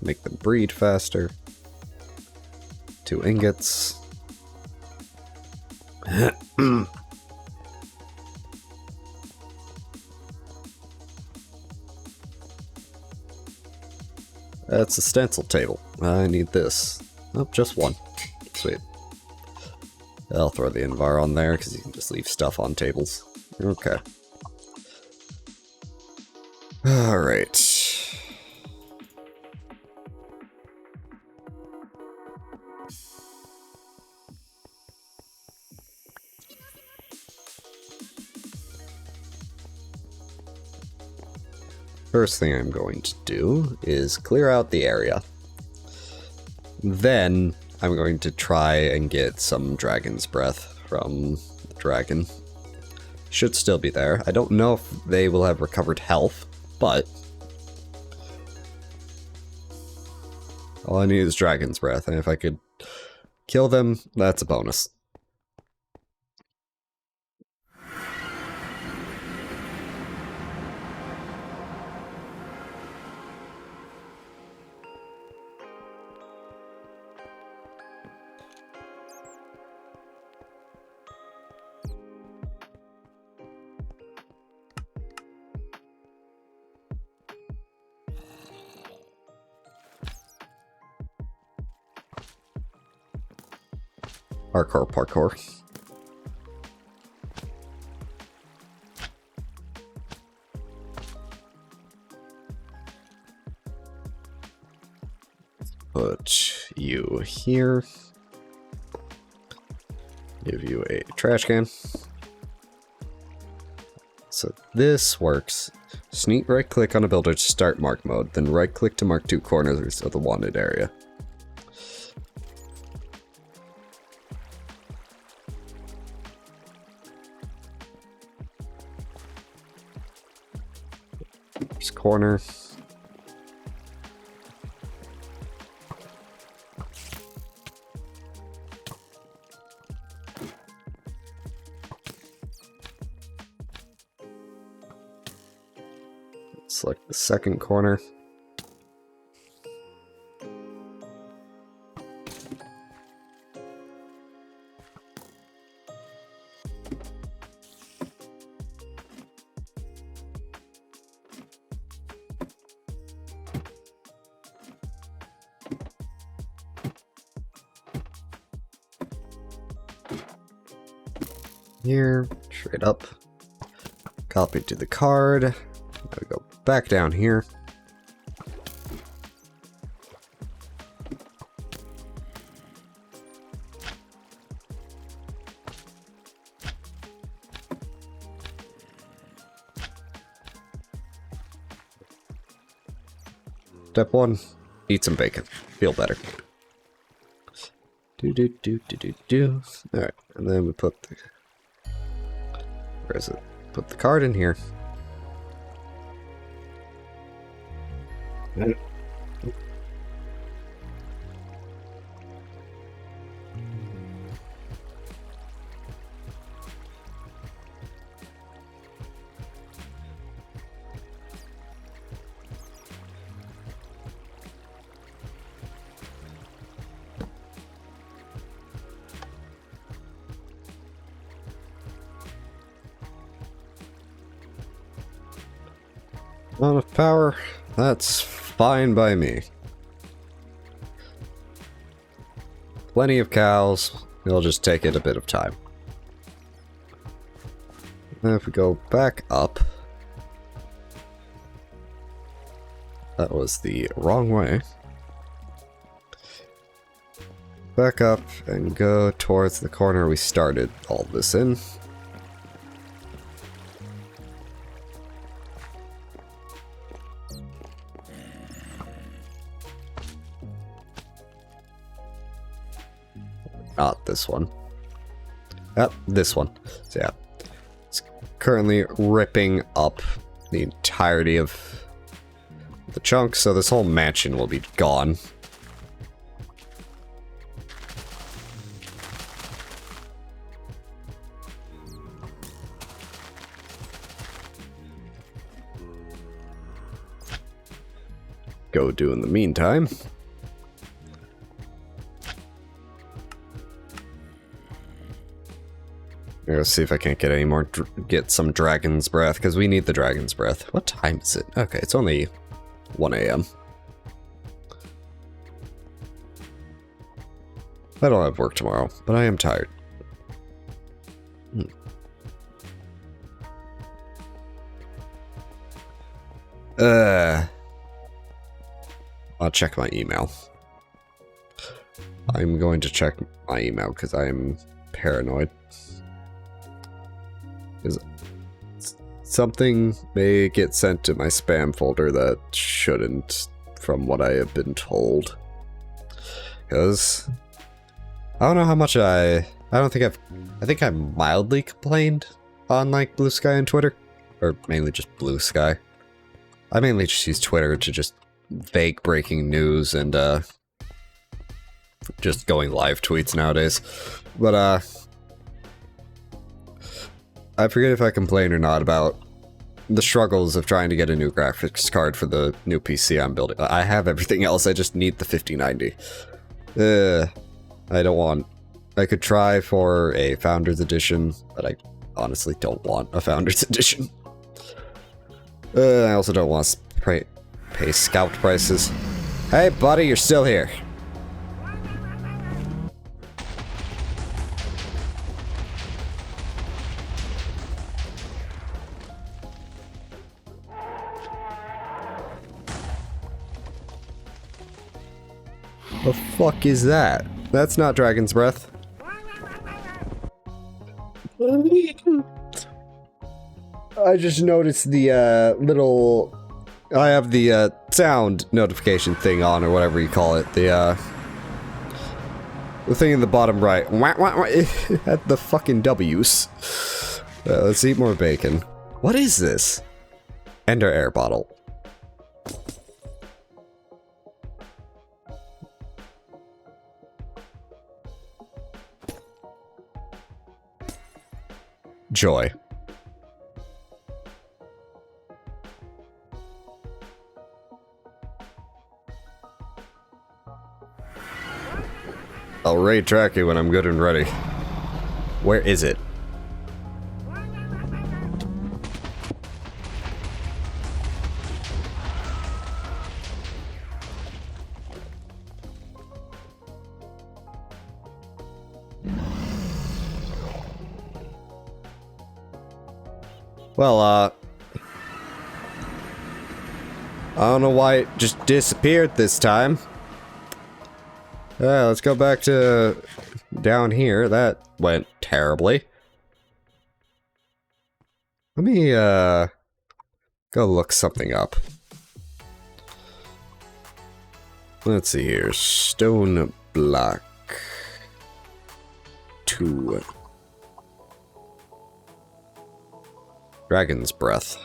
Make them breed faster. 2 ingots. That's a stencil table. I need this. Oh, just one. Sweet. I'll throw the Invar on there, because you can just leave stuff on tables. Okay. Alright. First thing I'm going to do is clear out the area. Then I'm going to try and get some dragon's breath from the dragon. Should still be there. I don't know if they will have recovered health, but all I need is dragon's breath, and if I could kill them, that's a bonus. Parkour. Put you here. Give you a trash can. So this works. Sneak right click on a builder to start mark mode, then right click to mark 2 corners of the wanted area. Corner. Select the second corner. Here, straight up, copy to the card. Now we go back down here. Step 1, eat some bacon. Feel better. Do. Alright, and then we put the... Where is it? Put the card in here. Not enough power. That's fine by me. Plenty of cows. It'll just take it a bit of time. And if we go back up... That was the wrong way. Back up and go towards the corner we started all this in. Not this one. Yep, this one. So yeah, it's currently ripping up the entirety of the chunk, so this whole mansion will be gone. Go do in the meantime. Let's see if I can't get any more, get some dragon's breath, because we need the dragon's breath. What time is it? Okay, it's only 1 a.m. I don't have work tomorrow, but I am tired. I'll check my email. I'm going to check my email because I'm paranoid. Because something may get sent to my spam folder that shouldn't, from what I have been told. Because I don't know how much I think I mildly complained on like Blue Sky and Twitter, or mainly just Blue Sky. I mainly just use Twitter to just vague breaking news and just going live tweets nowadays. But I forget if I complain or not about the struggles of trying to get a new graphics card for the new PC I'm building. I have everything else, I just need the 5090. I don't want... I could try for a Founders Edition, but I honestly don't want a Founders Edition. I also don't want to pay scout prices. Hey buddy, you're still here. The fuck is that? That's not Dragon's Breath. I just noticed the little... I have the sound notification thing on, or whatever you call it. The thing in the bottom right. At the fucking W's. Let's eat more bacon. What is this? Ender air bottle. Joy. I'll raid track you when I'm good and ready. Where is it? Well, I don't know why it just disappeared this time. Let's go back to down here. That went terribly. Let me, go look something up. Let's see here. Stone block 2. Dragon's Breath.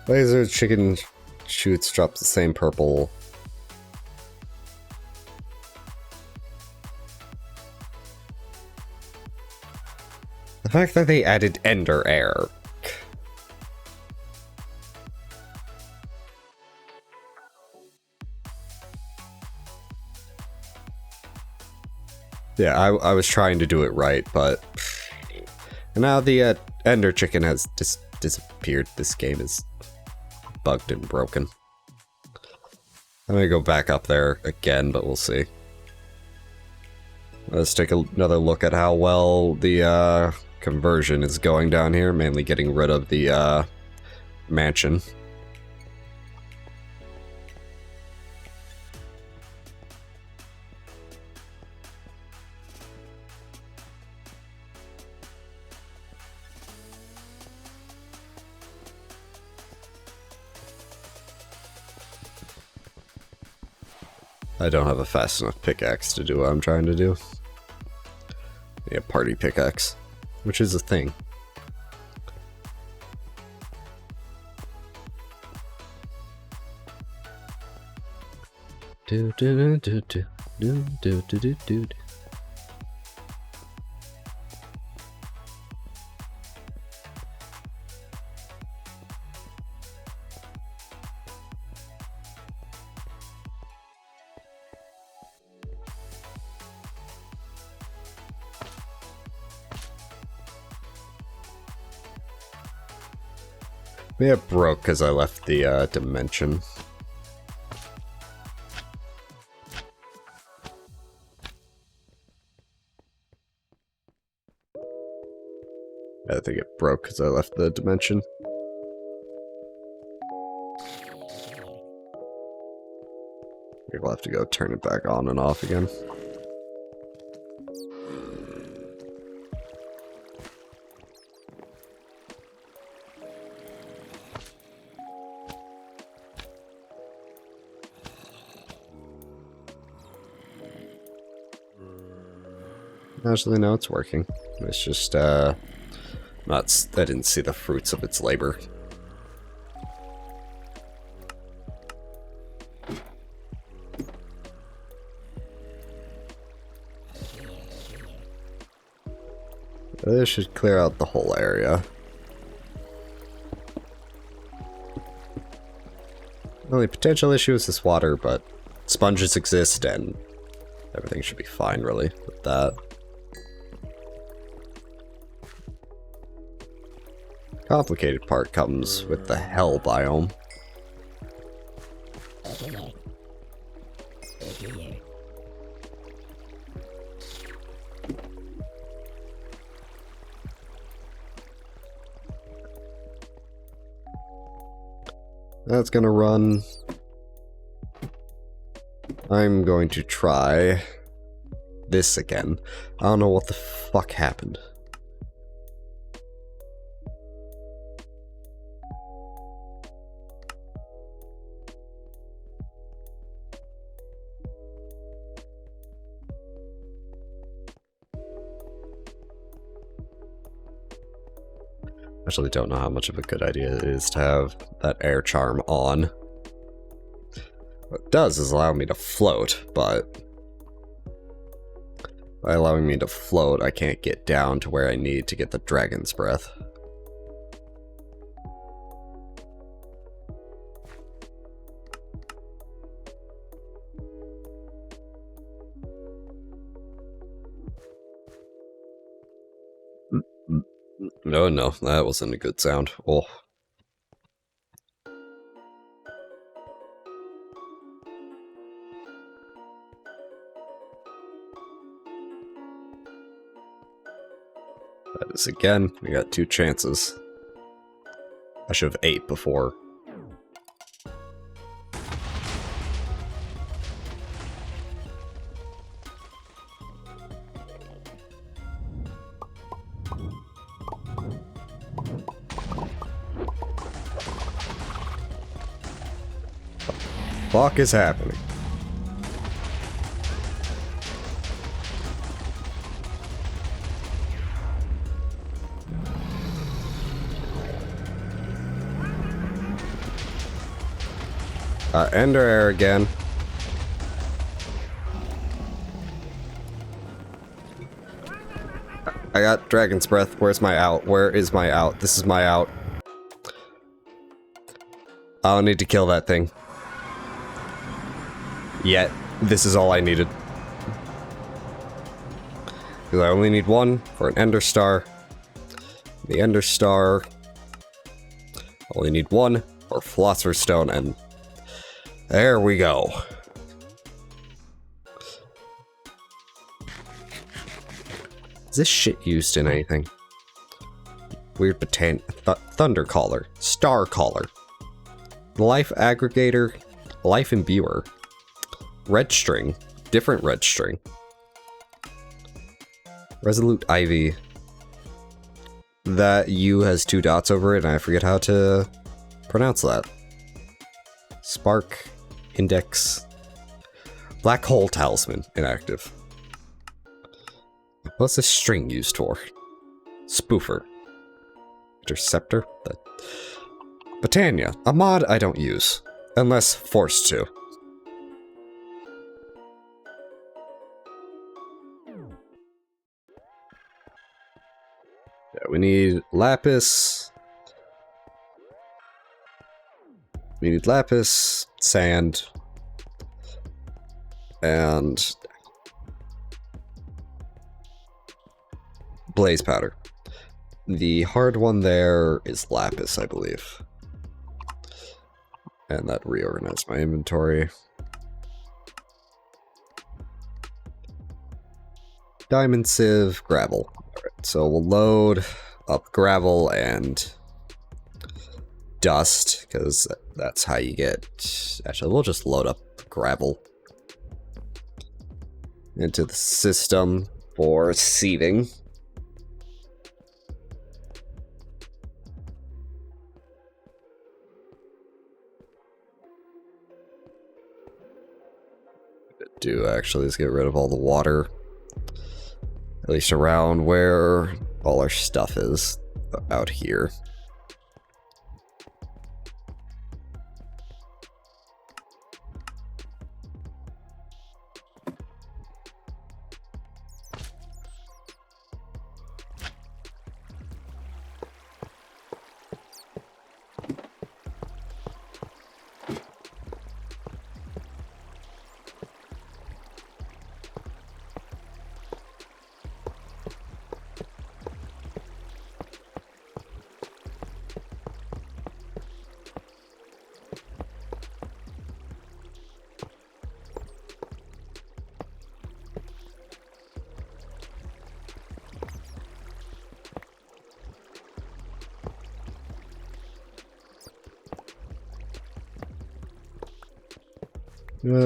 Laser chicken shoots drops the same purple. The fact that they added Ender Air. Yeah, I was trying to do it right, but... And now the Ender Chicken has disappeared. This game is bugged and broken. I'm gonna go back up there again, but we'll see. Let's take another look at how well the conversion is going down here, mainly getting rid of the mansion. I don't have a fast enough pickaxe to do what I'm trying to do. Yeah, party pickaxe, which is a thing. Do do do do do do do do do. Yeah, it broke because I left the dimension. I think it broke because I left the dimension. We'll have to go turn it back on and off again. Actually, no, it's working. It's just, I didn't see the fruits of its labor. This should clear out the whole area. The only potential issue is this water, but sponges exist and everything should be fine, really, with that. Complicated part comes with the hell biome. That's gonna run. I'm going to try this again. I don't know what the fuck happened. Actually don't know how much of a good idea it is to have that air charm on. What it does is allow me to float, but by allowing me to float, I can't get down to where I need to get the dragon's breath. No, no, that wasn't a good sound. Oh. That is again, we got 2 chances. I should have 8 before. Fuck is happening? Ender air again. I got dragon's breath. Where's my out? Where is my out? This is my out. I don't need to kill that thing. Yet, this is all I needed. Because I only need 1 for an Ender Star. The Ender Star. I only need 1 for Philosopher's Stone, and there we go. Is this shit used in anything? Weird Thunder Caller. Star Caller. Life Aggregator. Life Imbuer. Red String. Different Red String. Resolute Ivy. That U has 2 dots over it, and I forget how to pronounce that. Spark. Index. Black Hole Talisman. Inactive. What's this string used for? Spoofer. Interceptor. Botania. A mod I don't use. Unless forced to. Yeah, we need lapis. We need lapis, sand, and blaze powder. The hard one there is lapis, I believe. And that reorganized my inventory. Diamond sieve, gravel. Alright, so we'll load up gravel and dust, because that's how you get... Actually, we'll just load up gravel into the system for seeding. Do actually is get rid of all the water, at least around where all our stuff is out here.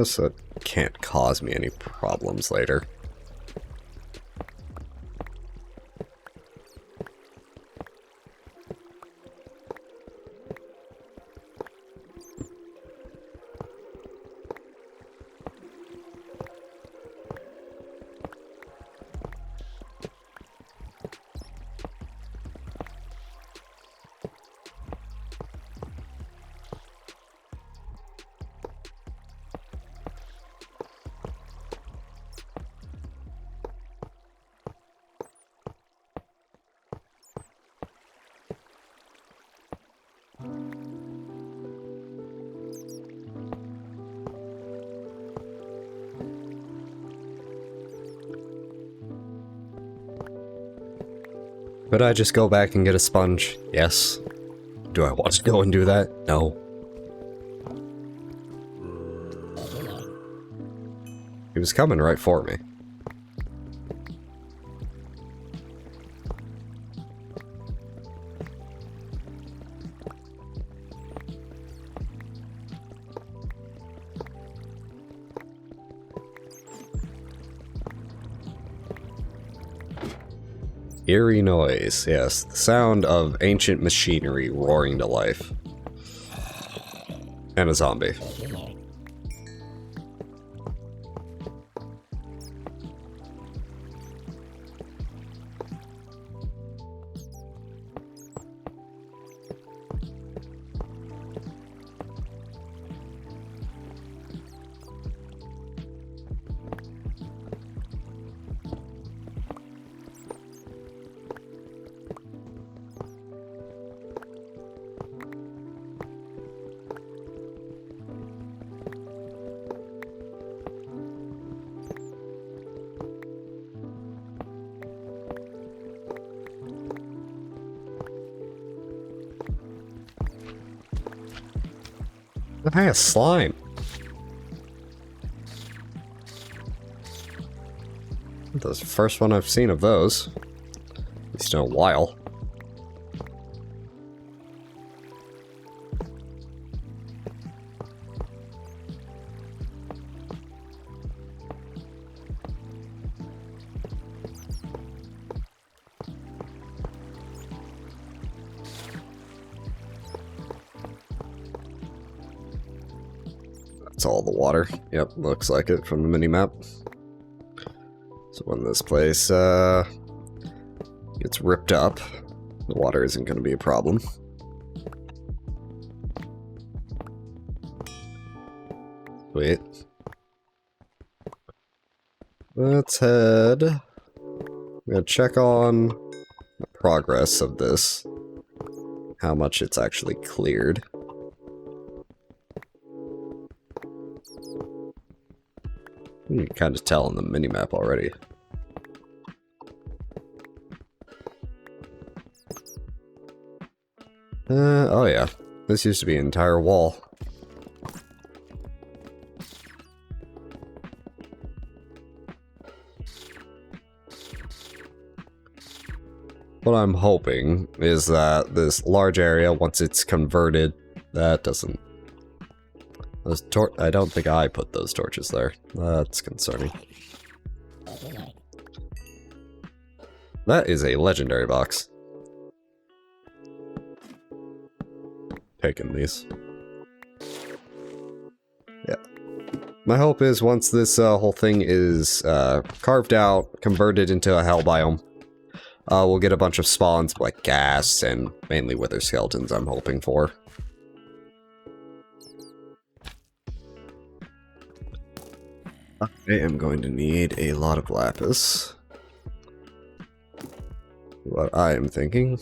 So it can't cause me any problems later. Could I just go back and get a sponge? Yes. Do I want to go and do that? No. He was coming right for me. Eerie noise, yes. The sound of ancient machinery roaring to life. And a zombie. Hey, a slime. That's the first one I've seen of those. At least in a while. That's all the water. Yep, looks like it from the mini-map. So when this place gets ripped up, the water isn't going to be a problem. Sweet. Let's head... I'm gonna check on... progress of this. How much it's actually cleared. You can kind of tell in the minimap already. Oh yeah. This used to be an entire wall. What I'm hoping is that this large area, once it's converted, that doesn't... I don't think I put those torches there. That's concerning. That is a legendary box. Taking these. Yeah. My hope is once this whole thing is carved out, converted into a hell biome, we'll get a bunch of spawns like gas and mainly wither skeletons I'm hoping for. I am going to need a lot of lapis. What I am thinking.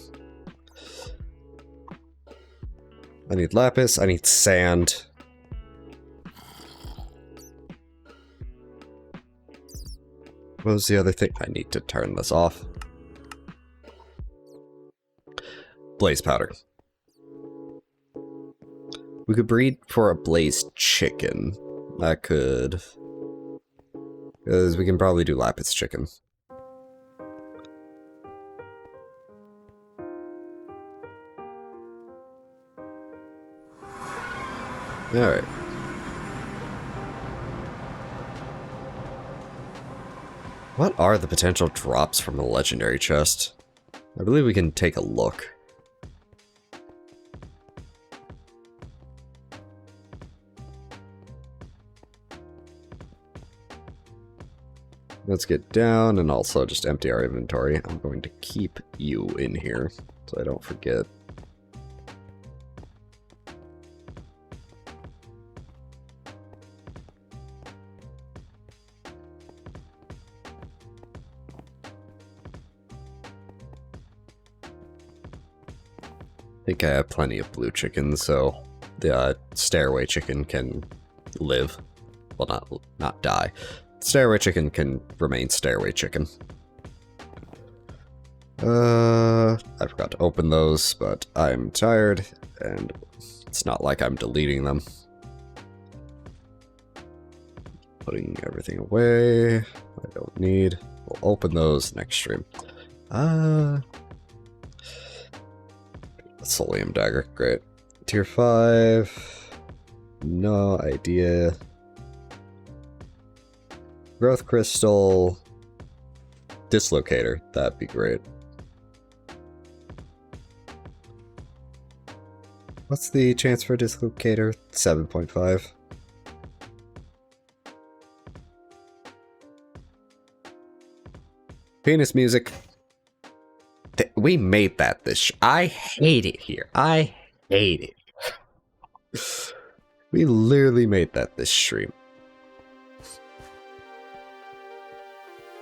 I need lapis, I need sand. What was the other thing? I need to turn this off. Blaze powder. We could breed for a blaze chicken. That could... because we can probably do lapis chicken. Alright. What are the potential drops from a legendary chest? I believe we can take a look. Let's get down and also just empty our inventory. I'm going to keep you in here so I don't forget. I think I have plenty of blue chickens, so the stairway chicken can live. Well, not die. Stairway chicken can remain stairway chicken. I forgot to open those, but I'm tired, and it's not like I'm deleting them. Putting everything away. I don't need. We'll open those next stream. Solium dagger, great. Tier 5. No idea. Growth crystal. Dislocator, that'd be great. What's the chance for a dislocator? 7.5. Penis music. We made that this I hate it here. I hate it. We literally made that this stream.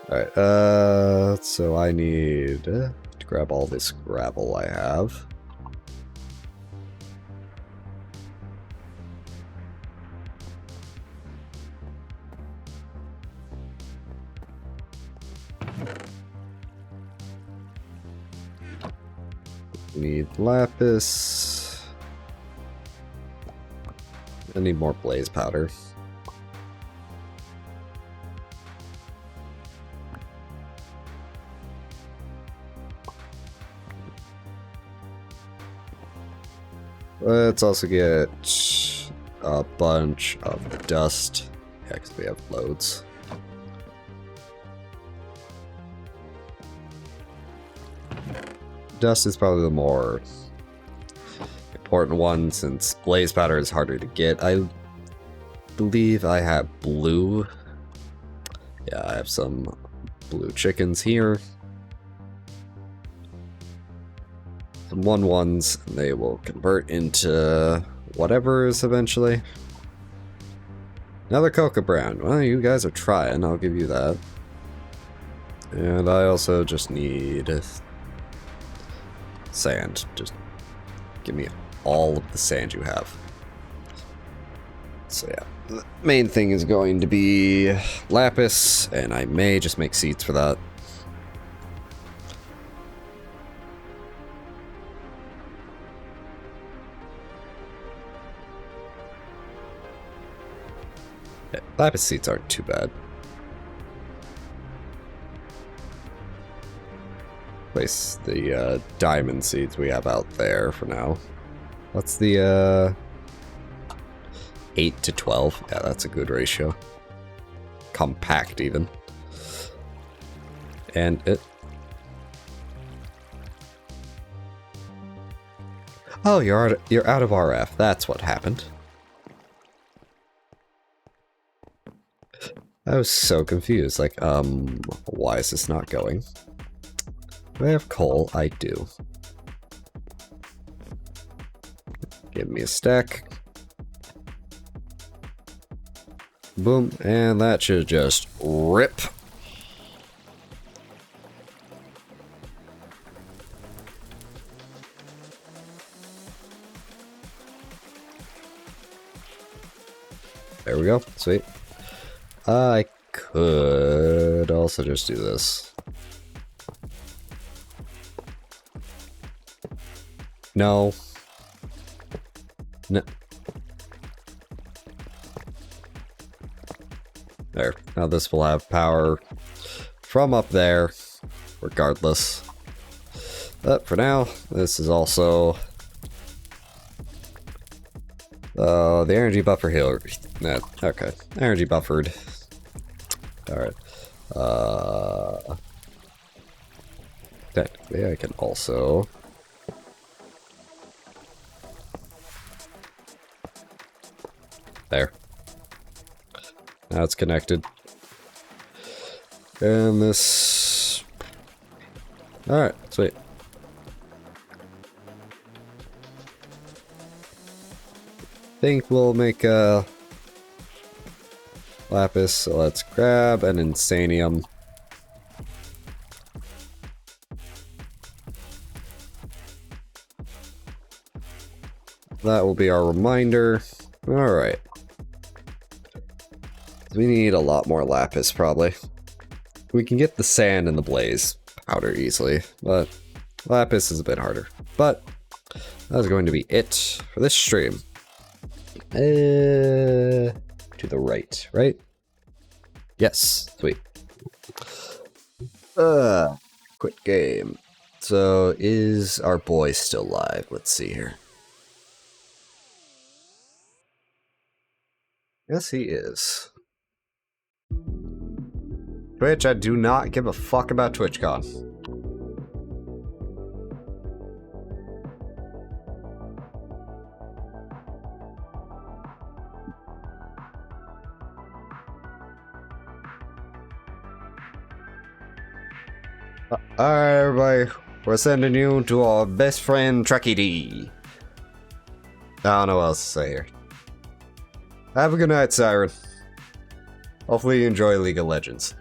Alright, so I need to grab all this gravel I have. Need lapis. I need more blaze powder. Let's also get a bunch of dust. Yeah, because we have loads. Dust is probably the more important one since blaze powder is harder to get. I believe I have blue. Yeah, I have some blue chickens here. Some 1-1s, and they will convert into whatever's eventually. Another cocoa brown. Well, you guys are trying, I'll give you that. And I also just need sand. Just give me all of the sand you have. So yeah, the main thing is going to be lapis, and I may just make seeds for that. Yeah, lapis seeds aren't too bad. Place the diamond seeds we have out there for now. What's the 8 to 12? Yeah, that's a good ratio. Compact even. And it... Oh, you're out of RF. That's what happened. I was so confused. Like, why is this not going? Do I have coal? I do. Give me a stack. Boom, and that should just rip. There we go. Sweet. I could also just do this. No. No. There. Now this will have power from up there, regardless. But for now, this is also... the energy buffer healer. Nah, okay. Energy buffered. Alright. Technically, I can also... There. Now it's connected. And this... Alright, sweet. Think we'll make a lapis, so let's grab an insanium. That will be our reminder. Alright. We need a lot more lapis, probably. We can get the sand and the blaze powder easily, but lapis is a bit harder. But that's going to be it for this stream. To the right, right? Yes, sweet. Quit game. So, is our boy still live? Let's see here. Yes, he is. Twitch, I do not give a fuck about TwitchCon. Alright, everybody. We're sending you to our best friend, Trekkie D. I don't know what else to say here. Have a good night, Siren. Hopefully you enjoy League of Legends.